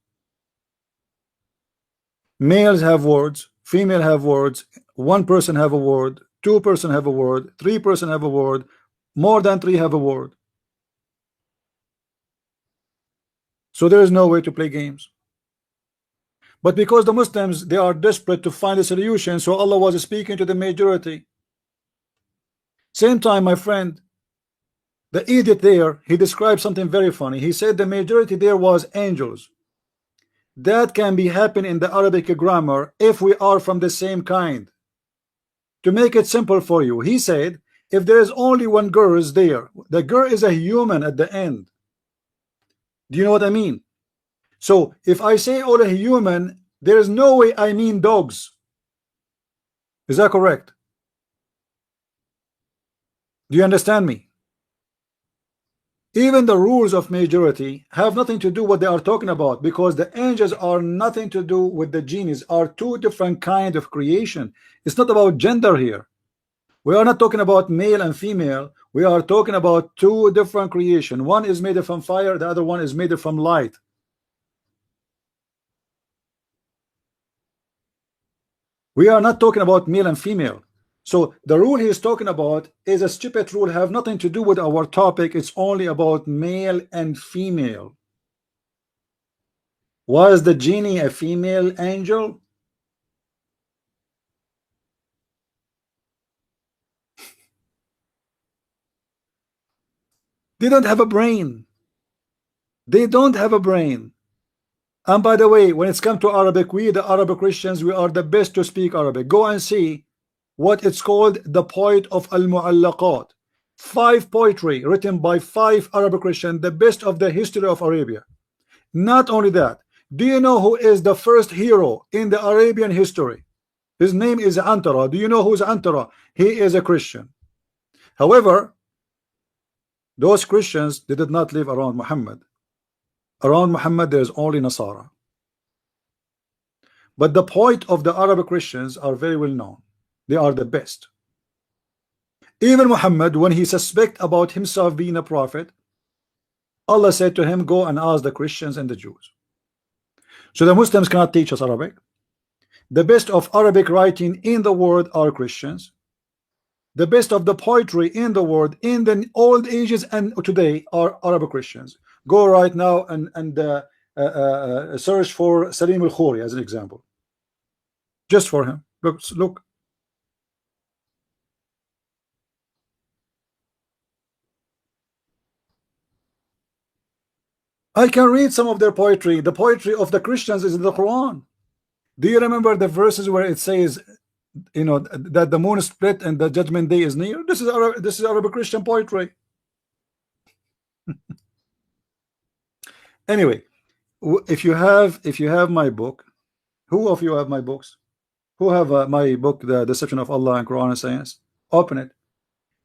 Males have words. Female have words. One person have a word. Two person have a word. Three person have a word. More than three have a word. So there is no way to play games. But because the Muslims, they are desperate to find a solution, so Allah was speaking to the majority. Same time, my friend, the idiot there, he described something very funny. He said the majority there was angels. That can be happen in the Arabic grammar if we are from the same kind. To make it simple for you, he said if there is only one girl is there, the girl is a human at the end. Do you know what I mean? So if I say all a human, there is no way I mean dogs. Is that correct? Do you understand me? Even the rules of majority have nothing to do with what they are talking about, because the angels are nothing to do with the genies, are two different kind of creation. It's not about gender here. We are not talking about male and female. We are talking about two different creation. One is made from fire, the other one is made from light. We are not talking about male and female. So the rule he is talking about is a stupid rule, have nothing to do with our topic. It's only about male and female. Was the genie a female angel? They don't have a brain. They don't have a brain. And by the way, when it's come to Arabic, we the Arabic Christians, we are the best to speak Arabic. Go and see what it's called, the poet of Al-Mu'allaqat. 5 poetry written by 5 Arabic Christians, the best of the history of Arabia. Not only that, do you know who is the first hero in the Arabian history? His name is Antara. Do you know who's Antara? He is a Christian. However, those Christians, they did not live around Muhammad. Around Muhammad there is only Nasara. But the poet of the Arabic Christians are very well known. They are the best. Even Muhammad, when he suspect about himself being a prophet, Allah said to him, go and ask the Christians and the Jews. So the Muslims cannot teach us Arabic. The best of Arabic writing in the world are Christians. The best of the poetry in the world in the old ages and today are Arabic Christians. Go right now and search for Salim al-Khoury as an example. Just for him. Look. I can read some of their poetry. The poetry of the Christians is in the Quran. Do you remember the verses where it says, you know, that the moon is split and the judgment day is near? This is Arabic Christian poetry. Anyway, if you have my book, who of you have my books? Who have my book, The Deception of Allah and Quran and Science? Open it.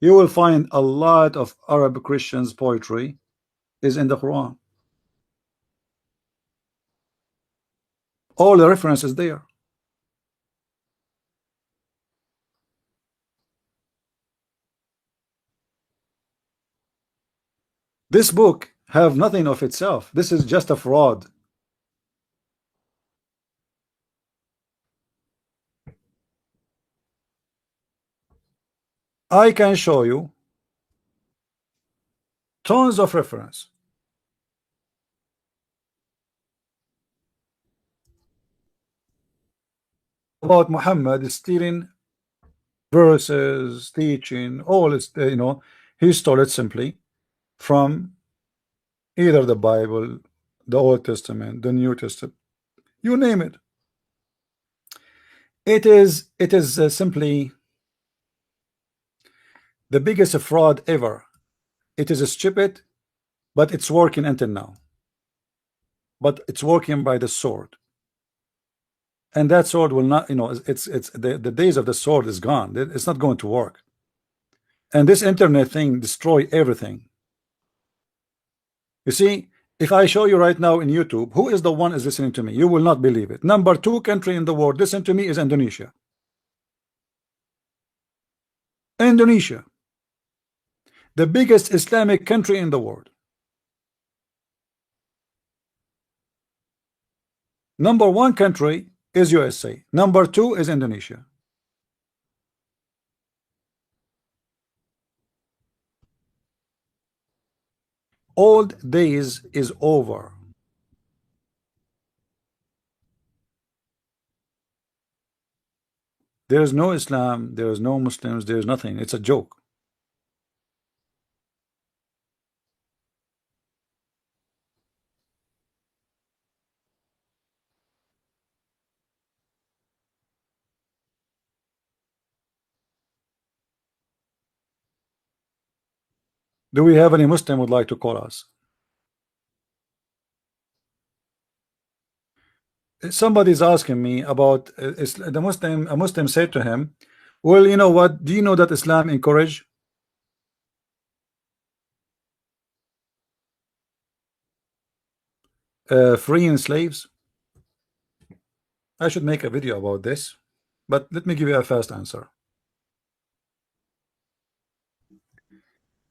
You will find a lot of Arab Christians poetry is in the Quran. All the references there. This book have nothing of itself. This is just a fraud. I can show you tons of reference. About Muhammad stealing verses, teaching, all is, you know, he stole it simply from either the Bible, the Old Testament, the New Testament, you name it. It is simply the biggest fraud ever. It is stupid, but it's working until now. But it's working by the sword. And that sword will not, you know, it's the days of the sword is gone. It's not going to work. And this internet thing destroy everything. You see, if I show you right now in YouTube, who is the one is listening to me? You will not believe it. Number 2 country in the world listen to me is Indonesia. Indonesia, the biggest Islamic country in the world. Number one country is USA. Number two is Indonesia. Old days is over. There is no Islam, there is no Muslims, there is nothing. It's a joke. Do we have any Muslim would like to call us? Somebody's asking me about the Muslim. A Muslim said to him, well, you know what, do you know that Islam encourage freeing slaves? I should make a video about this, but let me give you a fast answer.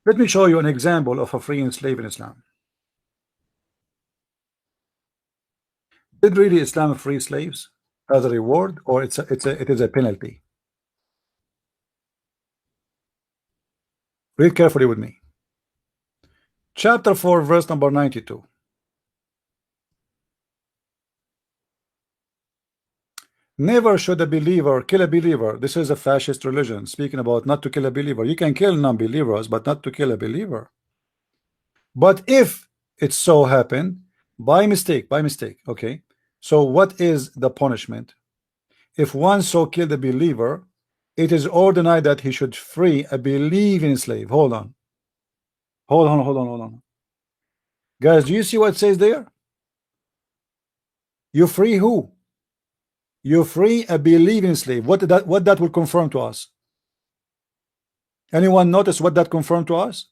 Let me show you an example of a freeing slave in Islam. Did really Islam free slaves as a reward, or it is a penalty? Read carefully with me. Chapter 4, verse number 92. Never should a believer kill a believer. This is a fascist religion speaking about not to kill a believer. You can kill non-believers, but not to kill a believer. But if it so happened by mistake, okay, so what is the punishment? If one so killed a believer, it is ordained that he should free a believing slave. Hold on, guys, do you see what it says there? You free who? You free a believing slave. What that will confirm to us? Anyone notice what that confirmed to us?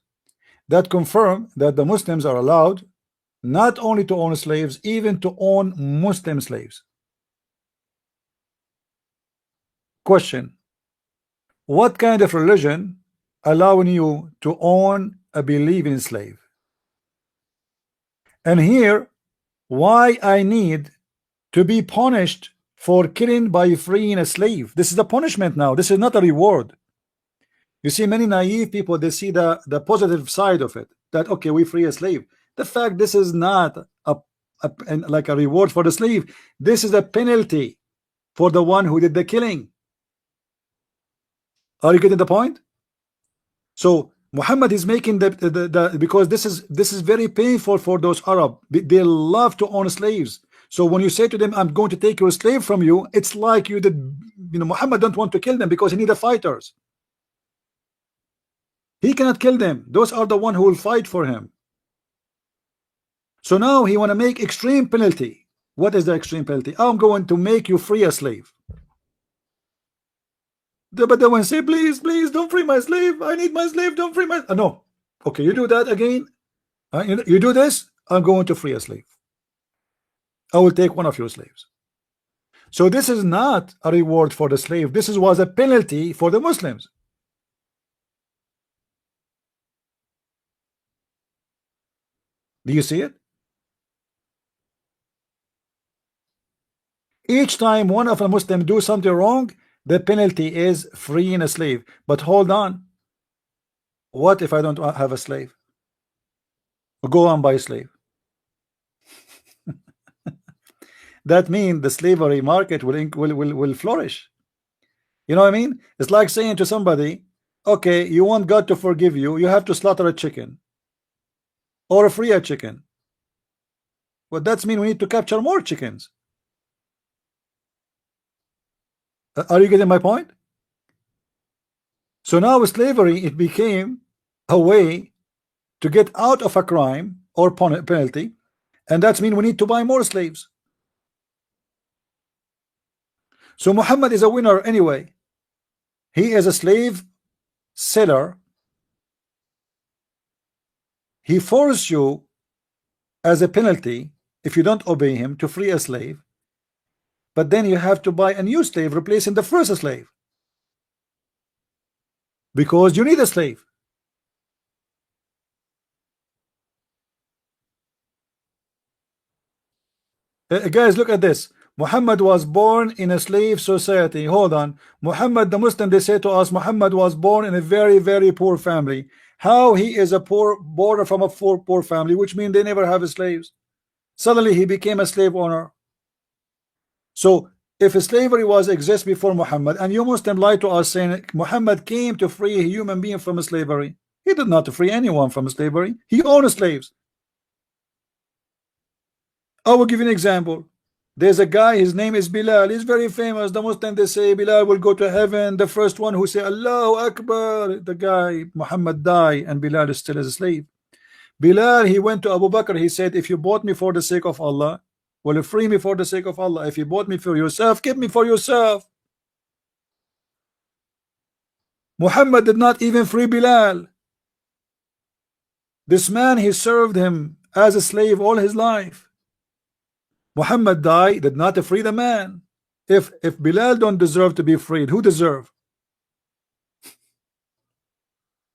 That confirm that the Muslims are allowed not only to own slaves, even to own Muslim slaves. Question: what kind of religion allowing you to own a believing slave? And here, why I need to be punished for killing by freeing a slave? This is the punishment now. This is not a reward. You see, many naive people, they see the positive side of it, that okay, we free a slave. The fact this is not like a reward for the slave. This is a penalty for the one who did the killing. Are you getting the point? So Muhammad is making the because this is very painful for those Arab. They love to own slaves. So when you say to them, I'm going to take your slave from you, it's like you did, you know, Muhammad don't want to kill them because he needs fighters. He cannot kill them. Those are the one who will fight for him. So now he want to make extreme penalty. What is the extreme penalty? I'm going to make you free a slave. But the one say, please, don't free my slave. I need my slave. Don't free my. No. Okay, you do that again. You do this. I'm going to free a slave. I will take one of your slaves. So this is not a reward for the slave. This was a penalty for the Muslims. Do you see it? Each time one of the Muslims do something wrong, the penalty is freeing a slave. But hold on. What if I don't have a slave? Go and buy a slave. That means the slavery market will flourish. You know what I mean? It's like saying to somebody, okay, you want God to forgive you, you have to slaughter a chicken or free a chicken. Well, that's mean we need to capture more chickens. Are you getting my point? So now with slavery, it became a way to get out of a crime or penalty, and that's mean we need to buy more slaves. So Muhammad is a winner anyway. He is a slave seller. He forces you as a penalty if you don't obey him to free a slave, but then you have to buy a new slave replacing the first slave. because you need a slave. Guys, look at this. Muhammad was born in a slave society. Hold on. Muhammad, the Muslim, they say to us, Muhammad was born in a very, very poor family. How he is a poor, born from a poor family, which means they never have slaves. Suddenly he became a slave owner. So if slavery was exist before Muhammad, and you Muslim lie to us saying Muhammad came to free a human being from slavery, he did not free anyone from slavery. He owned slaves. I will give you an example. There's a guy, his name is Bilal. He's very famous. The Muslim, they say Bilal will go to heaven. The first one who say Allahu Akbar, the guy Muhammad died, and Bilal is still as a slave. Bilal, he went to Abu Bakr. He said, if you bought me for the sake of Allah, will you free me for the sake of Allah? If you bought me for yourself, keep me for yourself. Muhammad did not even free Bilal. This man, he served him as a slave all his life. Muhammad died, did not free the man. If Bilal don't deserve to be freed, who deserve?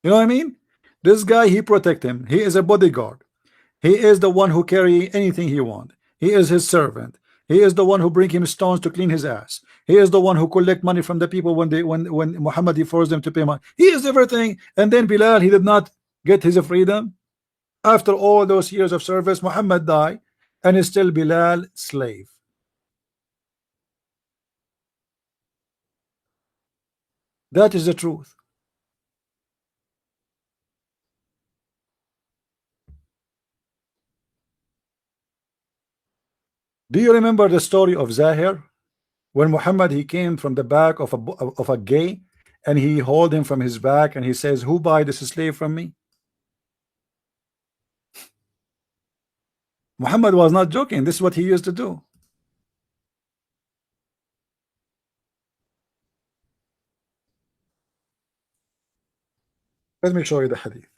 You know what I mean? This guy, he protect him. He is a bodyguard. He is the one who carry anything he want. He is his servant. He is the one who bring him stones to clean his ass. He is the one who collect money from the people when Muhammad he forced them to pay money. He is everything. And then Bilal, he did not get his freedom. After all those years of service, Muhammad died, and is still Bilal slave. That is the truth. Do you remember the story of Zahir? When Muhammad he came from the back of a gay, and he hold him from his back, and he says, who buy this slave from me? Muhammad was not joking. This is what he used to do. Let me show you the hadith.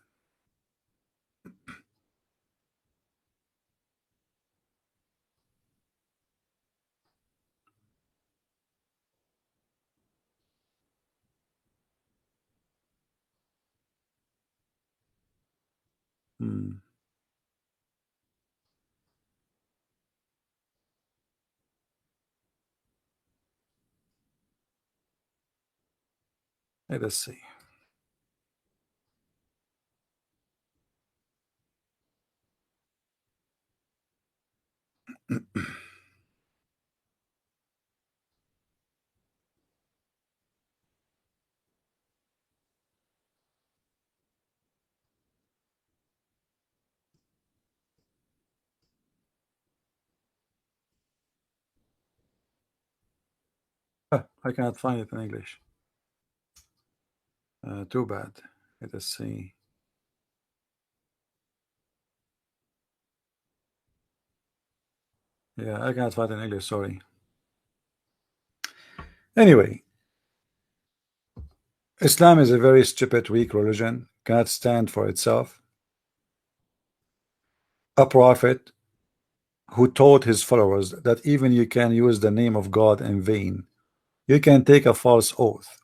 Hmm. Let us see. I cannot find it in English. Too bad. Let us see. Yeah, I cannot find it in English. Sorry. Anyway, Islam is a very stupid, weak religion. Cannot stand for itself. A prophet who taught his followers that even you can use the name of God in vain. You can take a false oath.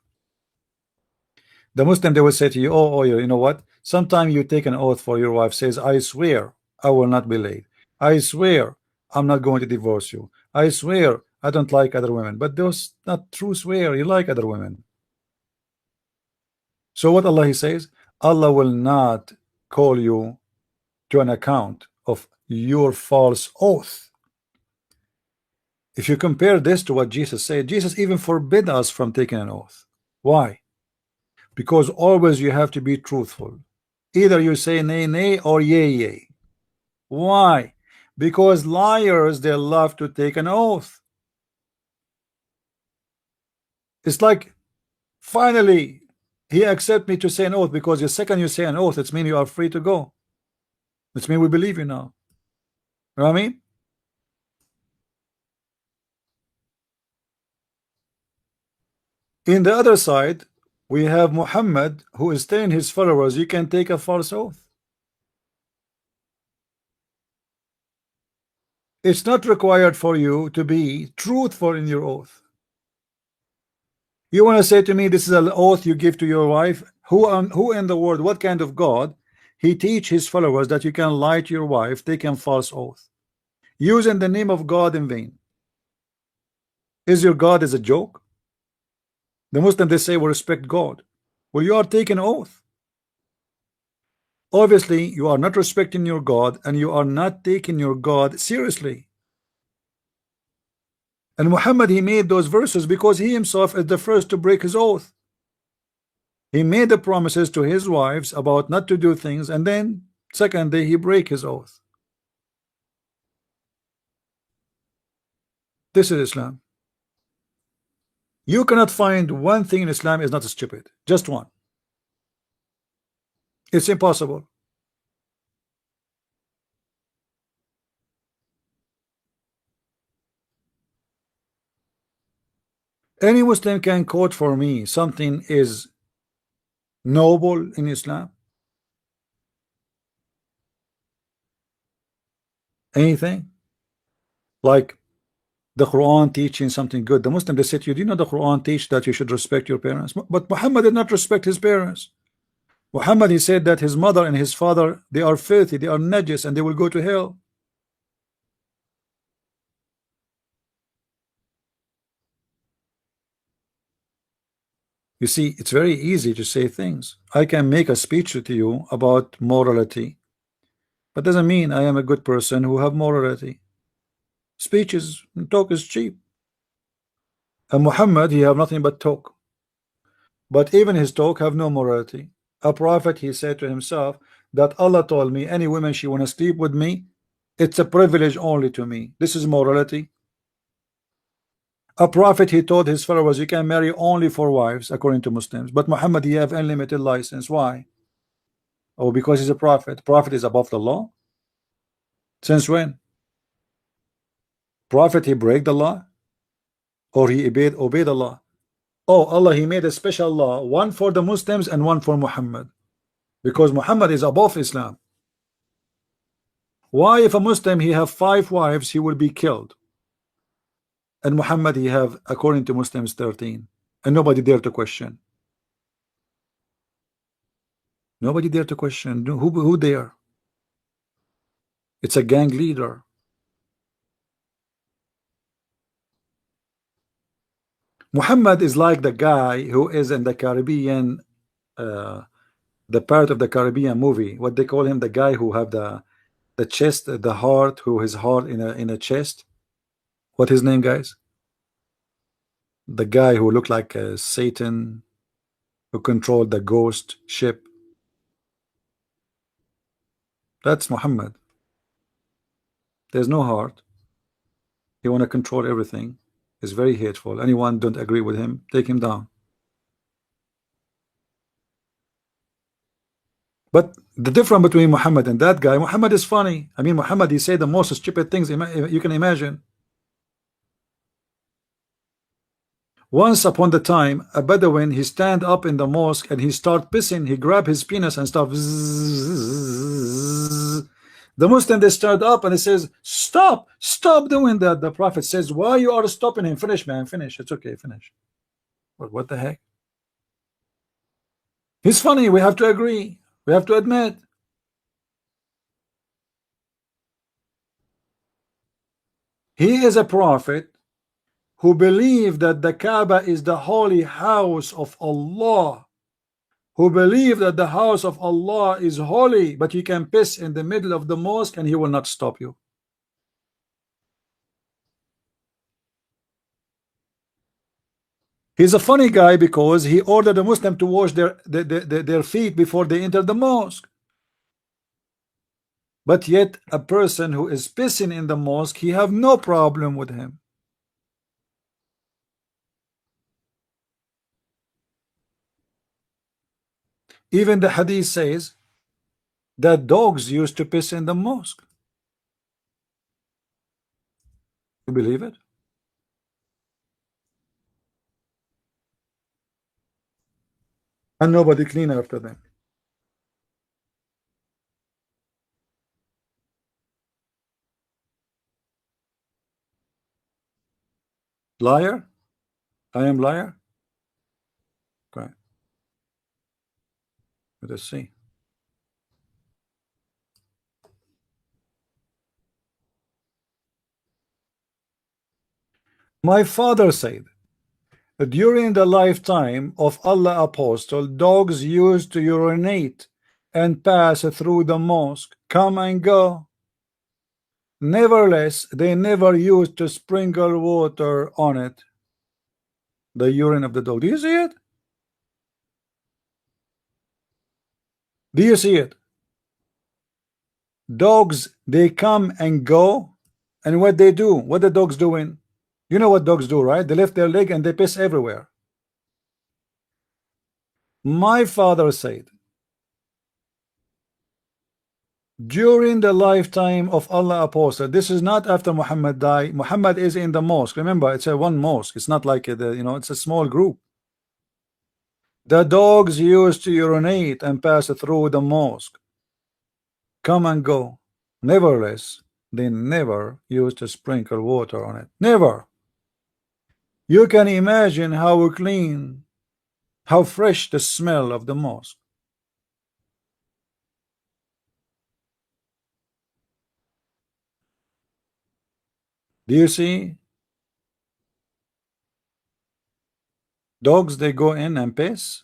The Muslim, they will say to you, oh, you know what? Sometimes you take an oath for your wife, says, I swear I will not be late. I swear I'm not going to divorce you. I swear I don't like other women. But those not true swear. You like other women. So what Allah he says, Allah will not call you to an account of your false oath. If you compare this to what Jesus said, Jesus even forbid us from taking an oath. Why? Because always you have to be truthful. Either you say nay, nay, or yea, yea. Why? Because liars, they love to take an oath. It's like, finally, he accept me to say an oath, because the second you say an oath, it means you are free to go. It means we believe you now. You know what I mean? In the other side, we have Muhammad, who is telling his followers, you can take a false oath. It's not required for you to be truthful in your oath. You want to say to me this is an oath you give to your wife? Who in the world, what kind of God he teach his followers that you can lie to your wife, take a false oath, using the name of God in vain? Is your God is a joke? The Muslims, they say we respect God. Well, you are taking oath. Obviously, you are not respecting your God and you are not taking your God seriously. And Muhammad, he made those verses because he himself is the first to break his oath. He made the promises to his wives about not to do things, and then second day he break his oath. This is Islam. You cannot find one thing in Islam is not stupid. Just one. It's impossible. Any Muslim can quote for me something is noble in Islam. Anything like the Quran teaching something good. The Muslim, they said to you, do you know the Quran teach that you should respect your parents? But Muhammad did not respect his parents. Muhammad, he said that his mother and his father, they are filthy, they are najis, and they will go to hell. You see, it's very easy to say things. I can make a speech to you about morality, but doesn't mean I am a good person who have morality. Speech is, talk is cheap. And Muhammad, he have nothing but talk. But even his talk have no morality. A prophet, he said to himself that Allah told me any woman she want to sleep with me, it's a privilege only to me. This is morality. A prophet, he told his followers you can marry only 4 wives according to Muslims. But Muhammad, he have unlimited license. Why? Oh, because he's a prophet. Prophet is above the law. Since when? Prophet, he break the law or he obeyed the law? Oh, Allah, he made a special law, one for the Muslims and one for Muhammad, because Muhammad is above Islam. Why, if a Muslim he have 5 wives, he will be killed, and Muhammad he have, according to Muslims, 13, and nobody dare to question. Nobody dare to question. Who dare? It's a gang leader. Muhammad is like the guy who is in the Caribbean, the part of the Caribbean movie. What they call him, the guy who have the chest, the heart, who his heart in a chest. What his name, guys? The guy who looked like Satan, who controlled the ghost ship. That's Muhammad. There's no heart. He want to control everything. He's very hateful. Anyone don't agree with him, take him down. But the difference between Muhammad and that guy, Muhammad is funny. I mean, Muhammad, he said the most stupid things you can imagine. Once upon the time, a Bedouin, he stand up in the mosque and he start pissing. He grab his penis and start. The Muslim, they start up and he says, "Stop, stop doing that." The Prophet says, "Why you are stopping him? Finish, man, finish. It's okay, finish." What the heck? He's funny. We have to agree. We have to admit. He is a prophet who believed that the Kaaba is the holy house of Allah, who believe that the house of Allah is holy, but you can piss in the middle of the mosque and he will not stop you. He's a funny guy because he ordered a Muslim to wash their feet before they enter the mosque. But yet a person who is pissing in the mosque, he have no problem with him. Even the hadith says that dogs used to piss in the mosque. You believe it? And nobody clean after them. Liar? I am liar? Let us see. My father said, during the lifetime of Allah Apostle, dogs used to urinate and pass through the mosque, come and go. Nevertheless, they never used to sprinkle water on it. The urine of the dog. Do you see it? Do you see it? Dogs, they come and go, and what they do, what the dogs doing? You know what dogs do, right? They lift their leg and they piss everywhere. My father said, during the lifetime of Allah Apostle, this is not after Muhammad died. Muhammad is in the mosque. Remember, it's a one mosque. It's not like it's a small group. The dogs used to urinate and pass through the mosque, come and go. Nevertheless, they never used to sprinkle water on it. Never. You can imagine how clean, how fresh the smell of the mosque. Do you see? Dogs, they go in and piss,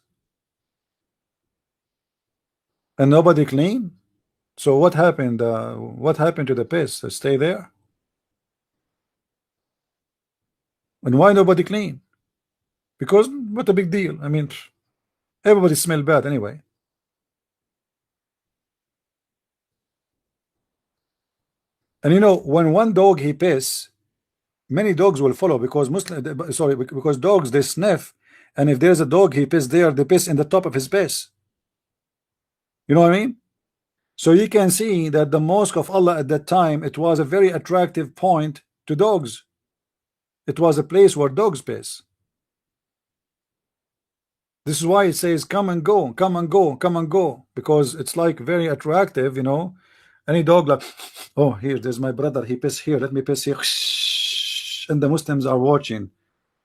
and nobody clean. So what happened? What happened to the piss? Stay there. And why nobody clean? Because what a big deal. I mean, everybody smell bad anyway. And when one dog he piss, many dogs will follow because because dogs they sniff, and if there's a dog he piss there, they piss in the top of his piss. You know what I mean? So you can see that the mosque of Allah at that time, it was a very attractive point to dogs. It was a place where dogs piss. This is why it says come and go, come and go, come and go, because it's like very attractive. Any dog like, oh, there's my brother, he piss here, let me piss here, and the Muslims are watching.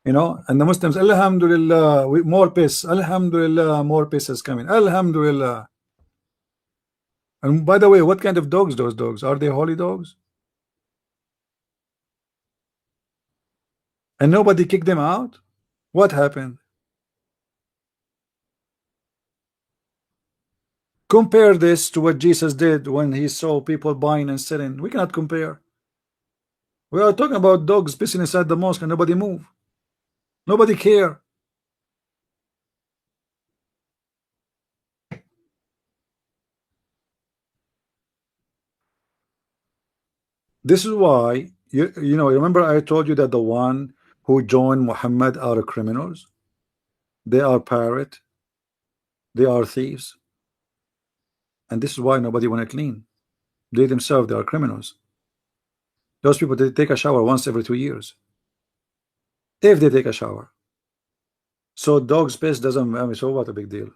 And the Muslims, Alhamdulillah, more piss, Alhamdulillah, more piss is coming, Alhamdulillah. And by the way, what kind of dogs those dogs? Are they holy dogs? And nobody kicked them out? What happened? Compare this to what Jesus did when he saw people buying and selling. We cannot compare. We are talking about dogs pissing inside the mosque and nobody move. Nobody care. This is why remember I told you that the one who joined Muhammad are criminals. They are pirate. They are thieves. And this is why nobody want to clean. They themselves, they are criminals. Those people, they take a shower once every 2 years. If they take a shower. So dog's piss doesn't, I mean, so what a big deal.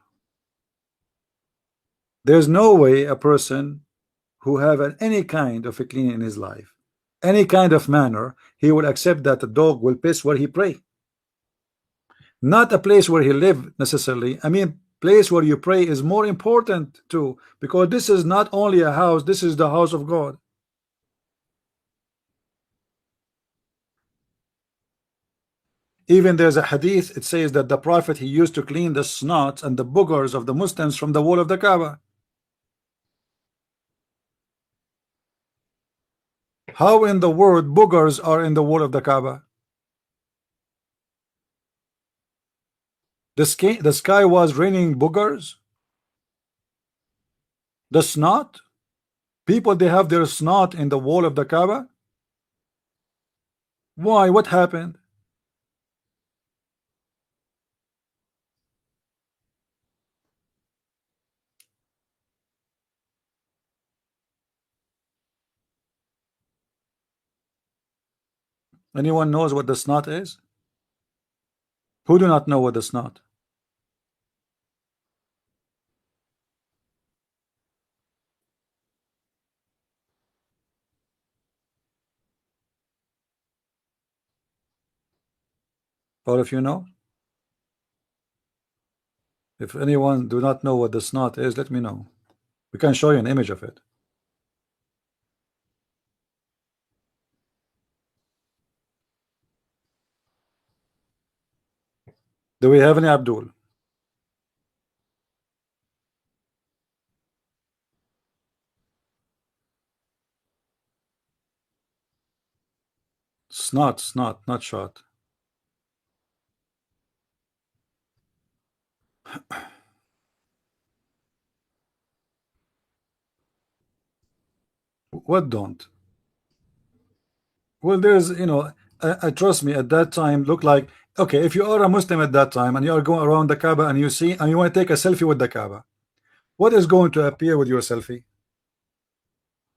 There's no way a person who have any kind of a clean in his life, any kind of manner, he will accept that a dog will piss where he pray. Not a place where he live necessarily. I mean, place where you pray is more important too, because this is not only a house, this is the house of God. Even there's a hadith, it says that the Prophet, he used to clean the snots and the boogers of the Muslims from the wall of the Kaaba. How in the world boogers are in the wall of the Kaaba? The sky was raining boogers? The snot? People, they have their snot in the wall of the Kaaba? Why? What happened? Anyone knows what the snot is? Who do not know what the snot? All of you know? If anyone do not know what the snot is, let me know. We can show you an image of it. Do we have any Abdul? Snot, snot, not shot. What don't? Well, there's, trust me, at that time, look like, okay, if you are a Muslim at that time and you are going around the Kaaba and you see, and you want to take a selfie with the Kaaba, what is going to appear with your selfie?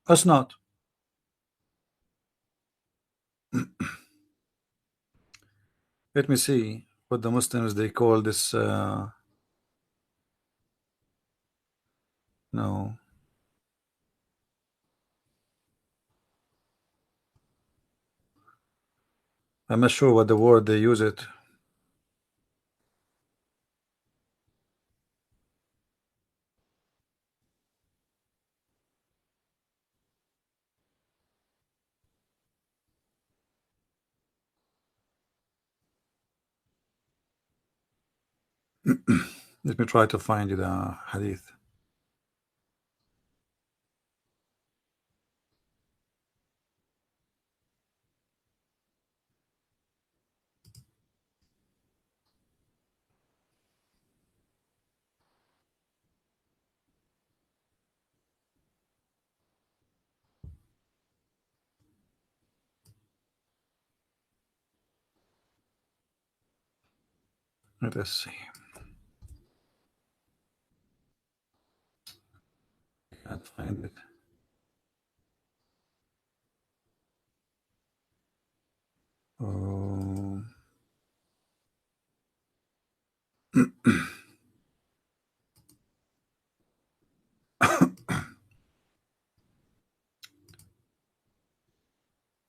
A snot. Let me see what the Muslims they call this. No, I'm not sure what the word they use it. Let me try to find you the hadith. Let us see. Can't find it. Oh.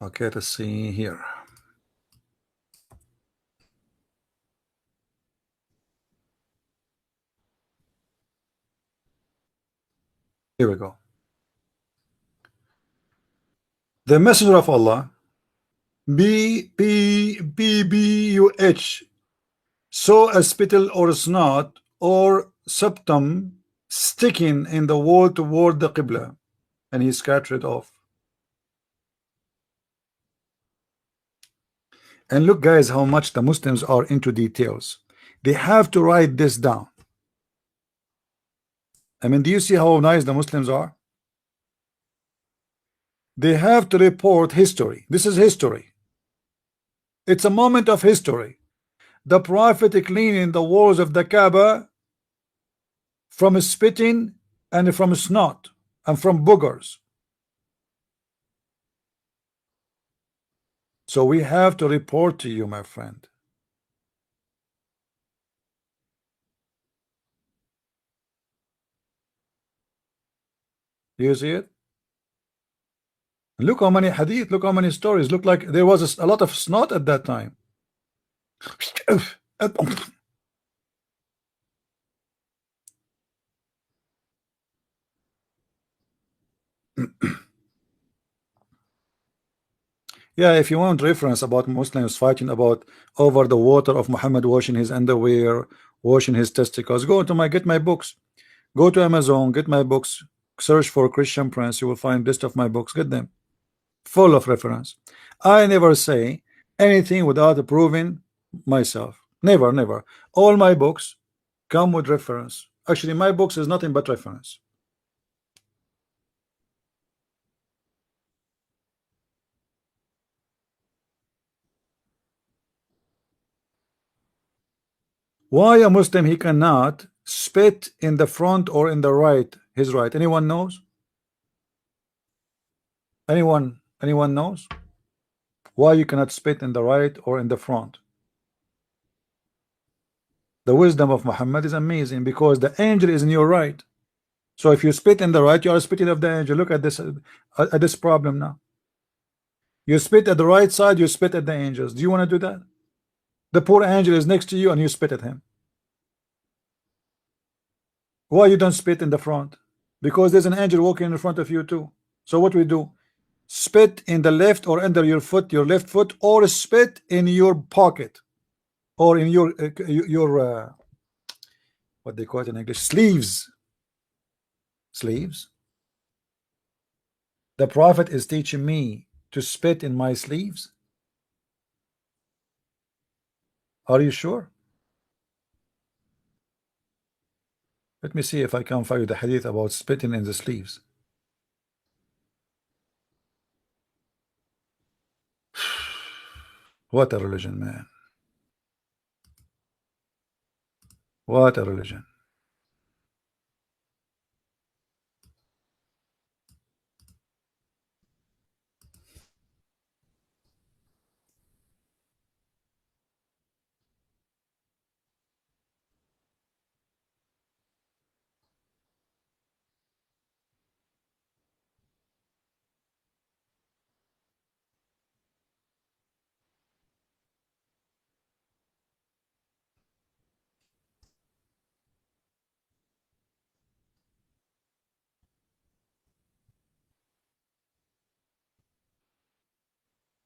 Okay, let's see here. Here we go. The Messenger of Allah, BBUH, saw a spittle or snot or septum sticking in the wall toward the Qibla, and he scattered it off. And look, guys, how much the Muslims are into details. They have to write this down. I mean, do you see how nice the Muslims are? They have to report history. This is history. It's a moment of history. The Prophet cleaning the walls of the Kaaba from spitting and from snot and from boogers. So we have to report to you, my friend. Do you see it? Look how many hadith, look how many stories. Look like there was a lot of snot at that time. Yeah, if you want reference about Muslims fighting about over the water of Muhammad washing his underwear, washing his testicles, go to get my books. Go to Amazon, get my books, search for Christian Prince, you will find list of my books, get them. Full of reference. I never say anything without proving myself. Never, never. All my books come with reference. Actually, my books is nothing but reference. Why a Muslim he cannot spit in the front or in the right, his right? Anyone knows? Anyone knows? Why you cannot spit in the right or in the front? The wisdom of Muhammad is amazing because the angel is in your right. So if you spit in the right, you are spitting of the angel. Look at this problem now. You spit at the right side, you spit at the angels. Do you want to do that? The poor angel is next to you and you spit at him. Why you don't spit in the front? Because there's an angel walking in front of you too. So what we do? Spit in the left or under your foot, your left foot, or spit in your pocket, or in your what they call it in English, sleeves. Sleeves. The Prophet is teaching me to spit in my sleeves. Are you sure? Let me see if I can find the hadith about spitting in the sleeves. What a religion, man. What a religion.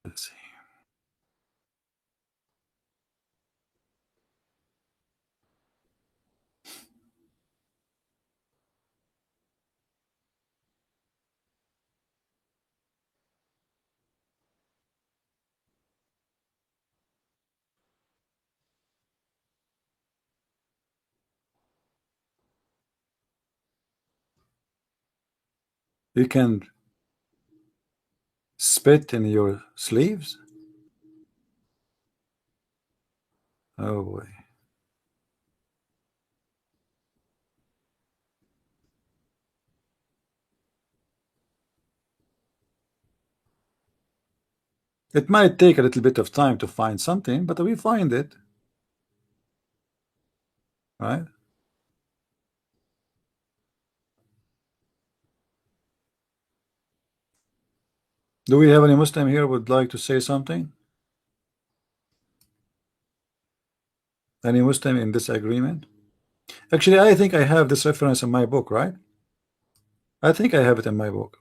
Let's see. You can spit in your sleeves? Oh boy. It might take a little bit of time to find something, but we find it, right? Do we have any Muslim here would like to say something? Any Muslim in disagreement? Actually, I think I have this reference in my book, right? I think I have it in my book.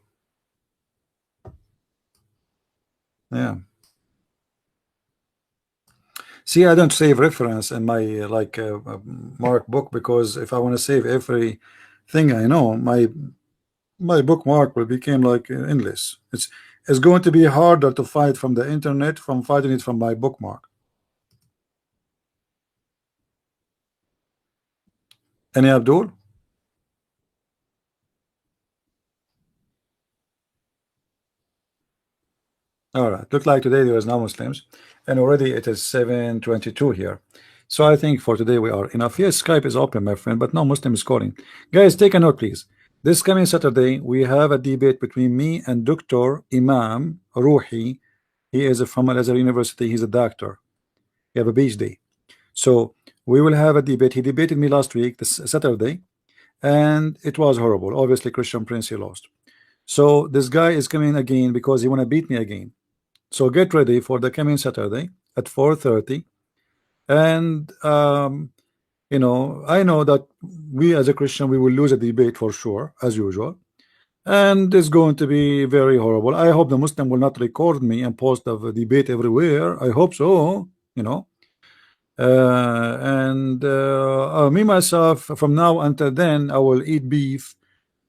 Yeah. See, I don't save reference in my mark book, because if I want to save everything I know, my bookmark will become like endless. It's going to be harder to fight from the internet from fighting it from my bookmark. Any Abdul? All right. Look like today there is no Muslims, and already it is 7:22 here. So I think for today we are enough. Yes, Skype is open, my friend, but no Muslim is calling. Guys, take a note, please. This coming Saturday, we have a debate between me and Dr. Imam Ruhi. He is from Al Azhar University. He's a doctor. He have a PhD. So we will have a debate. He debated me last week, this Saturday, and it was horrible. Obviously, Christian Prince, he lost. So this guy is coming again because he want to beat me again. So get ready for the coming Saturday at 4:30. And you know, I know that we as a Christian, we will lose a debate for sure, as usual. And it's going to be very horrible. I hope the Muslim will not record me and post the debate everywhere. I hope so, you know. Me myself, from now until then, I will eat beef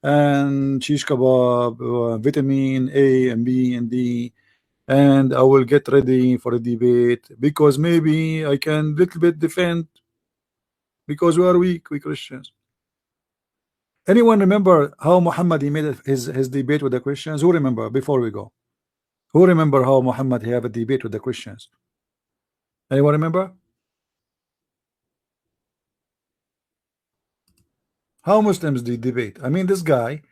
and shish kebab, vitamin A and B and D, and I will get ready for the debate, because maybe I can little bit defend, because we are weak, we Christians. Anyone remember how Muhammad he made his debate with the Christians? Who remember before we go? Who remember how Muhammad he have a debate with the Christians? Anyone remember? How Muslims do debate? I mean, this guy,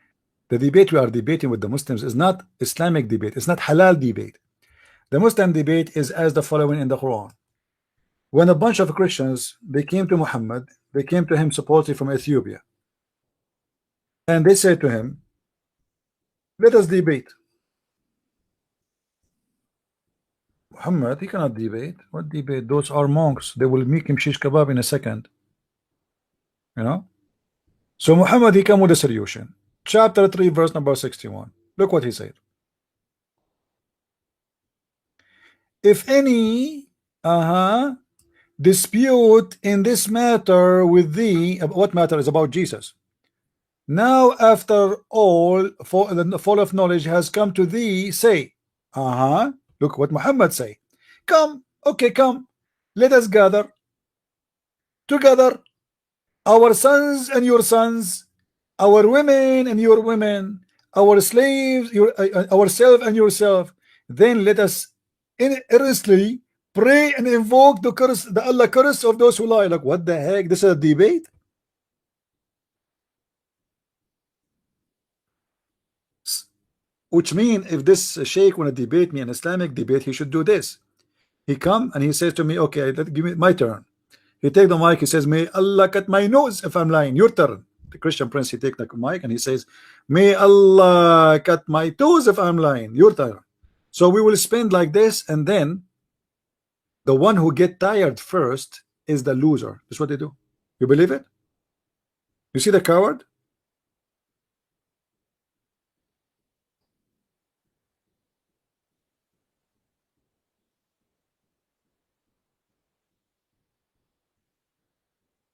the debate we are debating with the Muslims is not Islamic debate. It's not halal debate. The Muslim debate is as the following in the Quran. When a bunch of Christians, they came to Muhammad, they came to him supposedly from Ethiopia, and they said to him, let us debate. Muhammad, he cannot debate. What debate? Those are monks. They will make him shish kebab in a second. You know? So Muhammad, he come with a solution. Chapter 3, verse number 61. Look what he said. If any dispute in this matter with thee, what matter is about Jesus. Now after all, for the fall of knowledge has come to thee, say, look what Muhammad say. Come, okay, come, let us gather together, our sons and your sons, our women and your women, our slaves, ourselves and yourself. Then let us earnestly pray and invoke the curse, the Allah curse of those who lie. Like, what the heck? This is a debate. Which mean if this sheikh want to debate me, an Islamic debate, he should do this. He come and he says to me, okay, give me my turn. He take the mic, he says, may Allah cut my nose if I'm lying. Your turn. The Christian prince, he take the mic and he says, may Allah cut my toes if I'm lying. Your turn. So we will spend like this, and then the one who get tired first is the loser. That's what they do. You believe it? You see the coward?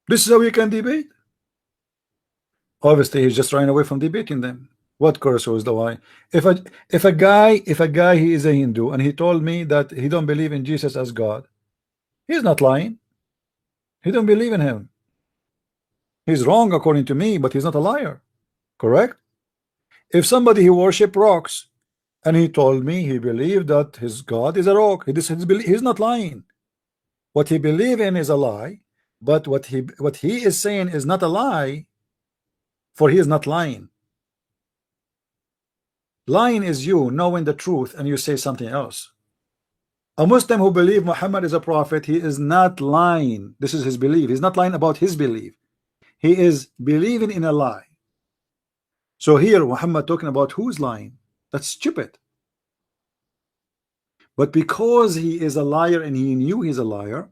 This is how you can debate. Obviously, he's just running away from debating them. What curse was the why? If a guy he is a Hindu and he told me that he don't believe in Jesus as God, he's not lying. He don't believe in him. He's wrong according to me, but he's not a liar. Correct? If somebody he worship rocks and he told me he believed that his God is a rock, he's not lying. What he believe in is a lie, but what he is saying is not a lie, for he is not lying. Lying is you knowing the truth and you say something else. A Muslim who believes Muhammad is a prophet, he is not lying. This is his belief. He's not lying about his belief. He is believing in a lie. So here Muhammad talking about who's lying. That's stupid. But because he is a liar and he knew he's a liar,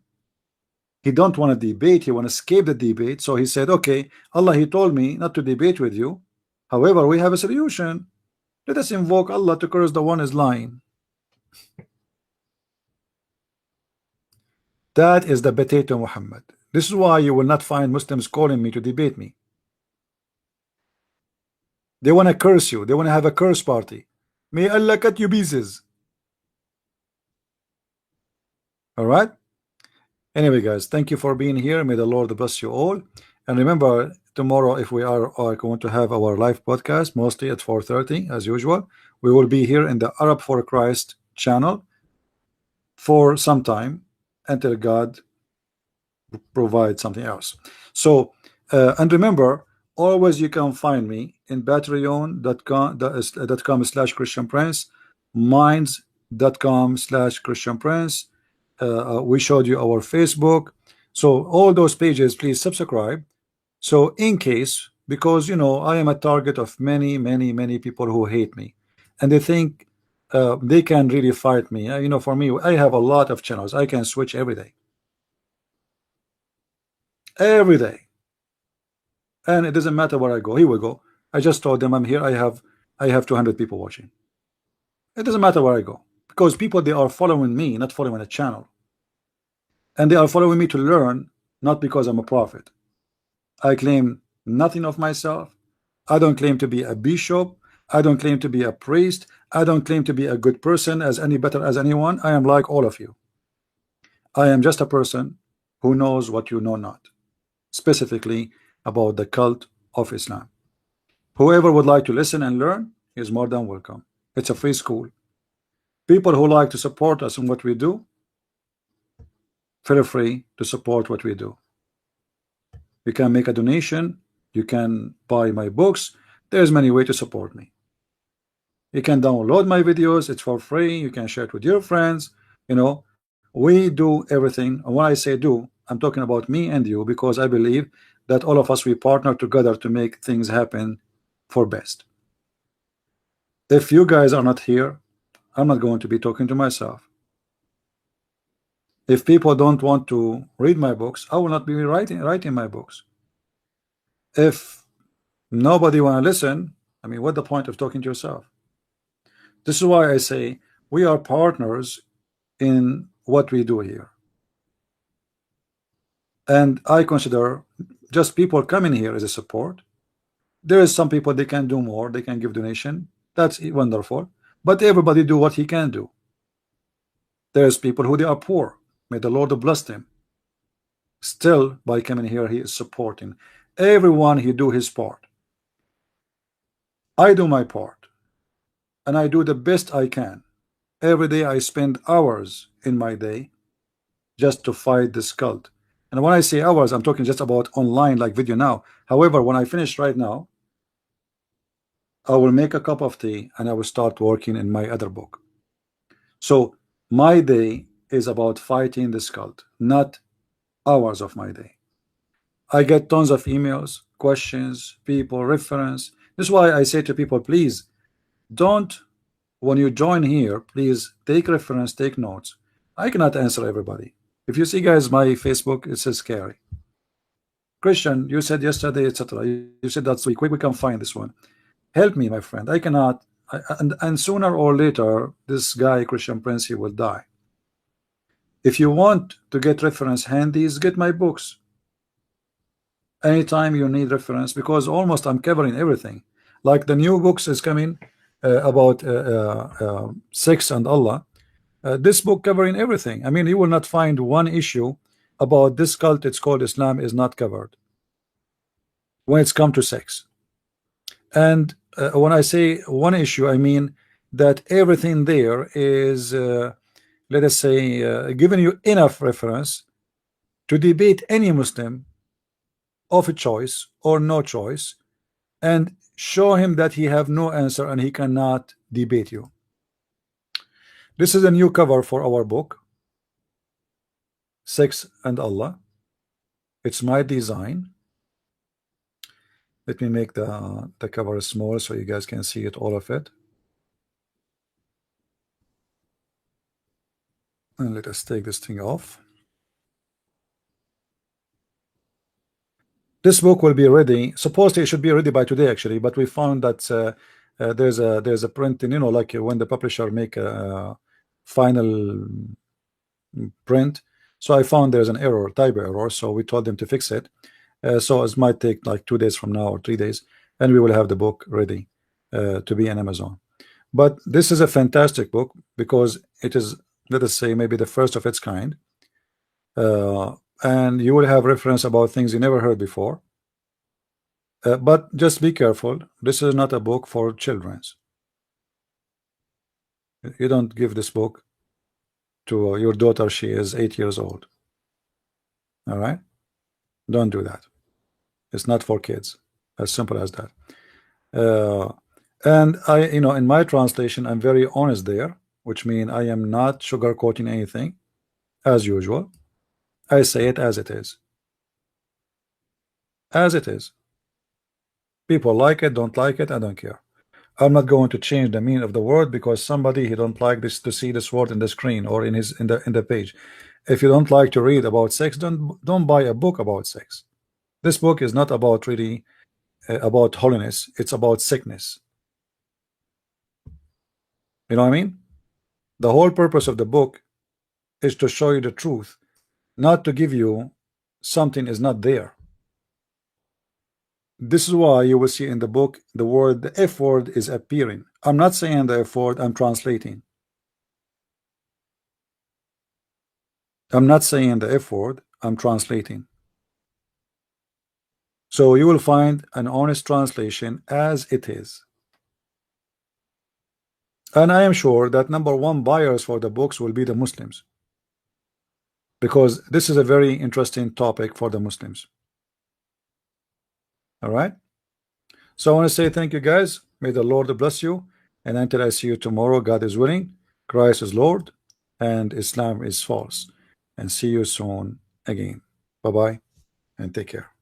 he don't want to debate. He want to escape the debate. So he said, okay, Allah, he told me not to debate with you. However, we have a solution. Let us invoke Allah to curse the one is lying. That is the potato Muhammad. This is why you will not find Muslims calling me to debate me. They want to curse you. They want to have a curse party. May Allah cut you pieces. All right. Anyway, guys, thank you for being here. May the Lord bless you all. And remember, tomorrow, if we are going to have our live podcast, mostly at 4:30 as usual, we will be here in the Arab for Christ channel for some time until God provides something else. So, and remember, always you can find me in patreon.com/Christian Prince, minds.com/Christian Prince. We showed you our Facebook. So all those pages, please subscribe. So in case, because you know I am a target of many people who hate me, and they think they can really fight me. You know, for me, I have a lot of channels. I can switch every day, and it doesn't matter where I go. Here we go. I just told them I'm here. I have 200 people watching. It doesn't matter where I go, because people, they are following me, not following a channel, and they are following me to learn, not because I'm a prophet. I claim nothing of myself. I don't claim to be a bishop. I don't claim to be a priest. I don't claim to be a good person as any better as anyone. I am like all of you. I am just a person who knows what you know not, specifically about the cult of Islam. Whoever would like to listen and learn is more than welcome. It's a free school. People who like to support us in what we do, feel free to support what we do. You can make a donation. You can buy my books. There's many ways to support me. You can download my videos. It's for free. You can share it with your friends. You know, we do everything. And when I say do, I'm talking about me and you, because I believe that all of us, we partner together to make things happen for best. If you guys are not here, I'm not going to be talking to myself. If people don't want to read my books, I will not be writing my books. If Nobody want to listen. I mean, what the point of talking to yourself? This is why I say we are partners in what we do here. And I consider just people coming here as a support. There is some people they can do more, they can give donation. That's wonderful. But everybody do what he can do. There's people who they are poor. May the Lord bless them. Still, by coming here, he is supporting. Everyone, he do his part. I do my part. And I do the best I can. Every day I spend hours in my day just to fight this cult. And when I say hours, I'm talking just about online like video now. However, when I finish right now, I will make a cup of tea and I will start working in my other book. So my day is about fighting this cult, not hours of my day. I get tons of emails, questions, people, reference. This is why I say to people, please don't, when you join here, please take reference, take notes. I cannot answer everybody. If you see, guys, my Facebook, it says scary. Christian, you said yesterday, etc. You said that's week. We can find this one. Help me, my friend. I cannot. And sooner or later, this guy, Christian Prince, he will die. If you want to get reference handies, get my books. Anytime you need reference, because almost I'm covering everything. Like the new books is coming about sex and Allah. This book covering everything. I mean, you will not find one issue about this cult. It's called Islam is not covered when it's come to sex. And when I say one issue, I mean that everything there is, let us say, giving you enough reference to debate any Muslim of a choice or no choice, and show him that he have no answer and he cannot debate you. This is a new cover for our book, Sex and Allah. It's my design. Let me make the cover small so you guys can see it, all of it. And let us take this thing off. This book will be ready. Supposedly it should be ready by today, actually, but we found that there's a printing, you know, like when the publisher make a final print. So I found there's an error, type error. So we told them to fix it. So it might take like 2 days from now or 3 days, and we will have the book ready to be on Amazon. But this is a fantastic book because it is, let us say, maybe the first of its kind. And you will have reference about things you never heard before. But just be careful. This is not a book for children. You don't give this book to your daughter. She is 8 years old. All right? Don't do that. It's not for kids. As simple as that. And I, you know, in my translation, I'm very honest there, which means I am not sugarcoating anything, as usual. I say it as it is. As it is. People like it, don't like it, I don't care. I'm not going to change the meaning of the word because somebody he don't like this to see this word in the screen or in the page. If you don't like to read about sex, don't buy a book about sex. This book is not about really about holiness. It's about sickness. You know what I mean? The whole purpose of the book is to show you the truth, not to give you something is not there. This is why you will see in the book the word, the F word is appearing. I'm not saying the F word, I'm translating. I'm not saying the F word, I'm translating. So you will find an honest translation as it is. And I am sure that #1 buyers for the books will be the Muslims, because this is a very interesting topic for the Muslims. All right. So I want to say thank you, guys. May the Lord bless you. And until I see you tomorrow, God is willing, Christ is Lord, and Islam is false. And see you soon again. Bye-bye, and take care.